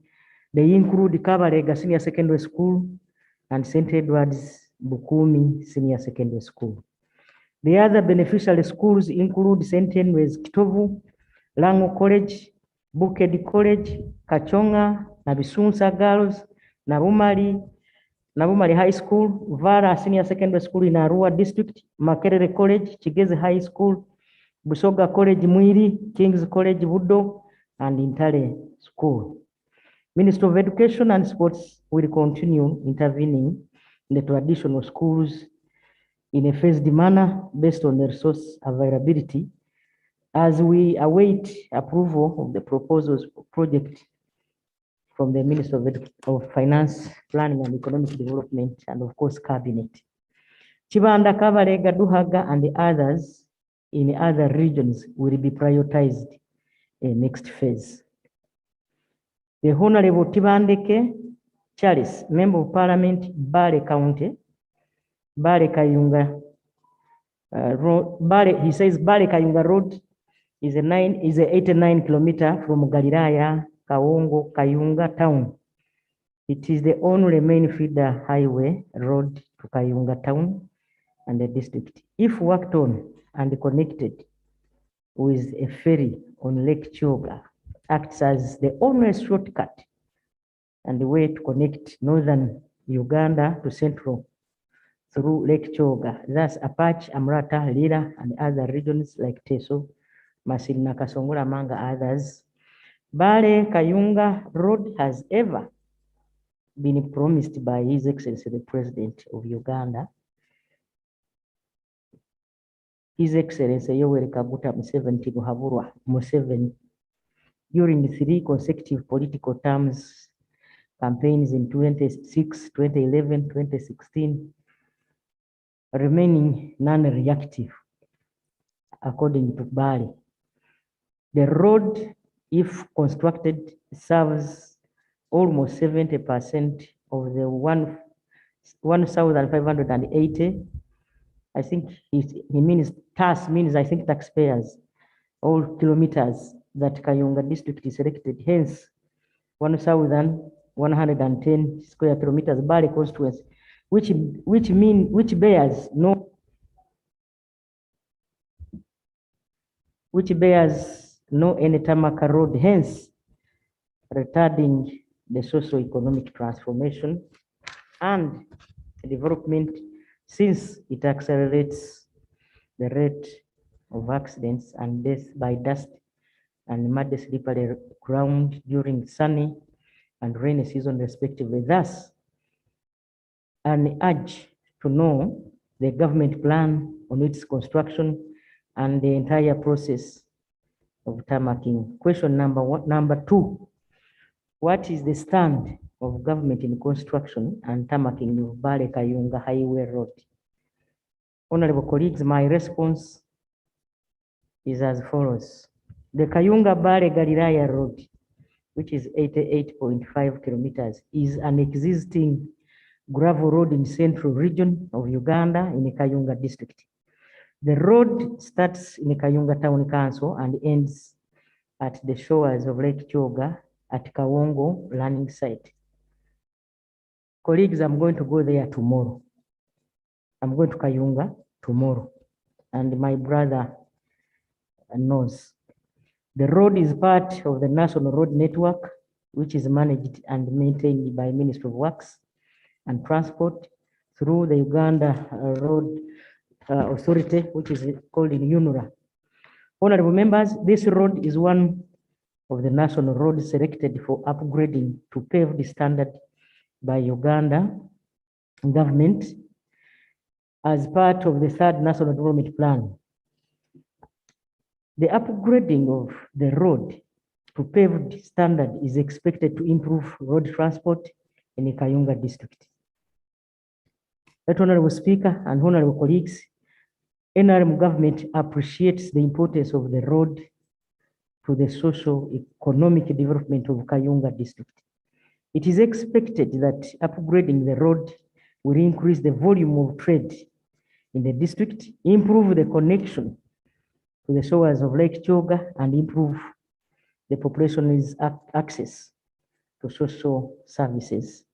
They include Kabarega Senior Secondary School and St. Edward's Bukumi Senior Secondary School. The other beneficiary schools include St. Henry's Kitovu, Lango College, Bukedi College, Kachonga, Nabisunsa Girls, Nabumali High School, Vara Senior Secondary School in Arua District, Makerere College, Chigeze High School, Busoga College Mwiri, King's College Budo, and Intale School. Ministry of Education and Sports will continue intervening in the traditional schools in a phased manner based on the resource availability as we await approval of the proposals project from the Ministry of Finance, Planning and Economic Development, and of course, Cabinet. Chibanda, Kabarega, Duhaga, and the others in other regions will be prioritized in next phase. The Honorable Tibandeke Charles, Member of Parliament, Bale County, Bale Kayunga Road, he says Bale Kayunga Road is a 89-kilometer from Galilaya, Kaongo, Kayunga town. It is the only main feeder highway road to Kayunga town and the district. If worked on and connected with a ferry on Lake Choga, acts as the only shortcut and the way to connect northern Uganda to central through Lake Choga. Thus, Apache, Amrata, Lira, and other regions like Teso, Masina, Kasongola, among others. Bale Kayunga Road has ever been promised by His Excellency the President of Uganda, His Excellency Yoweri Kaguta Museveni, during 3 consecutive political terms, campaigns in 2006, 2011, 2016, remaining non-reactive, according to Bale. The road, if constructed, serves almost 70% of the 1,580. I think he means I think taxpayers, all kilometers that Kayunga district is selected, hence 1,110 square kilometers Bale constituency, which bears no any tarmac road, hence retarding the socio-economic transformation and development, since it accelerates the rate of accidents and death by dust and muddy slippery ground during sunny and rainy season respectively. Thus, an urge to know the government plan on its construction and the entire process of tarmacking. Question number 2. What is the stand of government in construction and tarmacking of Bale Kayunga Highway Road? Honorable colleagues, my response is as follows. The Kayunga Bale Galilaya Road, which is 88.5 kilometers, is an existing gravel road in central region of Uganda in the Kayunga district. The road starts in the Kayunga Town Council and ends at the shores of Lake Choga at Kawongo landing site. Colleagues, I'm going to go there tomorrow. I'm going to Kayunga tomorrow, and my brother knows. The road is part of the national road network which is managed and maintained by Ministry of Works and Transport through the Uganda Road Authority, which is called in UNURA. Honorable members, this road is one of the national roads selected for upgrading to paved standard by Uganda government as part of the 3rd National Development Plan. The upgrading of the road to paved standard is expected to improve road transport in the Kayunga district. Right, Honorable Speaker and honorable colleagues, NRM government appreciates the importance of the road to the socio-economic development of Kayunga district. It is expected that upgrading the road will increase the volume of trade in the district, improve the connection to the shores of Lake Kyoga, and improve the population's access to social services.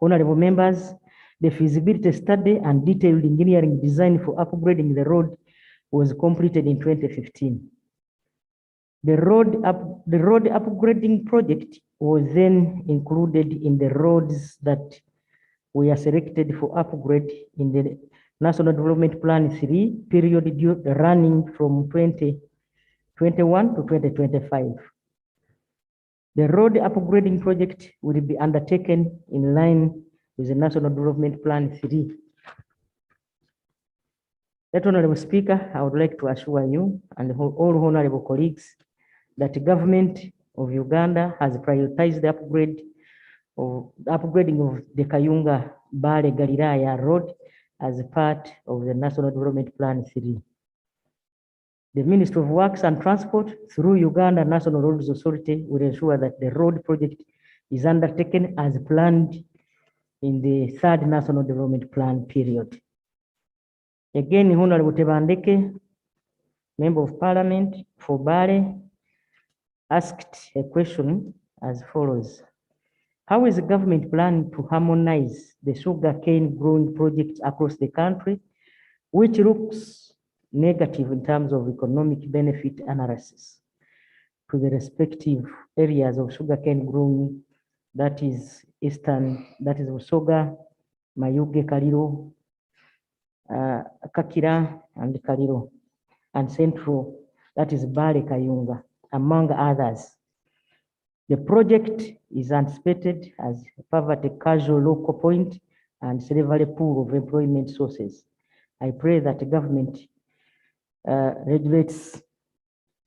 Honorable members, the feasibility study and detailed engineering design for upgrading the road was completed in 2015. The road upgrading project was then included in the roads that were selected for upgrade in the National Development Plan 3 period running from 2021 to 2025. The road upgrading project will be undertaken in line with the National Development Plan 3. That Honorable Speaker, I would like to assure you and all honorable colleagues that the government of Uganda has prioritized the upgrading of the Kayunga Bale Galilaya Road as a part of the National Development Plan 3. The Ministry of Works and Transport through Uganda National Roads Authority will ensure that the road project is undertaken as planned in the 3rd National Development Plan period. Again, Honorable Tebandeke, Member of Parliament for Bale, asked a question as follows. How is the government planning to harmonize the sugarcane growing projects across the country, which looks negative in terms of economic benefit analysis to the respective areas of sugarcane growing, that is Eastern, that is Usoga, Mayuge, Kaliro, Kakira, and Kaliro, and Central, that is Bale Kayunga, among others. The project is anticipated as a poverty casual local point and slavery pool of employment sources. I pray that the government regulates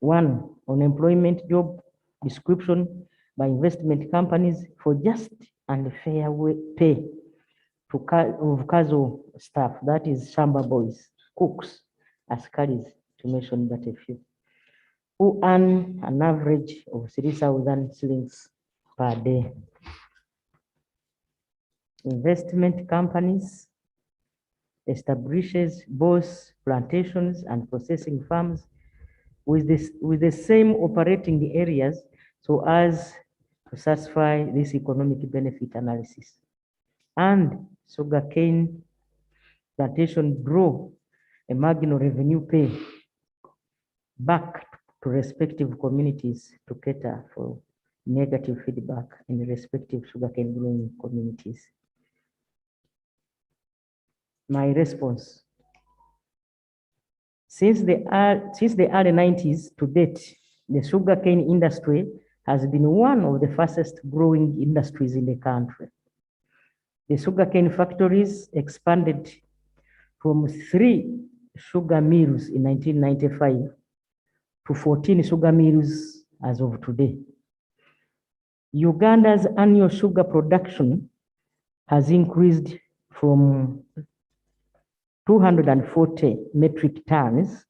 one, on-employment job description by investment companies for just and fair pay of casual staff, that is shamba boys, cooks, askaris, to mention but a few, who earn an average of 3,000 shillings per day. Investment companies establishes both plantations and processing farms with the same operating areas so as to satisfy this economic benefit analysis. And sugarcane plantation draw a marginal revenue pay back to respective communities to cater for negative feedback in the respective sugarcane growing communities. My response. Since the early 90s to date, the sugarcane industry has been one of the fastest growing industries in the country. The sugarcane factories expanded from 3 sugar mills in 1995 to 14 sugar mills as of today. Uganda's annual sugar production has increased from 240 metric tons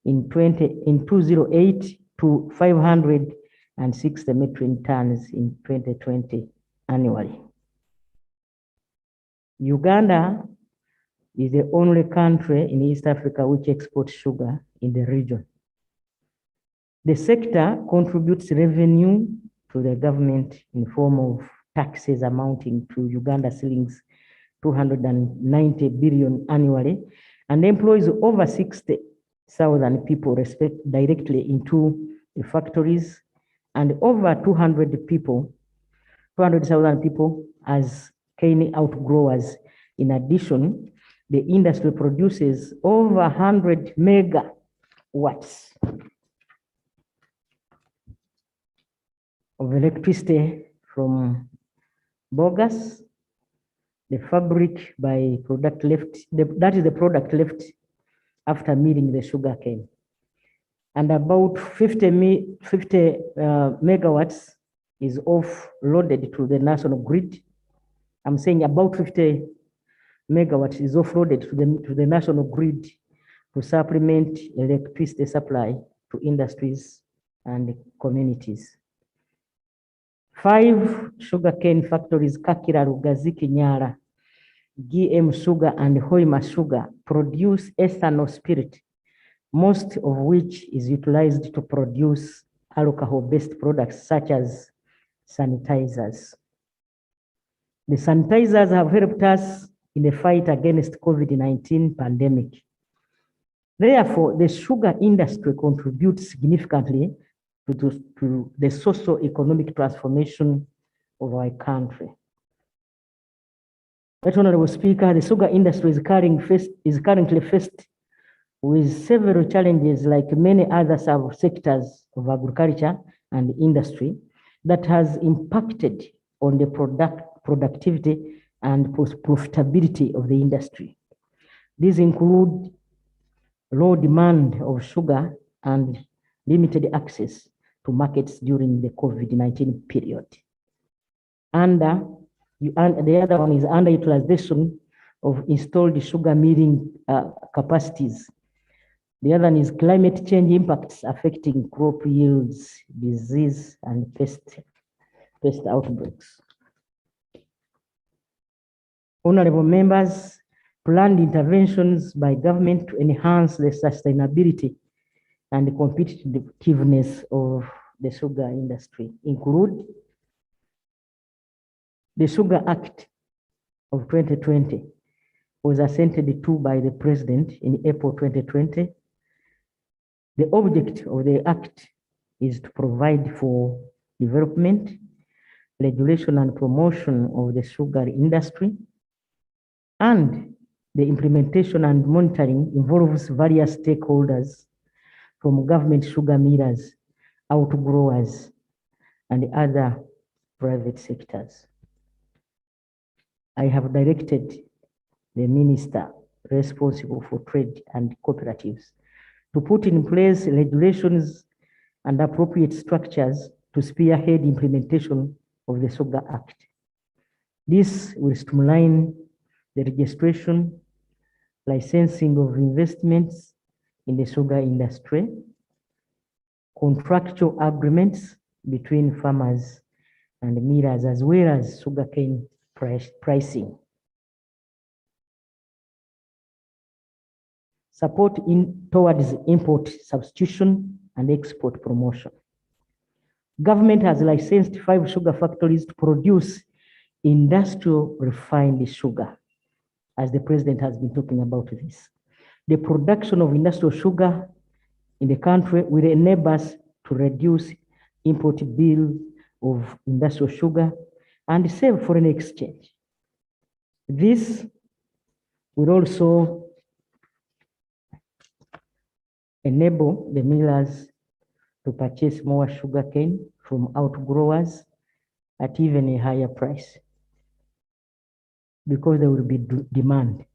in 2008 to 560 metric tons in 2020 annually. Uganda is the only country in East Africa which exports sugar in the region. The sector contributes revenue to the government in form of taxes amounting to Uganda shillings 290 billion annually, and employs over 60,000 people directly into the factories, and over 200 people 200,000 people as cane outgrowers. In addition, the industry produces over 100 megawatts of electricity from bogus, the fabric by product left, that is the product left after milling the sugar cane. And about 50 megawatts is offloaded to the national grid. I'm saying about 50 megawatts is offloaded to the national grid to supplement electricity supply to industries and communities. 5 sugarcane factories, Kakira, Rugaziki, Nyara, GM Sugar, and Hoima Sugar, produce ethanol spirit, most of which is utilized to produce alcohol-based products such as sanitizers. The sanitizers have helped us in the fight against COVID-19 pandemic. Therefore, the sugar industry contributes significantly to the socio-economic transformation of our country. Right, Honorable Speaker, the sugar industry is currently faced with several challenges like many other sub-sectors of agriculture and industry that has impacted on the productivity and profitability of the industry. These include low demand of sugar and limited access to markets during the COVID-19 period. And the other one is underutilization of installed sugar milling capacities. The other one is climate change impacts affecting crop yields, disease, and pest outbreaks. Honorable members, planned interventions by government to enhance the sustainability and the competitiveness of the sugar industry include the Sugar Act of 2020 was assented to by the President in April 2020. The object of the Act is to provide for development, regulation, and promotion of the sugar industry, and the implementation and monitoring involves various stakeholders from government sugar millers, outgrowers, and other private sectors. I have directed the minister responsible for trade and cooperatives to put in place regulations and appropriate structures to spearhead implementation of the Sugar Act. This will streamline the registration, licensing of investments in the sugar industry, contractual agreements between farmers and millers, as well as sugarcane pricing. Support towards import substitution and export promotion. Government has licensed 5 sugar factories to produce industrial refined sugar, as the President has been talking about this. The production of industrial sugar in the country will enable us to reduce import bill of industrial sugar and save foreign exchange. This will also enable the millers to purchase more sugarcane from outgrowers at even a higher price, because there will be demand.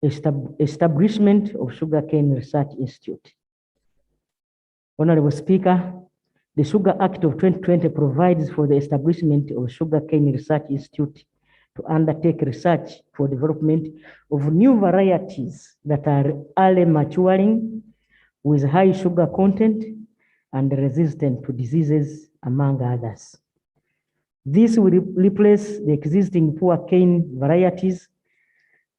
Establishment of Sugarcane Research Institute. Honorable Speaker, the Sugar Act of 2020 provides for the establishment of Sugarcane Research Institute to undertake research for development of new varieties that are early maturing with high sugar content and resistant to diseases, among others. This will replace the existing poor cane varieties,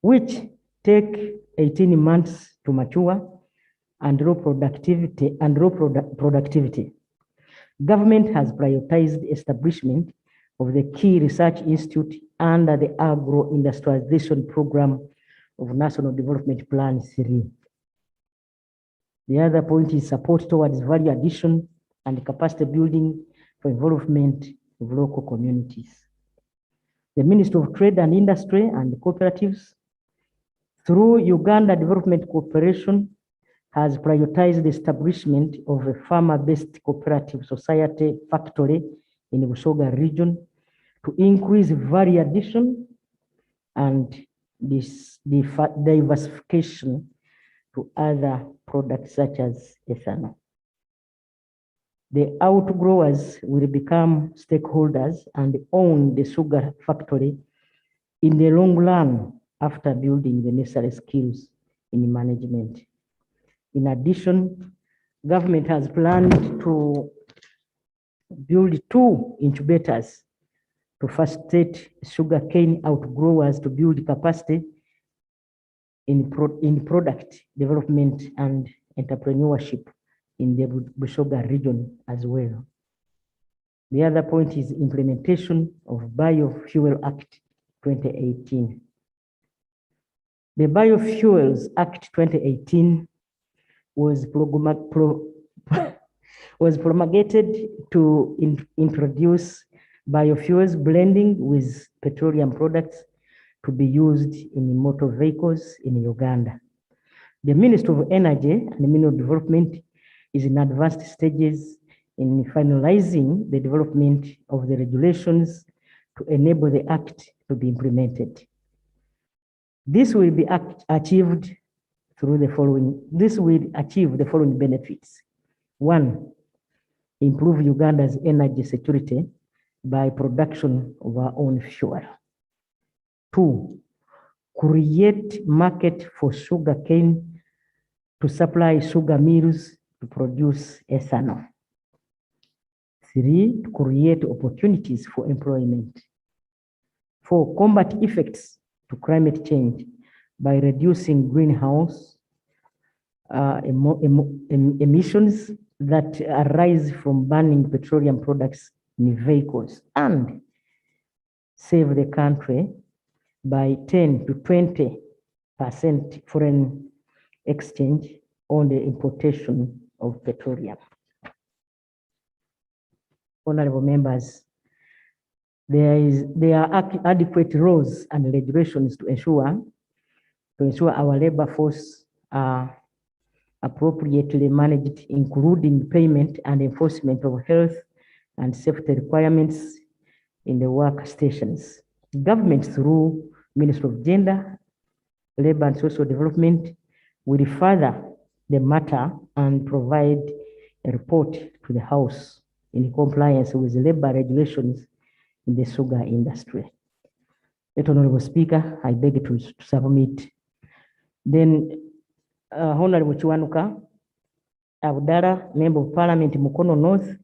which take 18 months to mature and low productivity. Government has prioritized establishment of the key research institute under the agro-industrialization program of National Development Plan 3. The other point is support towards value addition and capacity building for involvement of local communities. The Ministry of Trade and Industry and Cooperatives, through Uganda Development Corporation, has prioritized the establishment of a farmer-based cooperative society factory in the Busoga region to increase value addition and this diversification to other products such as ethanol. The outgrowers will become stakeholders and own the sugar factory in the long run after building the necessary skills in management. In addition, government has planned to build 2 incubators to facilitate sugarcane outgrowers to build capacity in product development and entrepreneurship in the Busoga region as well. The other point is implementation of Biofuel Act 2018. The Biofuels Act 2018 was promulgated to introduce biofuels blending with petroleum products to be used in motor vehicles in Uganda. The Ministry of Energy and Mineral Development is in advanced stages in finalizing the development of the regulations to enable the act to be implemented. This will be achieved through the following. This will achieve the following benefits. 1, improve Uganda's energy security by production of our own fuel. 2, create market for sugarcane to supply sugar mills to produce ethanol. 3, to create opportunities for employment. 4, combat effects to climate change by reducing greenhouse emissions that arise from burning petroleum products in vehicles, and save the country by 10 to 20% foreign exchange on the importation of petroleum. Honorable members, there are adequate laws and regulations to ensure our labor force are appropriately managed, including payment and enforcement of health and safety requirements in the workstations. Government, through Ministry of Gender, Labor and Social Development, will further the matter and provide a report to the House in compliance with labor regulations in the sugar industry. Honorable Speaker, I beg to submit. Then, Honorable Chiwanuka Abdara, Member of Parliament, Mukono North.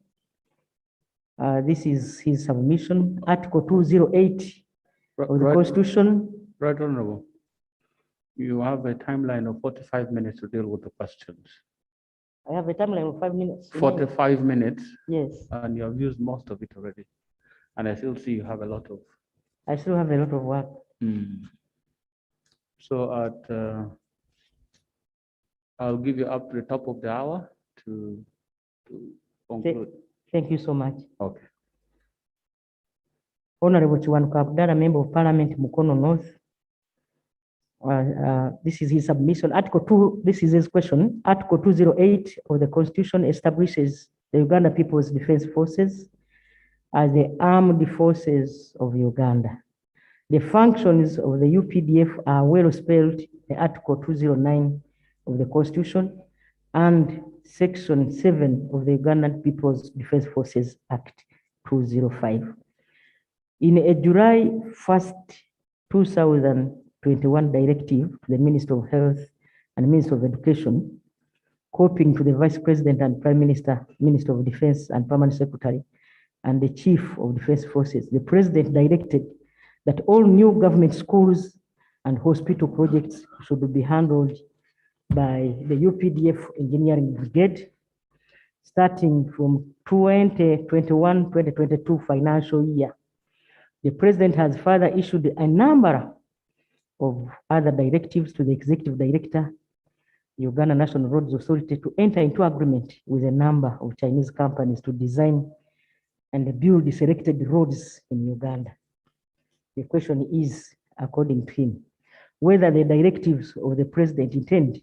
This is his submission. Article 208 of the Constitution. Right, Honorable. You have a timeline of 45 minutes to deal with the questions. I have a timeline of 5 minutes. 45 minutes? Yes. And you have used most of it already. And I still see you have a lot of... I still have a lot of work. So I'll give you up to the top of the hour to conclude. Thank you so much. Okay. Honorable Chiwanuka Abdara, Member of Parliament, Mukono North. This is his submission. Article 2, this is his question. Article 208 of the Constitution establishes the Uganda People's Defense Forces as the armed forces of Uganda. The functions of the UPDF are well spelled in Article 209 of the Constitution and Section 7 of the Ugandan People's Defense Forces Act 205. In a July 1st, 2021 directive to the Minister of Health and Minister of Education, copying to the Vice President and Prime Minister, Minister of Defense and Permanent Secretary, and the Chief of Defense Forces, the President directed that all new government schools and hospital projects should be handled by the UPDF Engineering Brigade, starting from 2021-2022 financial year. The President has further issued a number of other directives to the Executive Director, Uganda National Roads Authority, to enter into agreement with a number of Chinese companies to design and build selected roads in Uganda. The question is, according to him, whether the directives of the president intend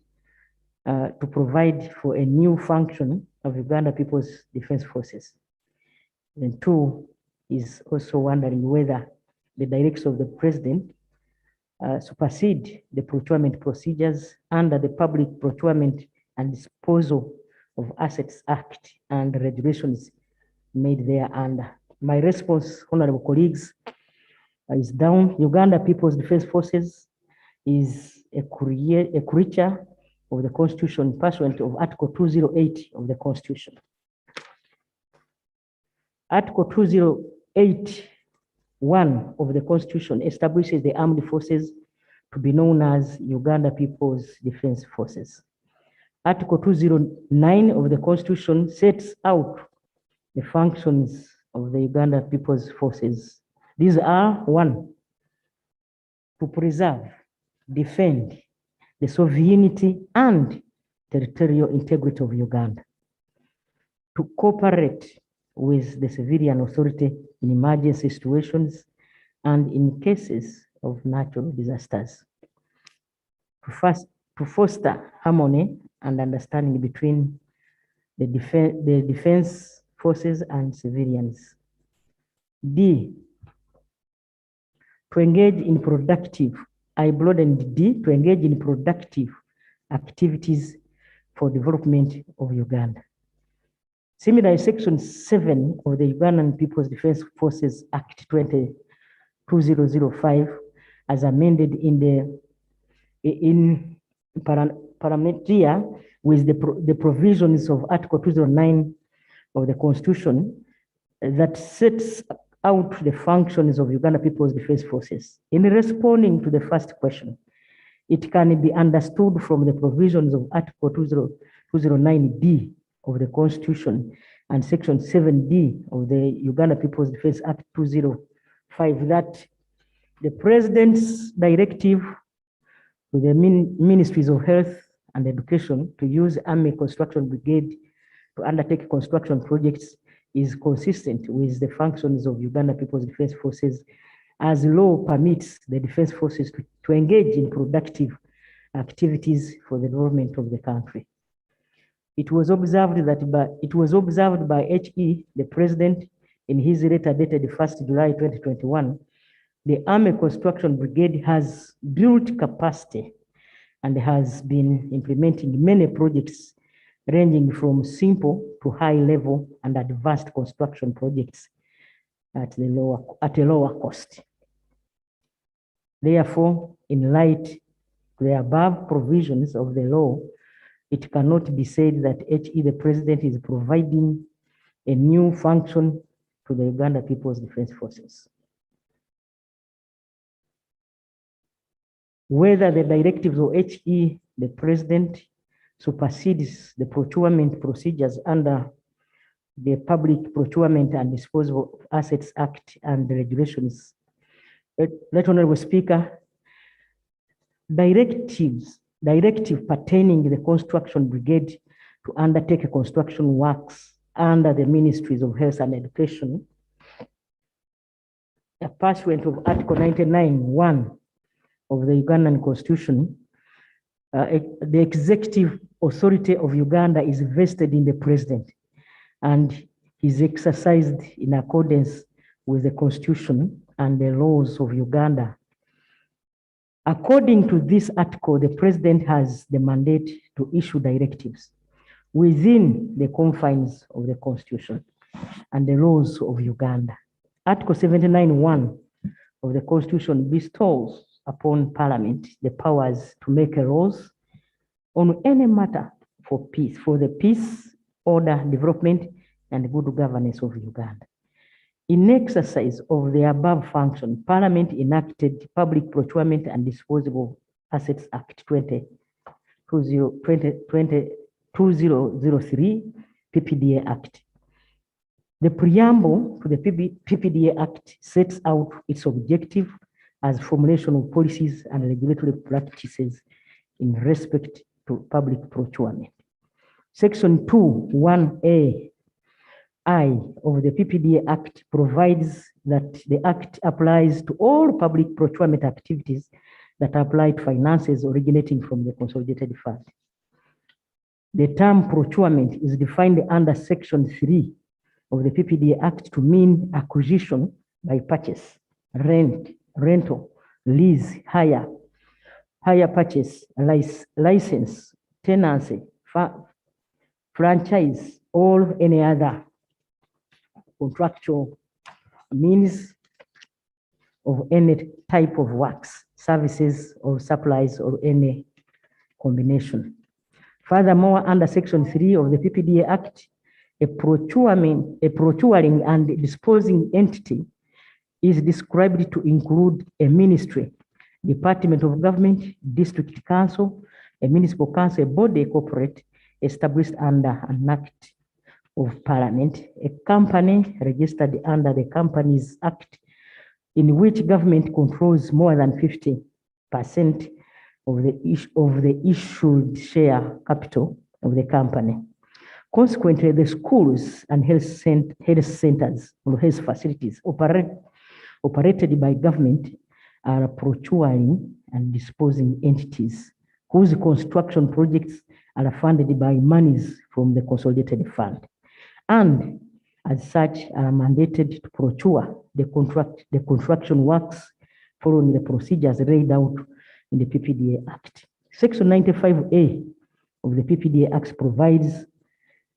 to provide for a new function of Uganda People's Defense Forces. And two, is also wondering whether the directives of the president supersede the procurement procedures under the Public Procurement and Disposal of Assets Act and regulations made there under. My response, honorable colleagues, is down. Uganda People's Defense Forces is a creature of the Constitution pursuant of Article 208 of the Constitution. Article 208(1) of the Constitution establishes the armed forces to be known as Uganda People's Defense Forces. Article 209 of the Constitution sets out the functions of the Uganda People's Forces. These are: 1, to preserve, defend the sovereignty and territorial integrity of Uganda, to cooperate with the civilian authority in emergency situations and in cases of natural disasters, to foster harmony and understanding between the defense forces and civilians. D, to engage in productive, I broadened D, to engage in productive activities for development of Uganda. Similarly, Section 7 of the Ugandan People's Defense Forces Act 2005, as amended in parametria with the provisions of Article 209 of the Constitution that sets out the functions of Uganda People's Defense Forces. In responding to the first question, it can be understood from the provisions of Article 209D of the Constitution and Section 7D of the Uganda People's Defense Act 205 that the President's directive to the Ministries of Health and Education to use Army Construction Brigade to undertake construction projects is consistent with the functions of Uganda People's Defense Forces, as law permits the defense forces to engage in productive activities for the development of the country. It was observed by HE, the President, in his letter dated 1st July 2021, the Army Construction Brigade has built capacity and has been implementing many projects ranging from simple to high level and advanced construction projects at a lower cost. Therefore, in light of the above provisions of the law, it cannot be said that HE, the President, is providing a new function to the Uganda People's Defense Forces. Whether the directives of HE, the President, supersedes the procurement procedures under the Public Procurement and Disposal of Assets Act and the regulations. Right, Honorable Speaker, directive pertaining the Construction Brigade to undertake construction works under the Ministries of Health and Education, pursuant of Article 99(1) of the Ugandan Constitution, the executive authority of Uganda is vested in the President and is exercised in accordance with the Constitution and the laws of Uganda. According to this article, the President has the mandate to issue directives within the confines of the Constitution and the laws of Uganda. Article 79(1) of the Constitution bestows upon Parliament the powers to make laws on any matter for peace, for the peace, order, development, and good governance of Uganda. In exercise of the above function, Parliament enacted Public Procurement and Disposable Assets Act 2003, PPDA Act. The preamble to the PPDA Act sets out its objective as formulation of policies and regulatory practices in respect to public procurement. Section 2(1)(a) I of the PPDA Act provides that the Act applies to all public procurement activities that apply to finances originating from the Consolidated Fund. The term procurement is defined under Section 3 of the PPDA Act to mean acquisition by purchase, rental, lease, hire purchase, license, tenancy, franchise, or any other contractual means of any type of works, services, or supplies, or any combination. Furthermore, under Section 3 of the PPDA Act, a procuring and disposing entity is described to include a ministry, department of government, district council, a municipal council, a body corporate established under an act of parliament, a company registered under the Companies Act, in which government controls more than 50% of the issued share capital of the company. Consequently, the schools and health centers or health facilities operated by government are procuring and disposing entities whose construction projects are funded by monies from the Consolidated Fund, and as such are mandated to procure the construction works following the procedures laid out in the PPDA Act. Section 95A of the PPDA Act provides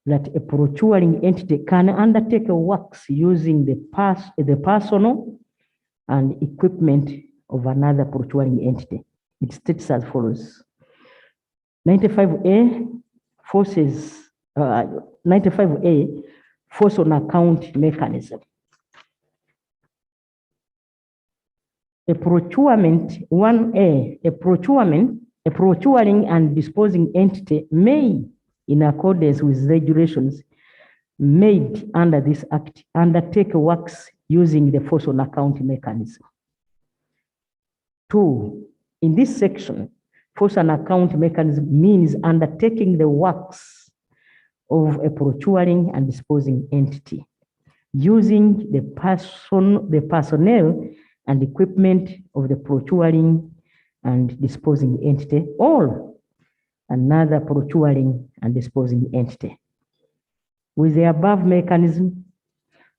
that a procuring entity can undertake works using the personnel and equipment of another procuring entity. It states as follows. 95A forces 95A force on account mechanism. A procurement 1A, a procuring and disposing entity may, in accordance with regulations made under this act, undertake works using the force on account mechanism. 2, in this section, force on account mechanism means undertaking the works of a procuring and disposing entity using the personnel and equipment of the procuring and disposing entity or another procuring and disposing entity. With the above mechanism,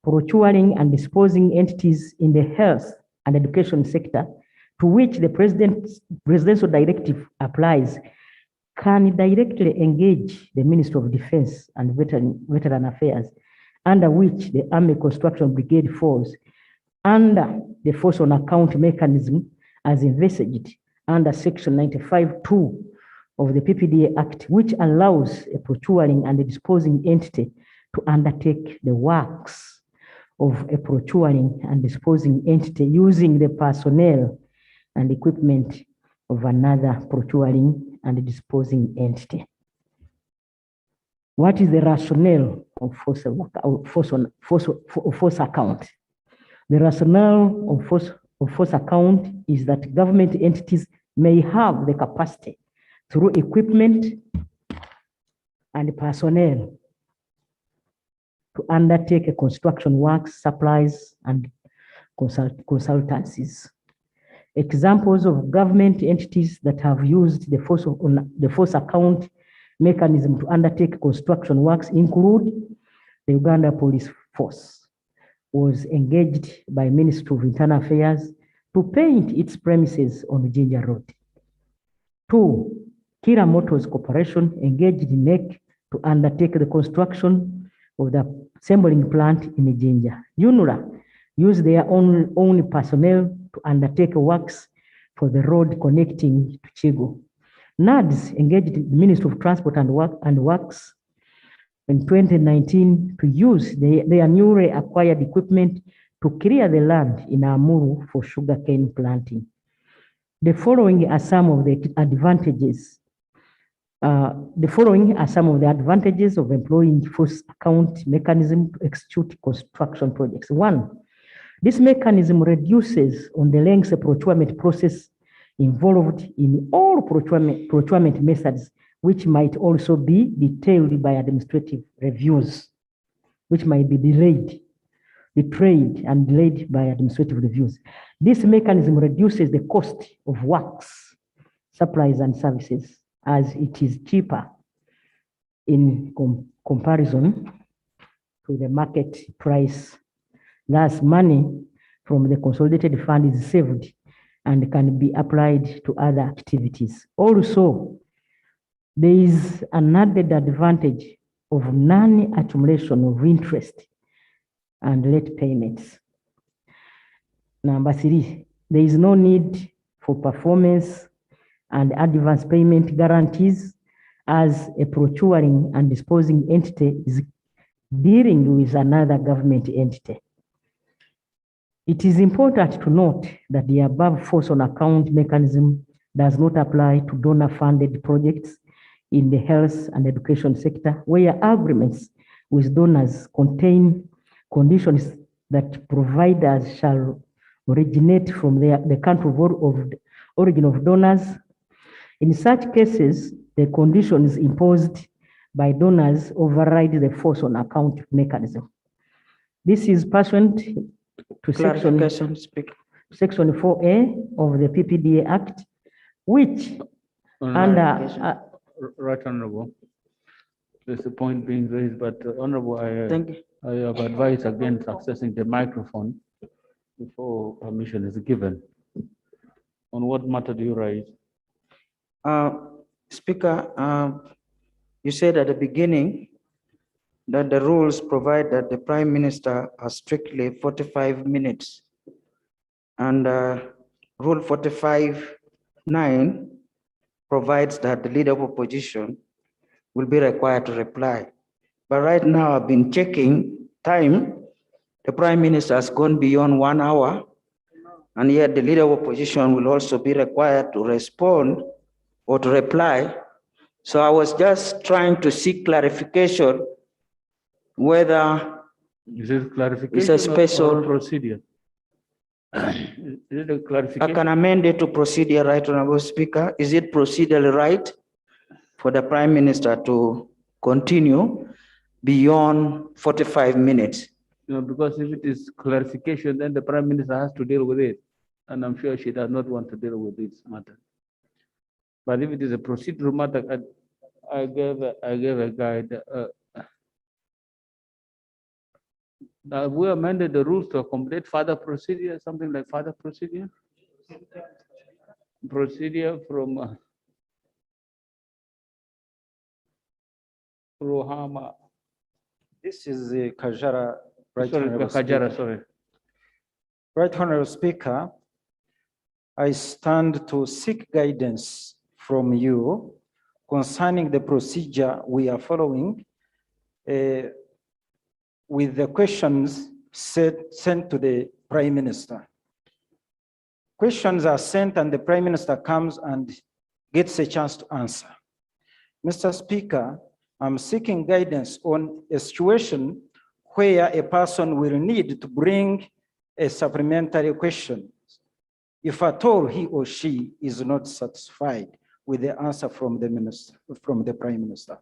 procuring and disposing entities in the health and education sector to which the presidential directive applies can directly engage the Ministry of Defense and Veteran Affairs, under which the Army Construction Brigade falls under the force on account mechanism as envisaged under Section 95(2) of the PPDA Act, which allows a procuring and a disposing entity to undertake the works of a procuring and disposing entity using the personnel and equipment of another procuring and disposing entity. What is the rationale of force account? The rationale of force account is that government entities may have the capacity through equipment and personnel to undertake a construction works, supplies, and consultancies. Examples of government entities that have used the force account mechanism to undertake construction works include the Uganda Police Force, was engaged by Ministry of Internal Affairs to paint its premises on Jinja Road. 2, Kira Motors Corporation engaged NEC to undertake the construction of the assembling plant in Jinja. UNRA used their own personnel to undertake works for the road connecting to Chigo. NADS engaged the Ministry of Transport and Works in 2019 to use their newly acquired equipment to clear the land in Amuru for sugarcane planting. The following are some of the advantages. Of employing force account mechanism to execute construction projects. 1, this mechanism reduces on the length of procurement process involved in all procurement methods, which might also be detailed by administrative reviews. which might be betrayed and delayed by administrative reviews. This mechanism reduces the cost of works, supplies, and services, as it is cheaper in comparison to the market price. Thus, money from the consolidated fund is saved and can be applied to other activities. Also, there is an added advantage of non-accumulation of interest and late payments. Number 3, there is no need for performance and advance payment guarantees, as a procuring and disposing entity is dealing with another government entity. It is important to note that the above force on account mechanism does not apply to donor-funded projects in the health and education sector, where agreements with donors contain conditions that providers shall originate from the country of origin of donors. In such cases, the conditions imposed by donors override the force on account mechanism. This is pursuant to section 4A of the PPDA Act, which under Right, Honorable. There's a point being raised, but Honorable, I have advised against accessing the microphone before permission is given. On what matter do you raise? Speaker, you said at the beginning that the rules provide that the Prime Minister has strictly 45 minutes. And Rule 45(9) provides that the Leader of Opposition will be required to reply. But right now, I've been checking time. The Prime Minister has gone beyond 1 hour, and yet the Leader of Opposition will also be required to respond or to reply. So I was just trying to seek clarification whether Is it clarification it's a special or procedure? Is it a clarification? I can amend it to procedure, right, Honorable Speaker. Is it procedurally right for the Prime Minister to continue beyond 45 minutes? No, because if it is clarification, then the Prime Minister has to deal with it. And I'm sure she does not want to deal with this matter. But if it is a procedural matter, I gave a guide. We amended the rules to accommodate further procedure, something like further procedure. Procedure from Rohama. This is the Kajara. Right, Sorry, Honorable Kajara, Speaker. sorry. Right, Honorable Speaker, I stand to seek guidance from you concerning the procedure we are following with the questions sent to the Prime Minister. Questions are sent and the Prime Minister comes and gets a chance to answer. Mr. Speaker, I'm seeking guidance on a situation where a person will need to bring a supplementary question if at all he or she is not satisfied with the answer from the minister, from the Prime Minister.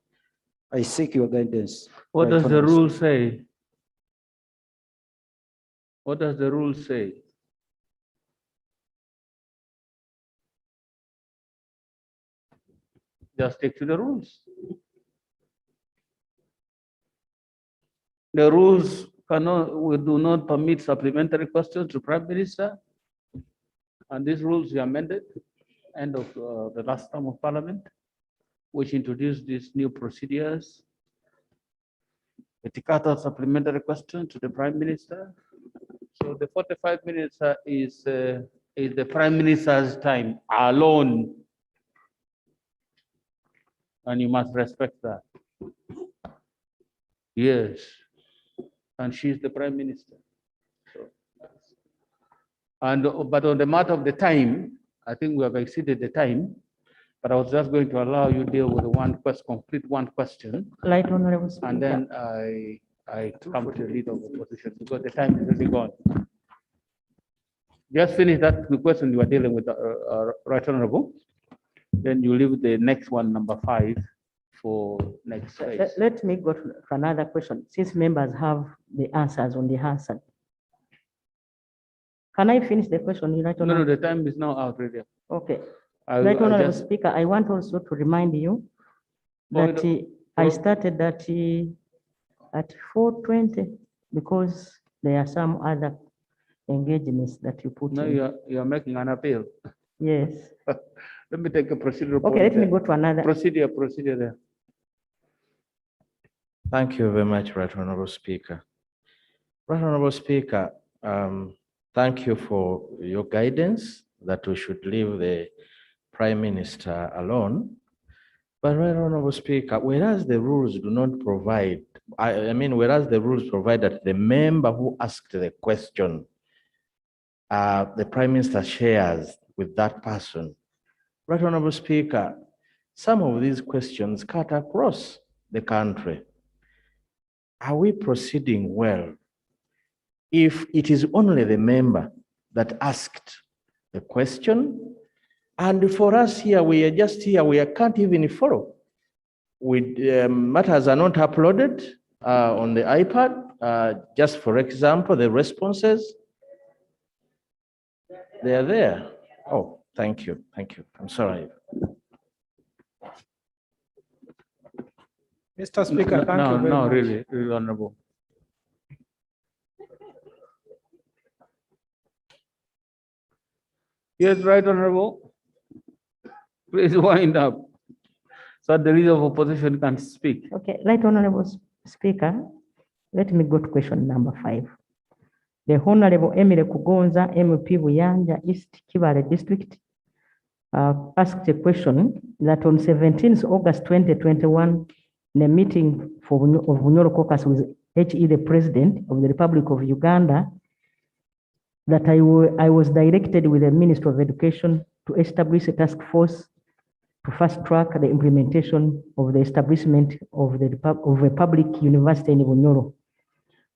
I seek your guidance. What Right, does the Honorable rule Speaker. say? What does the rule say? Just stick to the rules. The rules we do not permit supplementary questions to Prime Minister. And these rules we amended end of the last term of Parliament, which introduced these new procedures. Etiquette supplementary question to the Prime Minister. So the 45 minutes is the Prime Minister's time alone. And you must respect that. Yes. And she's the Prime Minister. So, but on the matter of the time, I think we have exceeded the time. But I was just going to allow you to deal with one question, complete one question. Right, Honorable Speaker. And then I come to the lead of opposition because the time is really gone. Just finish that question you are dealing with, Right Honorable. Then you leave the next one, number 5, for next phase. Let me go to another question, since members have the answers on the answer. Can I finish the question? Right, No, the time is now out already. Okay. I Right, Honorable just- Speaker, I want also to remind you that I started that at 4:20 because there are some other engagements that you put No, in. you're making an appeal. Yes. Let me take a procedural. Okay, let me go to another. Procedure there. Thank you very much, Right Honorable Speaker. Right Honorable Speaker, thank you for your guidance that we should leave the Prime Minister alone. But Right Honorable Speaker, whereas the rules do not provide, whereas the rules provide that the member who asked the question, the Prime Minister shares with that person. Right Honorable Speaker, some of these questions cut across the country. Are we proceeding well if it is only the member that asked the question? And for us here, we are just here, we can't even follow. Matters are not uploaded on the iPad. Just for example, the responses, they are there. Oh, thank you, thank you. I'm sorry. Mr. Speaker, thank you very no, much. really honorable. Yes, Right Honorable. Please wind up so the leader of opposition can speak. Okay, Right Honorable Speaker, let me go to question number 5. The Honorable Emile Kugonza, MP Buyanja, East Kibale District, asked a question that on 17th August 2021, in a meeting of Bunyoro Caucus with HE, the President of the Republic of Uganda, that I was directed with the Minister of Education to establish a task force to fast track the implementation of the establishment of a public university in Bunyoro.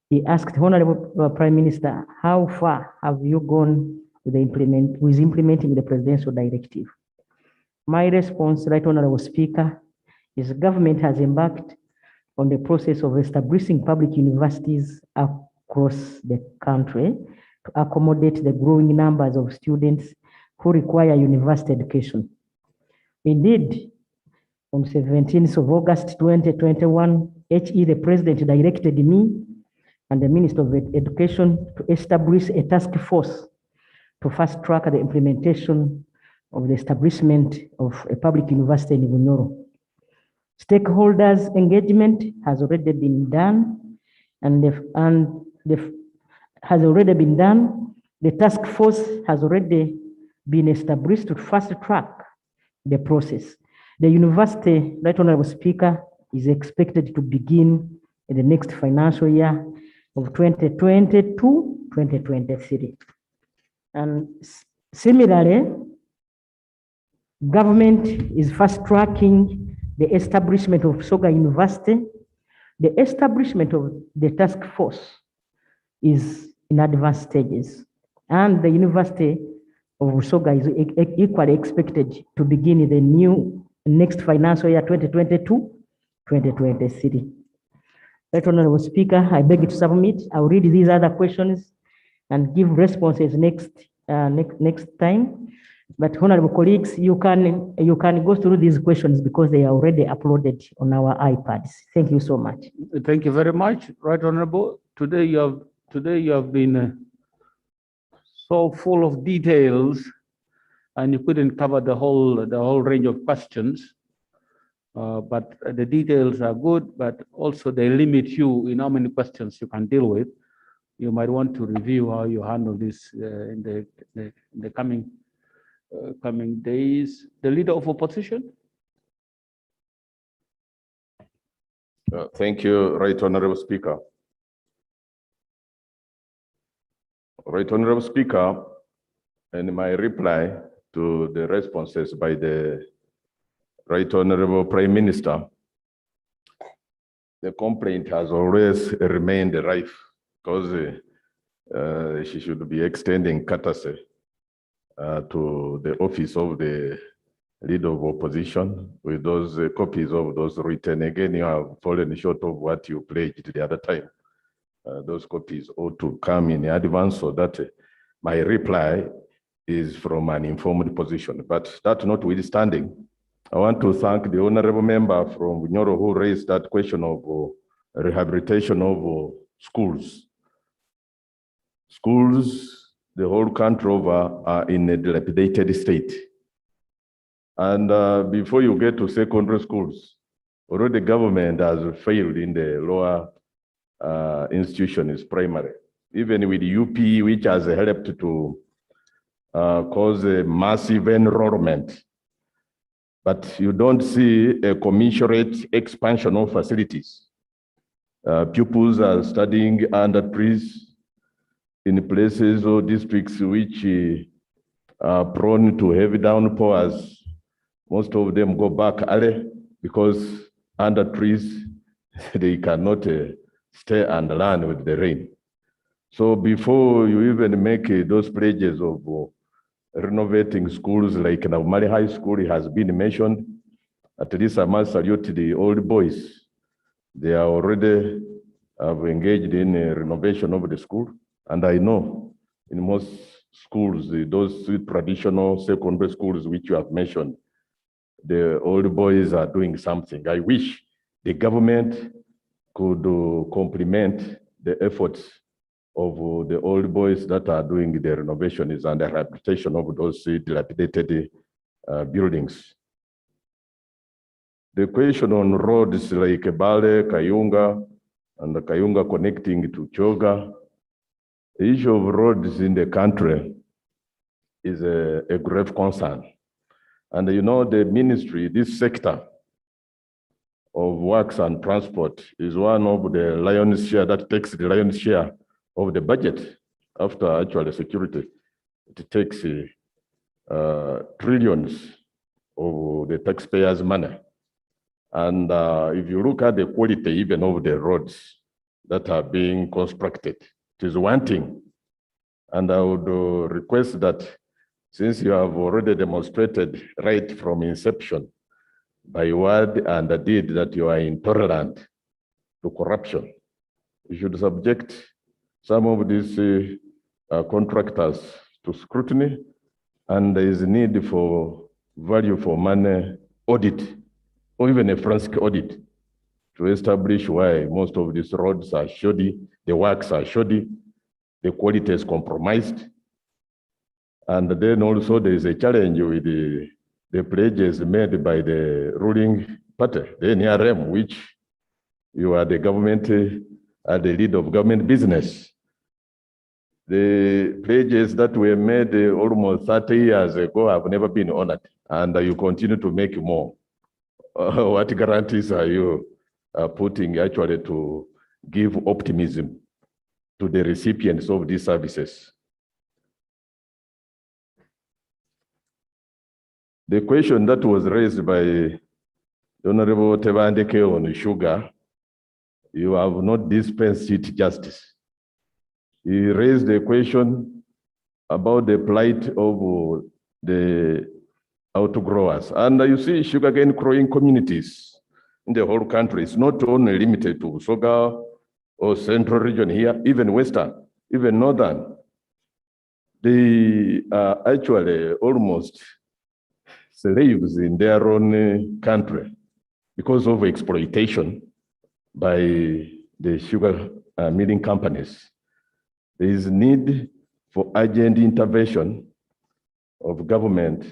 He asked Honorable Prime Minister, how far have you gone with implementing the presidential directive? My response, Right Honorable Speaker, is government has embarked on the process of establishing public universities across the country to accommodate the growing numbers of students who require university education. Indeed, on 17th of August 2021, HE, the President, directed me and the Minister of Education to establish a task force to fast track the implementation of the establishment of a public university in Bunyoro. Stakeholders engagement has already been done, has already been done. The task force has already been established to fast track the process. The university, Right Honorable Speaker, is expected to begin in the next financial year of 2022-2023. And similarly, government is fast tracking the establishment of Soga University. The establishment of the task force is in advanced stages, and the University of Soga is equally expected to begin in the next financial year 2022-2023. Right Honorable Speaker, I beg you to submit. I'll read these other questions and give responses next time. But honorable colleagues, you can go through these questions because they are already uploaded on our iPads. Thank you so much. Thank you very much, Right Honorable. Today you have been so full of details, and you couldn't cover the whole range of questions. But the details are good, but also they limit you in how many questions you can deal with. You might want to review how you handle this in the coming days. The leader of opposition. Thank you, Right Honorable Speaker. Right Honorable Speaker, in my reply to the responses by the Right Honorable Prime Minister, the complaint has always remained rife because she should be extending courtesy to the office of the leader of opposition with those copies of those written. Again, you have fallen short of what you pledged the other time. Those copies ought to come in advance so that my reply is from an informed position. But that notwithstanding, I want to thank the honorable member from Bunyoro who raised that question of rehabilitation of schools. Schools, the whole country over, are in a dilapidated state. And before you get to secondary schools, already the government has failed in the lower institutions, primary. Even with UP, which has helped to cause a massive enrollment. But you don't see a commensurate expansion of facilities. Pupils are studying under trees in places or districts which are prone to heavy downpours. Most of them go back early because under trees, they cannot stay and learn with the rain. So before you even make those pledges of renovating schools like Naumari High School has been mentioned, at least I must salute the old boys. They are already have engaged in a renovation of the school. And I know in most schools, those traditional secondary schools which you have mentioned, the old boys are doing something. I wish the government could complement the efforts of the old boys that are doing the renovations and the rehabilitation of those dilapidated buildings. The question on roads like Bale, Kayunga, and the Kayunga connecting to Choga, the issue of roads in the country is a grave concern. And you know, the ministry, this sector of works and transport is one of the lion's share that takes the lion's share of the budget after actual security. It takes trillions of the taxpayers' money. And if you look at the quality even of the roads that are being constructed, it is wanting. And I would request that since you have already demonstrated right from inception by word and deed that you are intolerant to corruption, you should subject some of these contractors to scrutiny, and there is need for value for money audit, or even a forensic audit, to establish why most of these roads are shoddy, the works are shoddy, the quality is compromised. And then also there is a challenge with the pledges made by the ruling party, the NRM, which you are the government, are the lead of government business. The pledges that were made almost 30 years ago have never been honored, and you continue to make more. What guarantees are you putting actually to give optimism to the recipients of these services? The question that was raised by the Honorable Tebandeke on sugar, you have not dispensed it justice. He raised a question about the plight of the outgrowers. And you see sugarcane growing communities in the whole country. It's not only limited to Soga or central region here, even western, even northern. They are actually almost slaves in their own country because of exploitation by the sugar milling companies. There is need for urgent intervention of government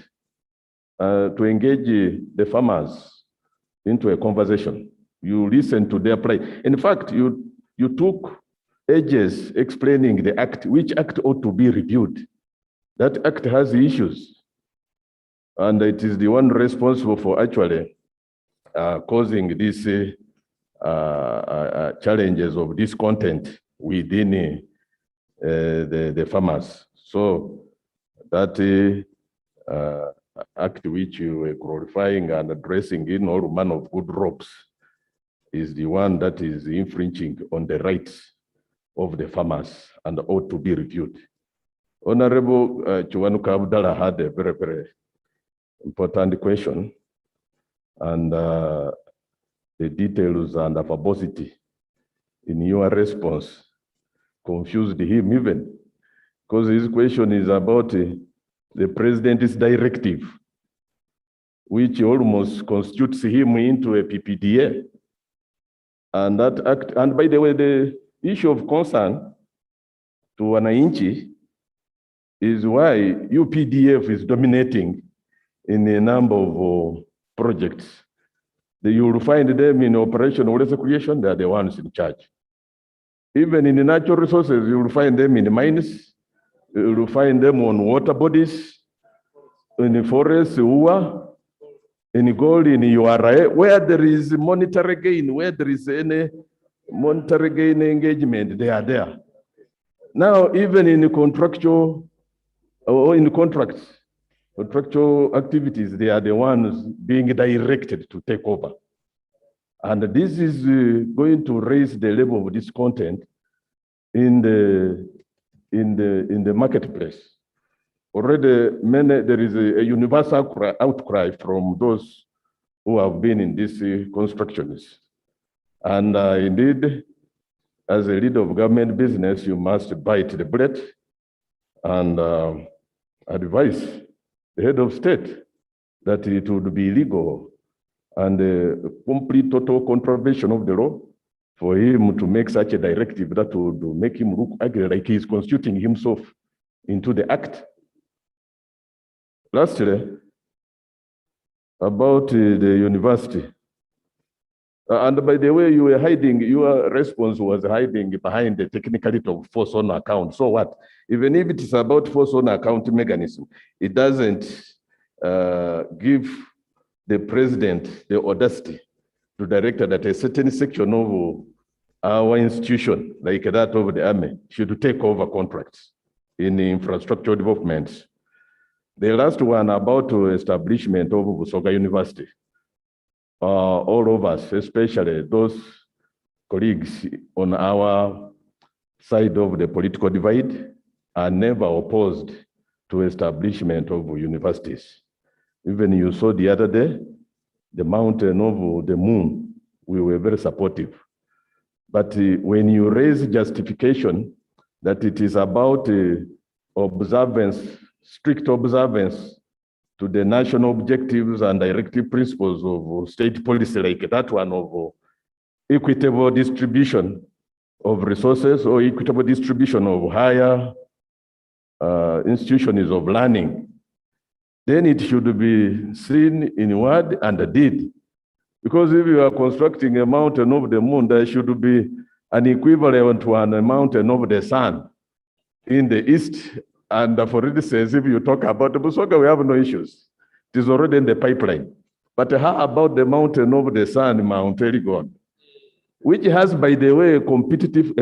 to engage the farmers into a conversation. You listen to their plight. In fact, you took ages explaining the act, which act ought to be reviewed. That act has issues. And it is the one responsible for actually causing these challenges of discontent within the farmers. So that act which you were glorifying and addressing in all manner of good ropes is the one that is infringing on the rights of the farmers and ought to be reviewed. Honorable Chiwanuka Abdallah had a very important question, and the details and the verbosity in your response confused him even, because his question is about the president's directive, which almost constitutes him into a PPDA. And that act, and by the way, the issue of concern to wananchi is why UPDF is dominating in a number of projects. You will find them in operational resource creation, they are the ones in charge. Even in the natural resources, you will find them in the mines, you will find them on water bodies, in the forests, in gold, in URA, where there is monetary gain, where there is any monetary gain engagement, they are there. Now, even in the contractual or in the contractual activities, they are the ones being directed to take over. And this is going to raise the level of discontent in the marketplace. Already, there is a universal outcry from those who have been in these constructions. And indeed, as a leader of government business, you must bite the bullet and advise the head of state that it would be illegal and a complete total contravention of the law for him to make such a directive that would make him look like he is constituting himself into the act. Lastly, about the university. And by the way, you were hiding, your response was hiding behind the technicality of force on account. So what? Even if it is about force on account mechanism, it doesn't give the president the audacity to direct that a certain section of our institution, like that of the army, should take over contracts in infrastructure development. The last one about the establishment of Busoga University. All of us, especially those colleagues on our side of the political divide, are never opposed to establishment of universities. Even you saw the other day, the mountain of the moon, we were very supportive. But when you raise justification that it is about observance, strict observance to the national objectives and directive principles of state policy, like that one of equitable distribution of resources or equitable distribution of higher institutions of learning, then it should be seen in word and deed. Because if you are constructing a mountain of the moon, there should be an equivalent to a mountain of the sun in the east. And for instance, if you talk about the Busoga, we have no issues. It is already in the pipeline. But how about the mountain of the sun, Mount Elgon, which has, by the way, a comparative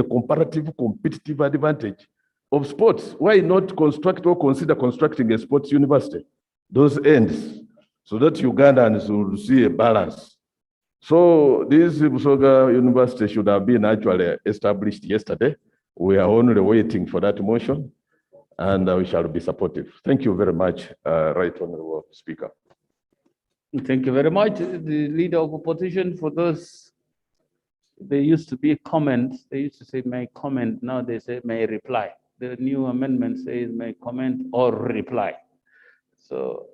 competitive advantage of sports? Why not construct or consider constructing a sports university? Those ends, so that Ugandans will see a balance. So this Busoga University should have been actually established yesterday. We are only waiting for that motion, and we shall be supportive. Thank you very much, Right Honorable Speaker. Thank you very much. The leader of opposition, for those, there used to be a comment, they used to say may comment, now they say may reply. The new amendment says may comment or reply. So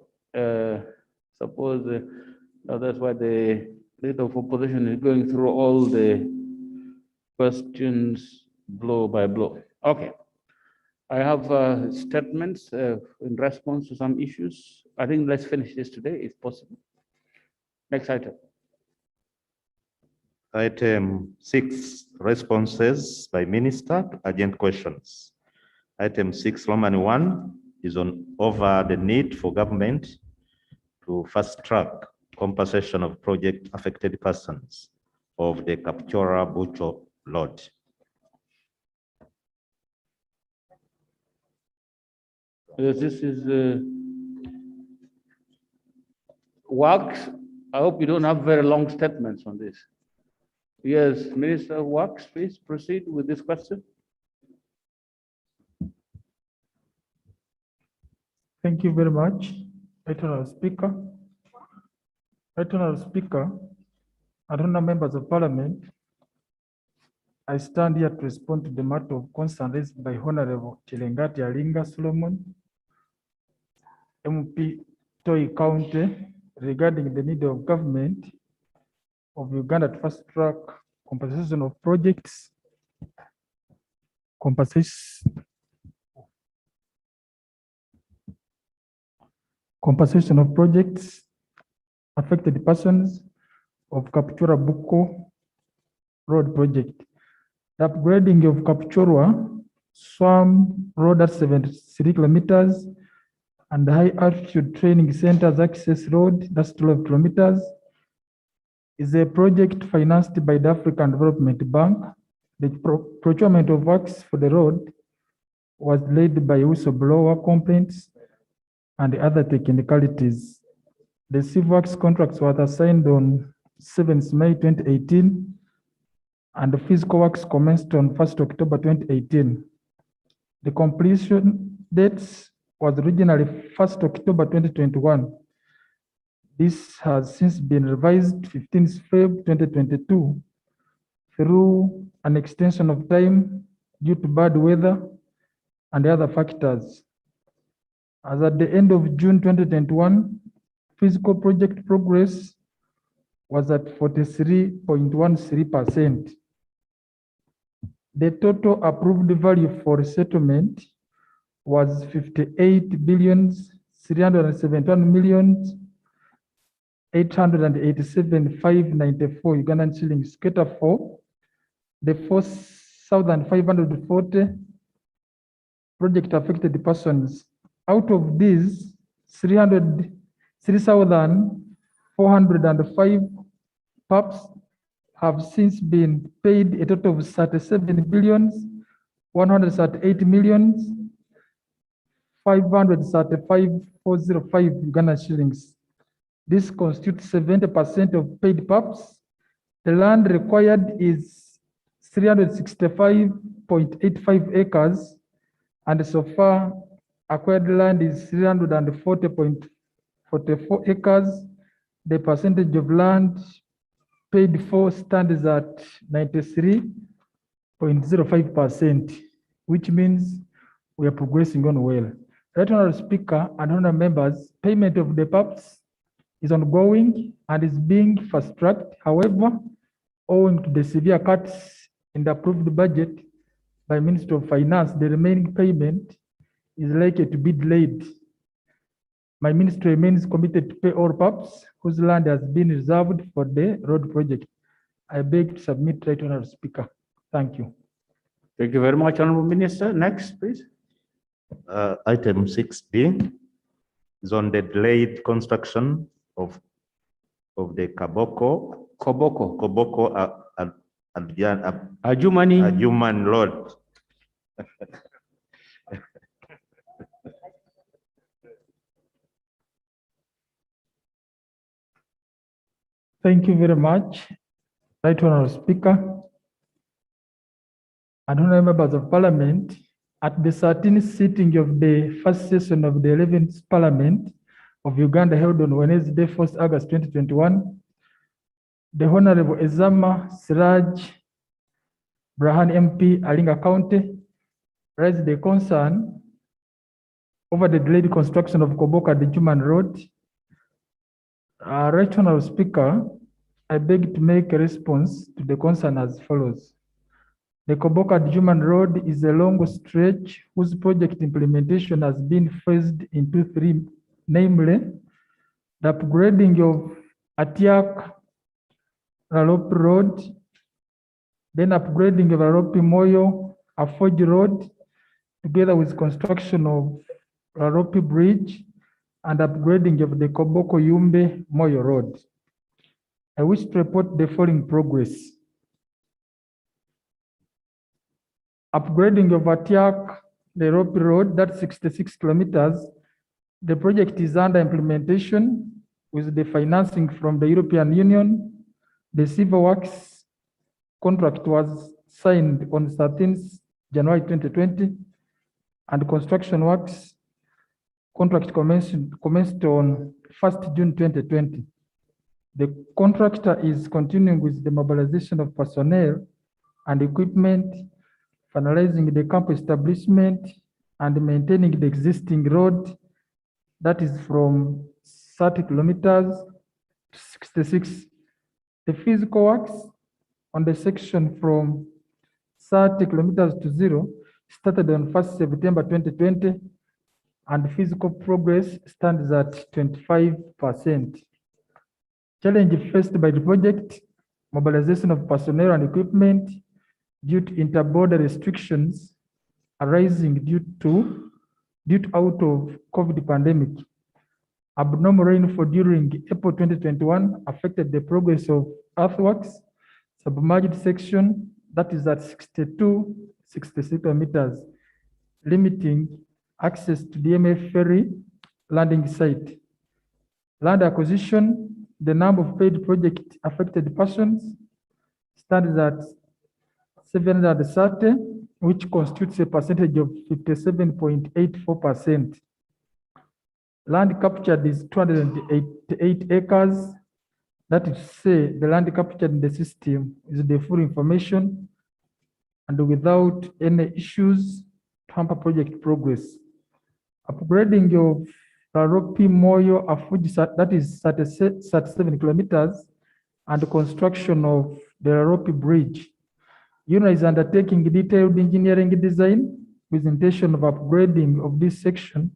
suppose that's why the leader of opposition is going through all the questions blow by blow. Okay. I have statements in response to some issues. I think let's finish this today if possible. Next item. Item 6, responses by minister to urgent questions. Item 6, Roman 1 is over the need for government to fast track compensation of project affected persons of the Kapchora Bucho lot. This is works. I hope you don't have very long statements on this. Yes, Minister of Works, please proceed with this question. Thank you very much. Right Honourable Speaker. Right Honourable Speaker, and honourable members of Parliament, I stand here to respond to the matter of concern raised by Honourable Chilengati Alinga Solomon, MP Toi County, regarding the need of government of Uganda to fast track compensation of projects, compensation of projects, affected persons of Kapchora Buko Road project. The upgrading of Kapchorwa Swam Road at 73 kilometers and the High Altitude Training Center's access road, that's 12 kilometers, is a project financed by the African Development Bank. The procurement of works for the road was led by whistleblower complaints and other technicalities. The civil works contracts was assigned on 7th May 2018, and the physical works commenced on 1st October 2018. The completion dates was originally 1st October 2021. This has since been revised 15th Feb 2022 through an extension of time due to bad weather and other factors. As at the end of June 2021, physical project progress was at 43.13%. The total approved value for settlement was 58,371,887,594 Ugandan shillings, cater for the 4,540 project affected persons. Out of these, 3,405 PAPs have since been paid, a total of 37,138,535,405 Ugandan shillings. This constitutes 70% of paid PAPs. The land required is 365.85 acres, and so far acquired land is 340.44 acres. The percentage of land paid for stands at 93.05%, which means we are progressing on well. Right Honourable Speaker and honourable members, payment of the PAPs is ongoing and is being fast-tracked. However, owing to the severe cuts in the approved budget by Minister of Finance, the remaining payment is likely to be delayed. My ministry remains committed to pay all PAPs whose land has been reserved for the road project. I beg to submit, Right Honourable Speaker. Thank you. Thank you very much, Honourable Minister. Next, please. Item 6B is on the delayed construction of the Koboko Adjumani Road. Thank you very much, Right Honourable Speaker and honourable members of Parliament. At the 13th sitting of the first session of the 11th Parliament of Uganda held on Wednesday, 1st August 2021, the Honourable Ezama Siraj Brahan MP, Alinga County, raised the concern over the delayed construction of Koboka Adjumani Road. Right Honourable Speaker, I beg to make a response to the concern as follows. The Koboka Adjumani Road is a long stretch whose project implementation has been phased into three, namely the upgrading of Atiak Ralopi Road, then upgrading of Ralopi Moyo Afoji Road, together with construction of Ralopi Bridge and upgrading of the Koboko Yumbe Moyo Road. I wish to report the following progress. Upgrading of Atiak Ralopi Road, that's 66 kilometers. The project is under implementation with the financing from the European Union. The civil works contract was signed on 13th January 2020, and construction works Contract commenced on 1st June 2020. The contractor is continuing with the mobilization of personnel and equipment, finalizing the camp establishment and maintaining the existing road that is from 30 kilometers to 66. The physical works on the section from 30 kilometers to 0 started on 1st September 2020, and physical progress stands at 25%. Challenge faced by the project: mobilization of personnel and equipment due to interborder restrictions arising due out of COVID pandemic. Abnormal rainfall during April 2021 affected the progress of earthworks, submerged section that is at 66 meters, limiting access to the MF ferry landing site. Land acquisition: the number of paid project affected persons stands at 730, which constitutes a percentage of 57.84%. Land captured is 288 acres. That is to say, the land captured in the system is the full information and without any issues to hamper project progress. Upgrading of Raropi Moyo Afuji, that is 37 kilometers, and construction of the Raropi Bridge. UNA is undertaking detailed engineering design with intention of upgrading of this section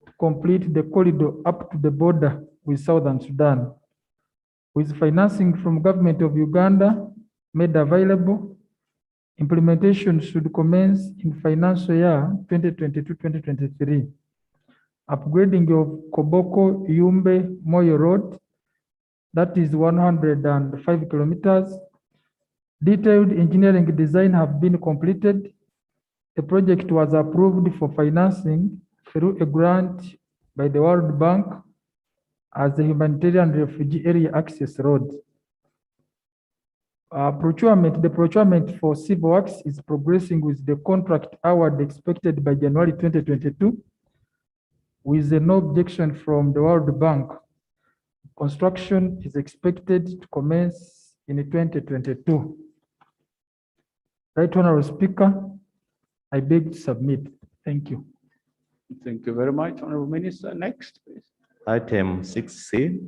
to complete the corridor up to the border with Southern Sudan. With financing from government of Uganda made available, implementation should commence in financial year 2022-2023. Upgrading of Koboko Yumbe Moyo Road, that is 105 kilometers. Detailed engineering design have been completed. The project was approved for financing through a grant by the World Bank as the humanitarian refugee area access road. The procurement for civil works is progressing with the contract award expected by January 2022, with no objection from the World Bank. Construction is expected to commence in 2022. Right Honorable Speaker, I beg to submit. Thank you. Thank you very much, Honorable Minister. Next, please. Item 6C,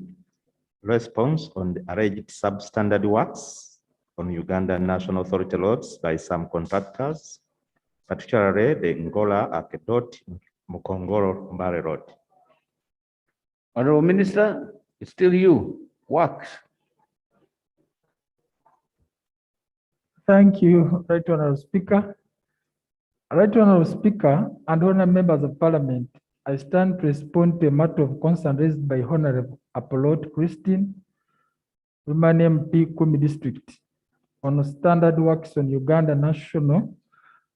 response on the alleged substandard works on Uganda National Authority roads by some contractors, particularly the Ngola Akedot Mukongoro Mbale Road. Honorable Minister, it's still you. Works. Thank you, Right Honorable Speaker. Right Honorable Speaker and honorable members of Parliament, I stand to respond to a matter of concern raised by Honorable Apollo Christine, Women MP Kumi District, on standard works on Uganda National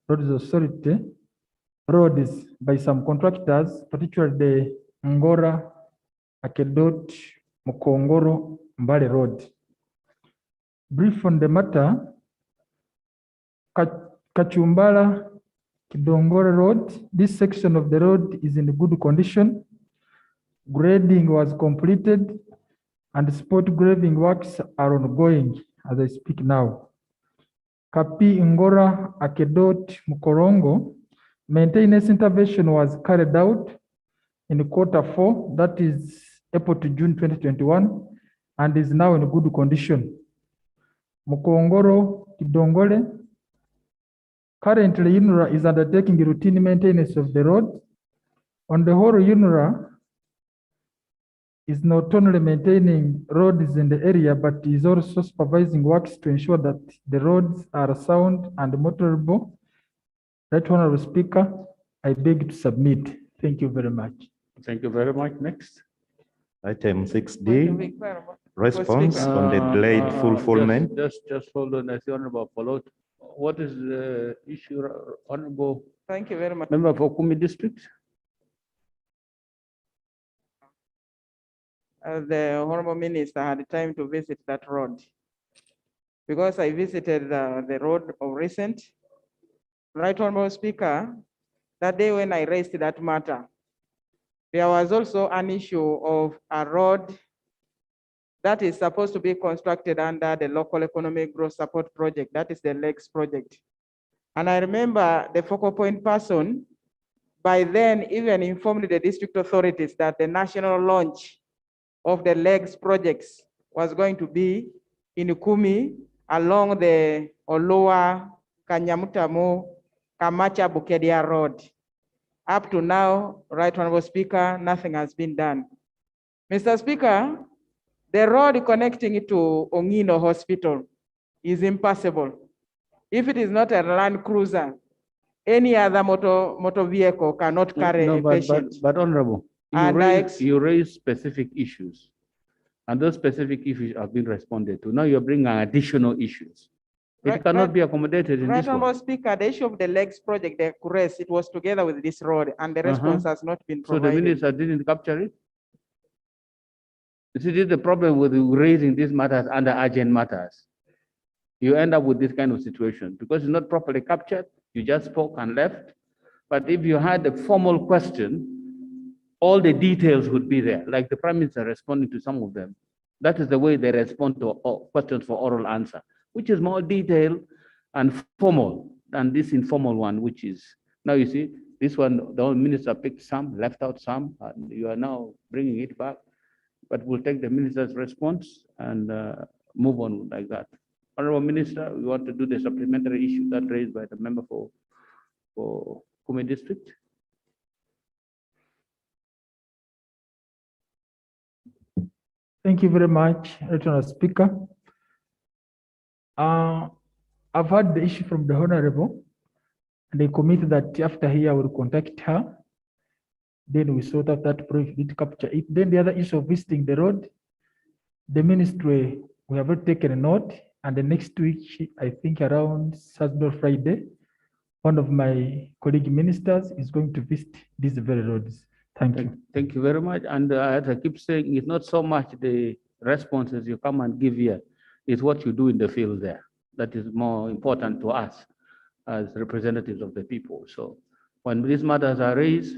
Roads Authority roads by some contractors, particularly the Ngora Akedot Mukongoro Mbale Road. Brief on the matter: Kachumbala Kidongore Road. This section of the road is in good condition. Grading was completed and spot grading works are ongoing as I speak now. Kapi Ngora Akedot Mukorongo, maintenance intervention was carried out in Q4, that is April to June 2021, and is now in good condition. Mukongoro Kidongole, currently UNRA is undertaking routine maintenance of the road. On the whole, UNRA is not only maintaining roads in the area, but is also supervising works to ensure that the roads are sound and motorable. Right Honorable Speaker, I beg to submit. Thank you very much. Thank you very much. Next. Item 6D, response on the delayed fulfillment. Just hold on. I see Honorable Apollo. What is the issue, Honorable? Thank you very much. Member for Kumi District. The Honorable Minister had time to visit that road. Because I visited the road of recent, Right Honorable Speaker, that day when I raised that matter, There was also an issue of a road that is supposed to be constructed under the Local Economic Growth Support Project, that is the LEGS project. And I remember the focal point person by then even informed the district authorities that the national launch of the LEGS projects was going to be in Kumi along the Oloa, Kanyamutamu, Kamacha, Bukedia Road. Up to now, Right Honorable Speaker, nothing has been done. Mr. Speaker, the road connecting it to Ongino Hospital is impassable. If it is not a Land Cruiser, any other motor vehicle cannot carry a patient. But Honorable, you raise specific issues, and those specific issues have been responded to. Now you're bringing additional issues. It cannot be accommodated in this one. Honorable Speaker, the issue of the LEGS project, the CURES, it was together with this road, and the response has not been provided. So the minister didn't capture it? This is the problem with raising these matters under urgent matters. You end up with this kind of situation because it's not properly captured. You just spoke and left. But if you had a formal question, all the details would be there, like the Prime Minister responding to some of them. That is the way they respond to questions for oral answer, which is more detailed and formal than this informal one, which is, now you see, this one, the minister picked some, left out some, and you are now bringing it back. But we'll take the minister's response and move on like that. Honorable Minister, we want to do the supplementary issue that raised by the member for Kumi District. Thank you very much, Honorable Speaker. I've heard the issue from the Honorable, and they commit that after here I will contact her. Then we sort out that project, did capture it. Then the other issue of visiting the road, the ministry, we have already taken a note, and the next week, I think around Saturday or Friday, one of my colleague ministers is going to visit these very roads. Thank you. Thank you very much. And as I keep saying, it's not so much the responses you come and give here, it's what you do in the field there. That is more important to us as representatives of the people. So when these matters are raised,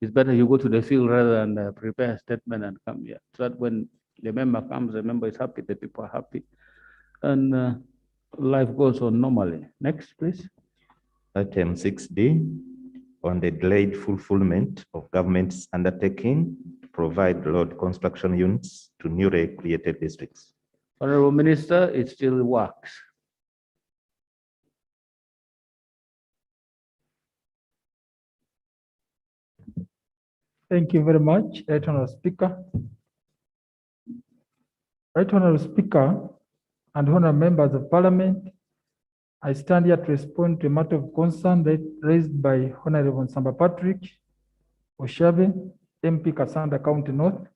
it's better you go to the field rather than prepare a statement and come here. So that when the member comes, the member is happy, the people are happy, and life goes on normally. Next, please. Item 6D, on the delayed fulfillment of government's undertaking to provide road construction units to newly created districts. Honorable Minister, it still works. Thank you very much, Right Honorable Speaker. Right Honorable Speaker and honorable members of Parliament, I stand here to respond to a matter of concern raised by Honorable Samba Patrick Oshabe, MP Kasanda County North,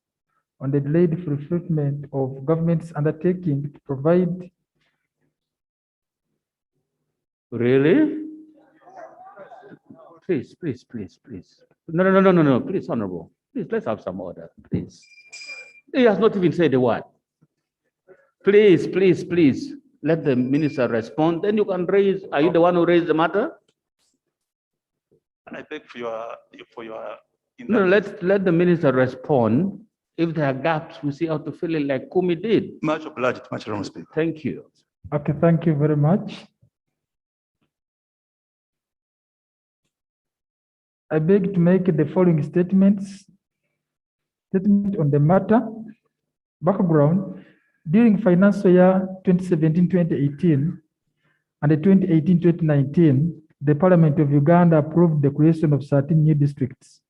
on the delayed fulfillment of government's undertaking to provide. Really? Please. No, please, Honorable. Please, let's have some order, please. He has not even said a word. Please. Let the minister respond. Then you can raise. Are you the one who raised the matter? I beg for your. No, let the minister respond. If there are gaps, we see how to fill it like Kumi did. Much obliged, much Speaker. Thank you. Okay, thank you very much. I beg to make the following statement on the matter. Background, during financial year 2017-2018 and the 2018-2019, the Parliament of Uganda approved the creation of 13 new districts.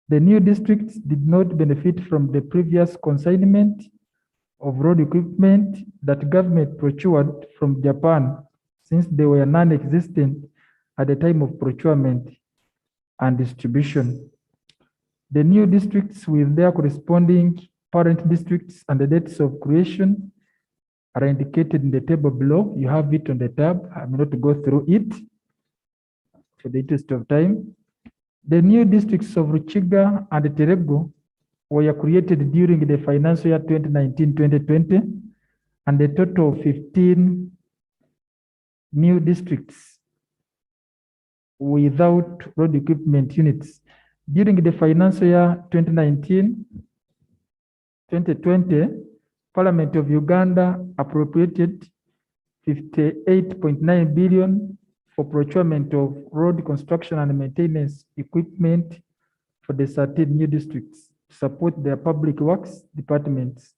The new districts did not benefit from the previous consignment of road equipment that government procured from Japan, since they were non-existent at the time of procurement and distribution. The new districts with their corresponding parent districts and the dates of creation are indicated in the table below. You have it on the tab. I may not go through it for the interest of time. The new districts of Ruchiga and Terego were created during the financial year 2019-2020, and a total of 15 new districts without road equipment units During the financial year 2019-2020, Parliament of Uganda appropriated 58.9 billion for procurement of road construction and maintenance equipment for the 13 new districts to support their public works departments.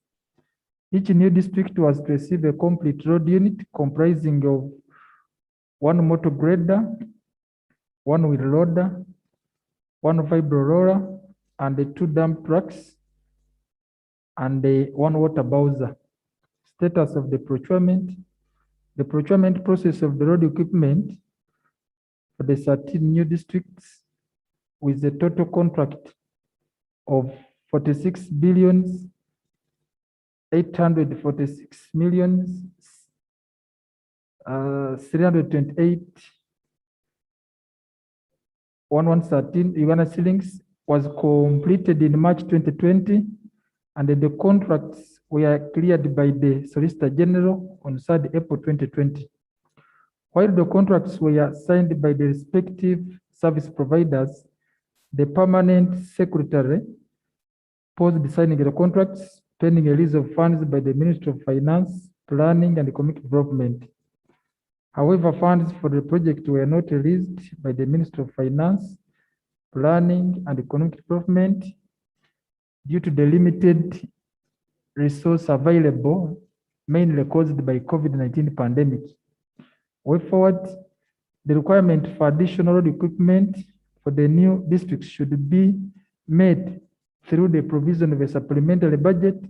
Each new district was to receive a complete road unit comprising of one motor grader, one wheel loader, one vibro roller, and the 2 dump trucks, and the 1 water bowser. Status of the procurement. The procurement process of the road equipment for the 13 new districts with a total contract of 46 billion 846 million 328 1113 Uganda shillings was completed in March 2020, and the contracts were cleared by the Solicitor General on 3rd April 2020. While the contracts were signed by the respective service providers, the permanent secretary paused signing the contracts pending a release of funds by the Ministry of Finance, Planning and Economic Development. However, funds for the project were not released by the Ministry of Finance, Planning and Economic Development due to the limited resource available, mainly caused by COVID-19 pandemic. Way forward, the requirement for additional road equipment for the new districts should be made through the provision of a supplementary budget,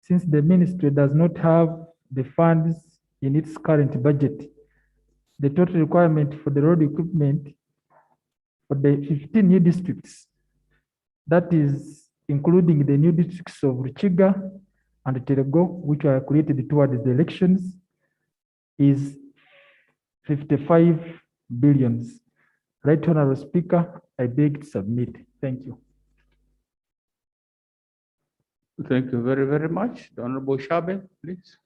since the ministry does not have the funds in its current budget. The total requirement for the road equipment for the 15 new districts, that is including the new districts of Ruchiga and Terego, which are created towards the elections, is 55 billions. Right Honorable Speaker, I beg to submit. Thank you. Thank you very, very much. The Honorable Shabe, please.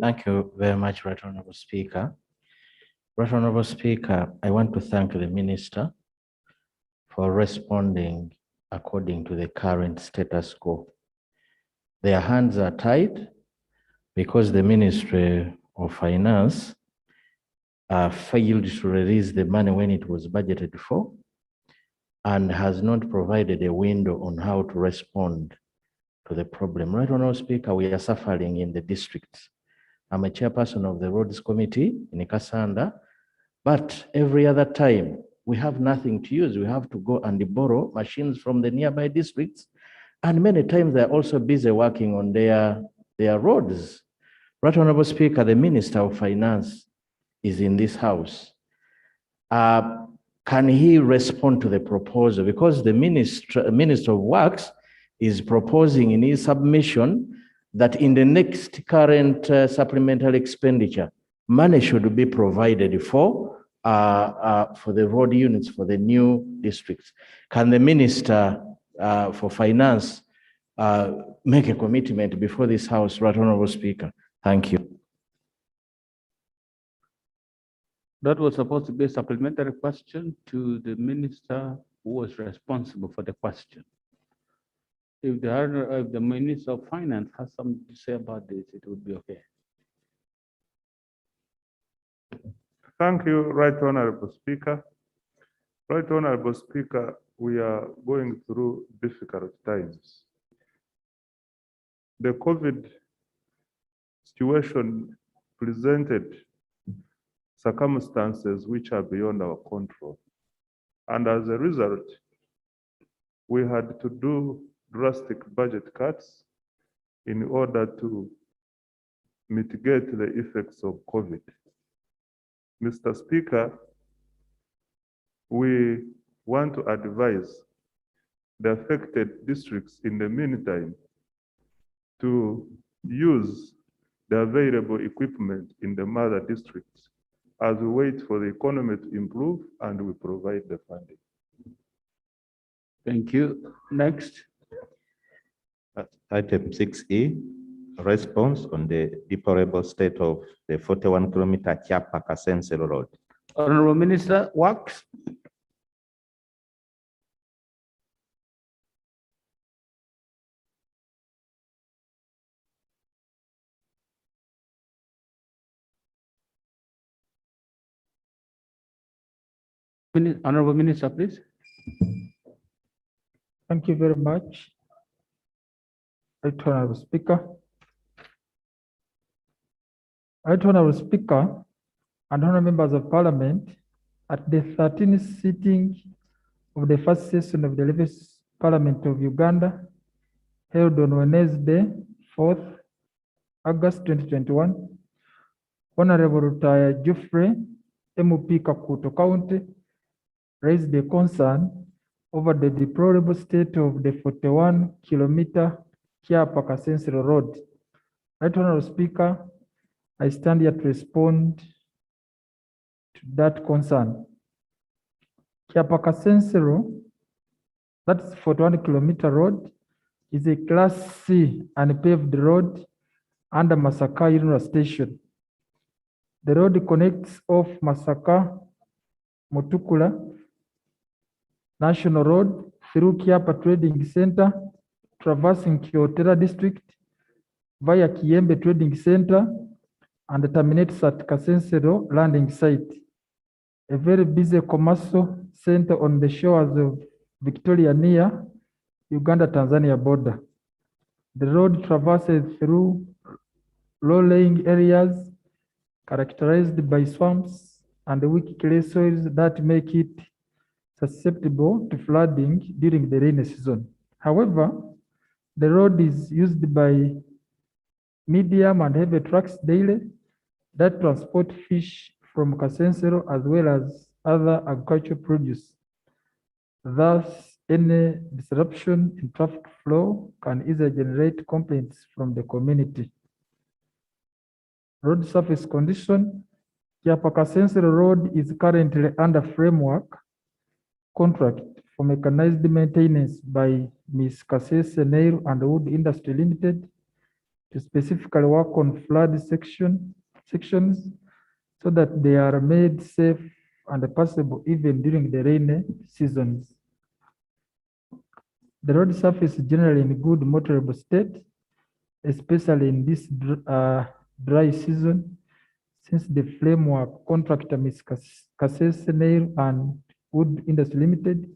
Thank you very much, Right Honorable Speaker. Right Honorable Speaker, I want to thank the Minister for responding according to the current status quo. Their hands are tied because the Ministry of Finance failed to release the money when it was budgeted for, and has not provided a window on how to respond to the problem. Right Honorable Speaker, we are suffering in the districts. I'm a chairperson of the Roads Committee in Kasanda, but every other time we have nothing to use. We have to go and borrow machines from the nearby districts, and many times they're also busy working on their roads. Right Honorable Speaker, the Minister of Finance is in this house. Can he respond to the proposal? Because the Minister of Works is proposing in his submission that in the next current supplemental expenditure, money should be provided for the road units for the new districts. Can the Minister for Finance make a commitment before this House, Right Honorable Speaker? Thank you. That was supposed to be a supplementary question to the minister who was responsible for the question. If the Minister of Finance has something to say about this, it would be okay. Thank you, Right Honorable Speaker. Right Honorable Speaker, we are going through difficult times. The COVID situation presented circumstances which are beyond our control. And as a result, we had to do drastic budget cuts in order to mitigate the effects of COVID. Mr. Speaker, we want to advise the affected districts in the meantime to use the available equipment in the mother districts as we wait for the economy to improve and we provide the funding. Thank you. Next. Item 6E, response on the deplorable state of the 41-kilometer Chiapa Kasenselo Road. Honorable Minister, Works. Honorable Minister, please. Thank you very much. Right Honorable Speaker. Right Honorable Speaker and honorable members of Parliament, at the 13th sitting of the first session of the 11th Parliament of Uganda, held on Wednesday, 4th August 2021, Honorable Rutaya Geoffrey, MP Kakuto County, raised a concern over the deplorable state of the 41-kilometer Kiapa-Kasensero Road. Right Honorable Speaker, I stand here to respond to that concern. Kiapa-Kasensero, that's 41-kilometer road, is a Class C unpaved road under Masaka Union Station. The road connects off Masaka Mutukula National Road through Kiapa Trading Center, traversing Kyotera District via Kiembe Trading Center, and terminates at Kasensero landing site, a very busy commercial center on the shores of Victoria near Uganda-Tanzania border. The road traverses through low-lying areas characterized by swamps and weak clay soils that make it susceptible to flooding during the rainy season. However, the road is used by medium and heavy trucks daily that transport fish from Kasensero as well as other agricultural produce. Thus, any disruption in traffic flow can easily generate complaints from the community. Road surface condition. Kiapa-Kasensero Road is currently under framework contract for mechanized maintenance by Ms. Kasese Nail and Wood Industry Limited to specifically work on flood sections so that they are made safe and passable even during the rainy seasons. The road surface is generally in good motorable state, especially in this dry season, since the framework contractor Ms. Kasese Nail and Wood Industry Limited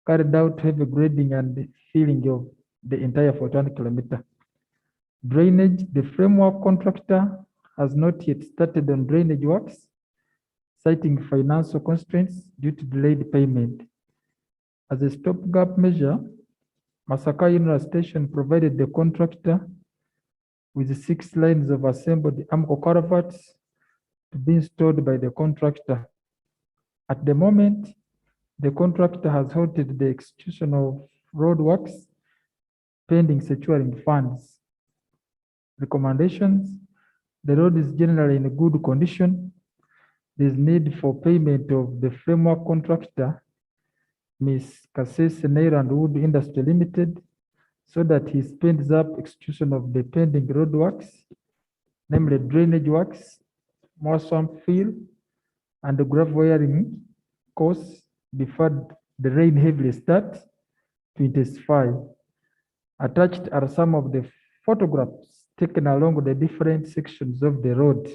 carried out heavy grading and filling of the entire 41-kilometer. Drainage, the framework contractor has not yet started on drainage works, citing financial constraints due to delayed payment. As a stopgap measure, Masaka Union Station provided the contractor with 6 lines of assembled AMCO culverts to be installed by the contractor. At the moment, the contractor has halted the execution of road works pending securing funds. Recommendations: the road is generally in good condition. There is need for payment of the framework contractor, Ms. Kasese Nail and Wood Industry Limited, so that he speeds up execution of the pending road works, namely drainage works, more swamp fill, and the gravel wiring course before the rain heavily starts to intensify. Attached are some of the photographs taken along the different sections of the road.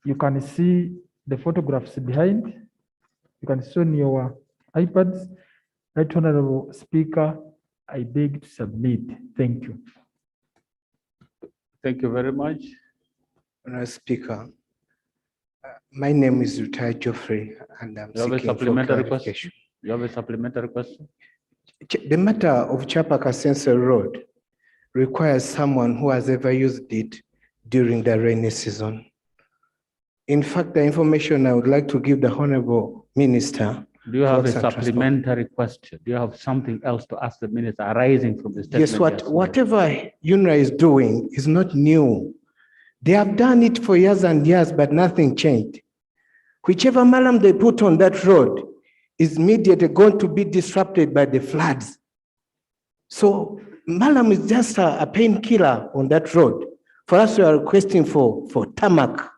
You can see the photographs behind. You can see on your iPads. Right Honorable Speaker, I beg to submit. Thank you. Thank you very much. Honorable Speaker, my name is Rutaya Geoffrey, and I'm You have a seeking for supplementary clarification. question? You have a supplementary question? The matter of Kiapa-Kasensero Road requires someone who has ever used it during the rainy season. In fact, the information I would like to give the Honorable Minister. Do you have a Works and Transport. supplementary question? Do you have something else to ask the minister arising from the statement? Yes, whatever UNRA is doing is not new. They have done it for years and years, but nothing changed. Whichever malam they put on that road is immediately going to be disrupted by the floods. So malam is just a painkiller on that road. For us, we are requesting for tarmac,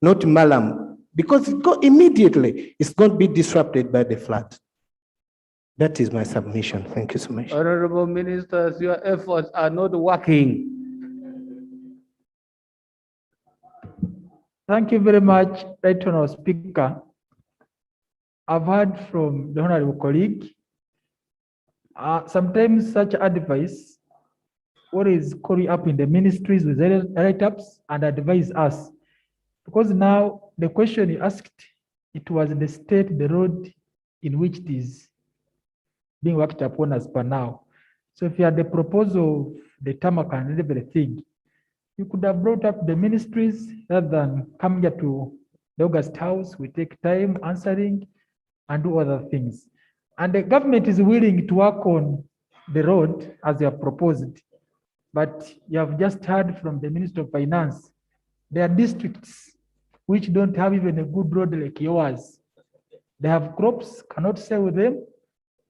not malam. because immediately it's going to be disrupted by the flood. That is my submission. Thank you so much. Honorable Ministers, your efforts are not working. Thank you very much, Right Honorable Speaker. I've heard from the honorable colleague, sometimes such advice, what is calling up in the ministries with write-ups and advise us. Because now the question you asked, it was the state, the road in which it is being worked upon as per now. So if you had the proposal of the tarmac and everything, you could have brought up the ministries rather than come here to the August House. We take time answering and do other things. And the government is willing to work on the road as you have proposed. But you have just heard from the Minister of Finance, there are districts which don't have even a good road like yours. They have crops, cannot sell them,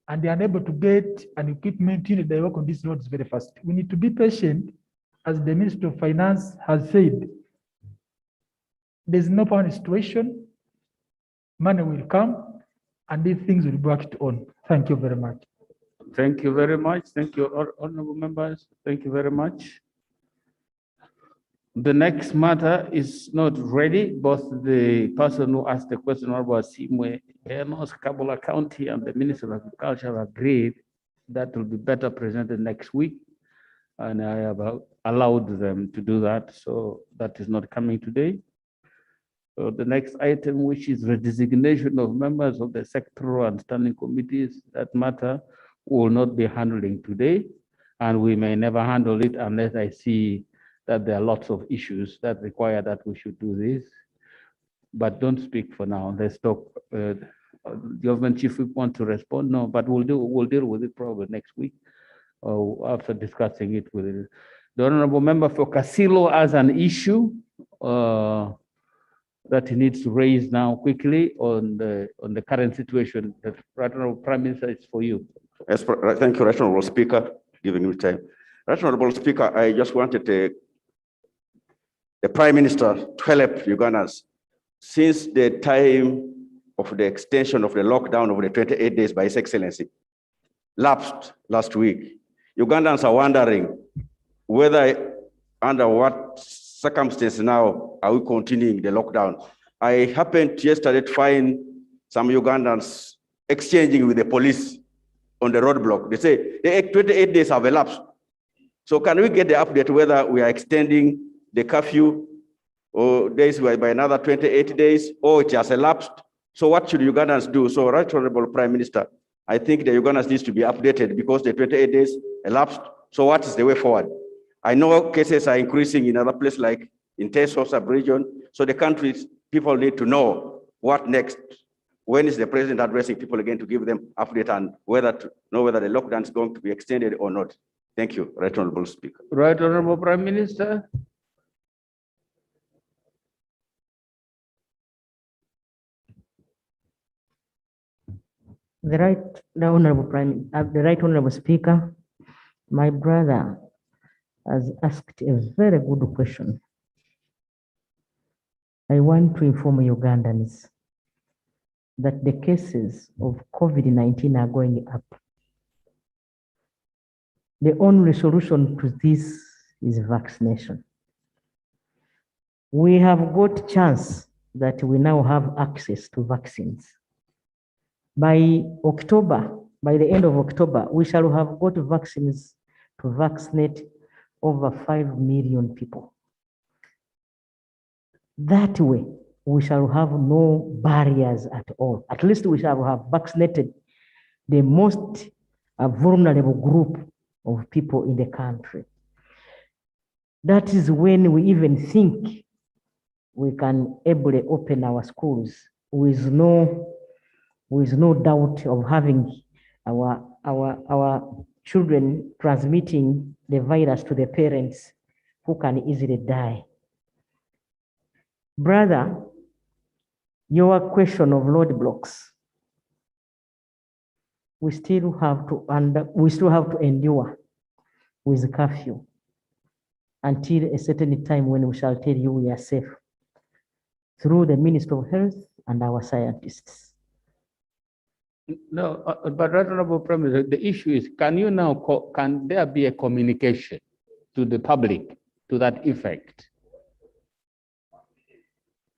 and they are unable to get an equipment unit. They work on these roads very fast. We need to be patient, as the Minister of Finance has said. There's no permanent situation. Money will come, and these things will be worked on. Thank you very much. Thank you very much. Thank you, honorable members. Thank you very much. The next matter is not ready. Both the person who asked the question about Simwe, Enos, Kabula County, and the Minister of Agriculture agreed that will be better presented next week. And I have allowed them to do that. So that is not coming today. So the next item, which is the designation of members of the sectoral and standing committees, that matter will not be handling today. And we may never handle it unless I see that there are lots of issues that require that we should do this. But don't speak for now. Let's talk. Government chief, we want to respond. No, but we'll deal with it probably next week after discussing it with the honorable member for Casilo as an issue that he needs to raise now quickly on the current situation. The Right Honorable Prime Minister, is for you. Yes, thank you, Right Honorable Speaker, giving me time. Right Honorable Speaker, I just wanted the Prime Minister to help Ugandans. Since the time of the extension of the lockdown of the 28 days by His Excellency lapsed last week, Ugandans are wondering whether, under what circumstances now are we continuing the lockdown. I happened yesterday to find some Ugandans exchanging with the police on the roadblock. They say the 28 days have elapsed. So can we get the update whether we are extending the curfew or days by another 28 days, or it has elapsed? So what should Ugandans do? So Right Honorable Prime Minister, I think the Ugandans needs to be updated because the 28 days elapsed. So what is the way forward? I know cases are increasing in other places like in Teso sub-region. So the country's people need to know what next. When is the president addressing people again to give them update and whether to know whether the lockdown is going to be extended or not? Thank you, Right Honorable Speaker. Right Honorable Prime Minister. The Right Honorable Speaker, my brother has asked a very good question. I want to inform Ugandans that the cases of COVID-19 are going up. The only solution to this is vaccination. We have got chance that we now have access to vaccines. By October, by the end of October, we shall have got vaccines to vaccinate over 5 million people. That way, we shall have no barriers at all. At least we shall have vaccinated the most vulnerable group of people in the country. That is when we even think we can ably open our schools with no doubt of having our children transmitting the virus to their parents who can easily die. Brother, your question of roadblocks, we still have to endure with curfew until a certain time when we shall tell you we are safe. through the Ministry of Health and our scientists. No, but Honorable Prime Minister, the issue is, can there be a communication to the public to that effect?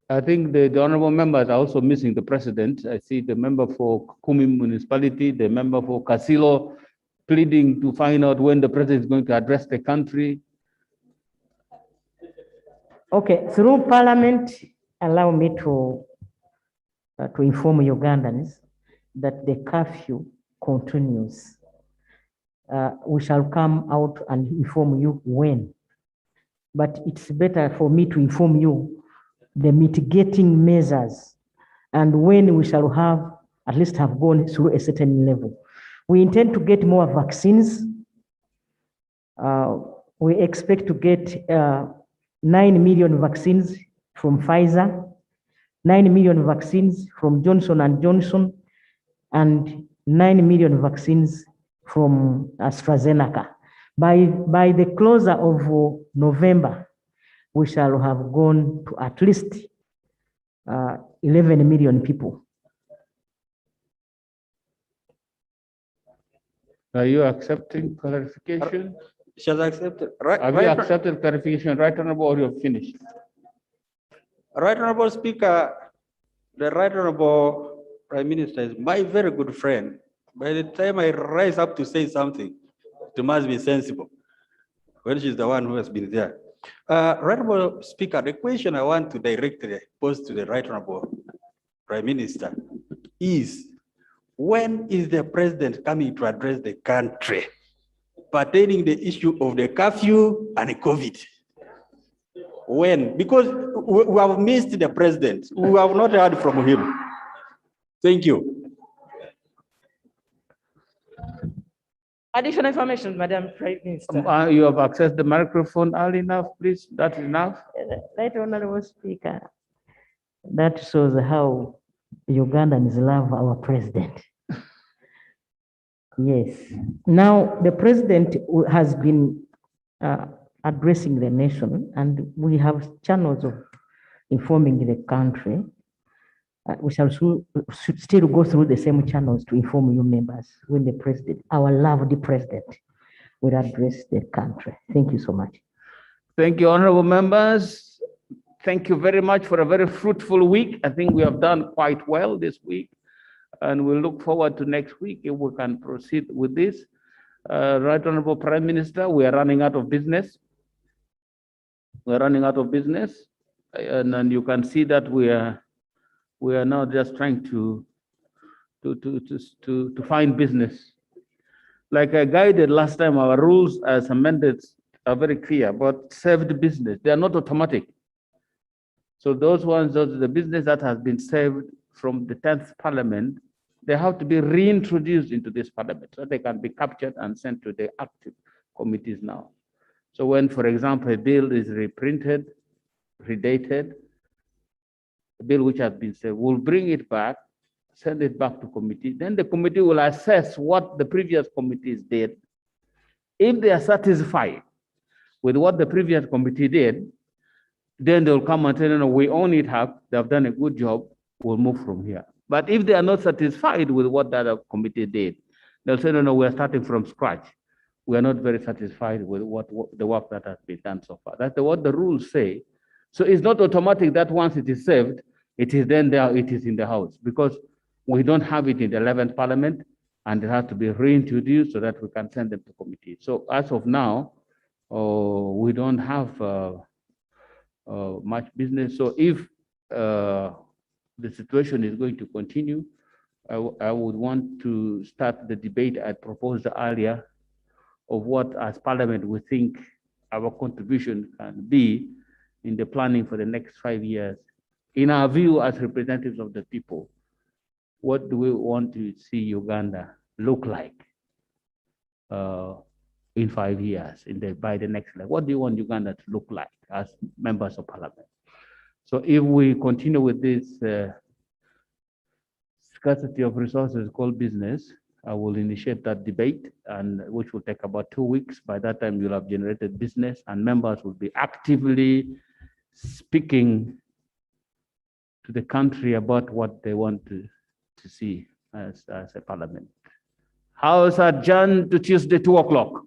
I think the honorable members are also missing the president. I see the member for Kumi municipality, the member for Kasilo pleading to find out when the president is going to address the country. Okay, through Parliament, allow me to inform Ugandans that the curfew continues. We shall come out and inform you when, but it's better for me to inform you the mitigating measures and when we shall have at least have gone through a certain level. We intend to get more vaccines. We expect to get 9 million vaccines from Pfizer, 9 million vaccines from Johnson & Johnson, and 9 million vaccines from AstraZeneca. By the closure of November, we shall have gone to at least 11 million people. Are you accepting clarification? Shall I accept it? Right, Have you accepted clarification, Right Honorable, or you've finished? Right Honorable Speaker, the Right Honorable Prime Minister is my very good friend. By the time I rise up to say something, it must be sensible, when she's the one who has been there. Right Honorable Speaker, the question I want to directly pose to the Right Honorable Prime Minister is, when is the president coming to address the country pertaining the issue of the curfew and the COVID? When? Because we have missed the president. We have not heard from him. Thank you. Additional information, Madam Prime Minister. You have accessed the microphone early enough, please. That's enough. Right Honorable Speaker, that shows how Ugandans love our president. Yes. Now, the president has been addressing the nation, and we have channels of informing the country. We shall still go through the same channels to inform you members when the president, our loved president, will address the country. Thank you so much. Thank you, honorable members. Thank you very much for a very fruitful week. I think we have done quite well this week, and we'll look forward to next week if we can proceed with this. Right Honorable Prime Minister, we are running out of business. We're running out of business, and you can see that we are now just trying to find business. Like I guided last time, our rules as amended are very clear, but saved business, they are not automatic. So those the business that has been saved from the 10th Parliament, they have to be reintroduced into this Parliament so they can be captured and sent to the active committees now. So when, for example, a bill is reprinted, redated, a bill which has been saved, we'll bring it back, send it back to committee. Then the committee will assess what the previous committees did. If they are satisfied with what the previous committee did, then they'll come and say, no, we own it up, they've done a good job, we'll move from here. But if they are not satisfied with what the other committee did, they'll say, no, we're starting from scratch. We are not very satisfied with the work that has been done so far. That's what the rules say. So it's not automatic that once it is saved, it is then there, it is in the House, because we don't have it in the 11th Parliament, and it has to be reintroduced so that we can send them to committee. So as of now, we don't have much business. So if the situation is going to continue, I would want to start the debate I proposed earlier of what, as Parliament, we think our contribution can be in the planning for the next 5 years. In our view, as representatives of the people, what do we want to see Uganda look like in 5 years, by the next level? What do you want Uganda to look like as members of Parliament? So if we continue with this scarcity of resources called business, I will initiate that debate, and which will take about 2 weeks. By that time, you'll have generated business, and members will be actively speaking to the country about what they want to see as a parliament. House adjourned to Tuesday, 2 o'clock.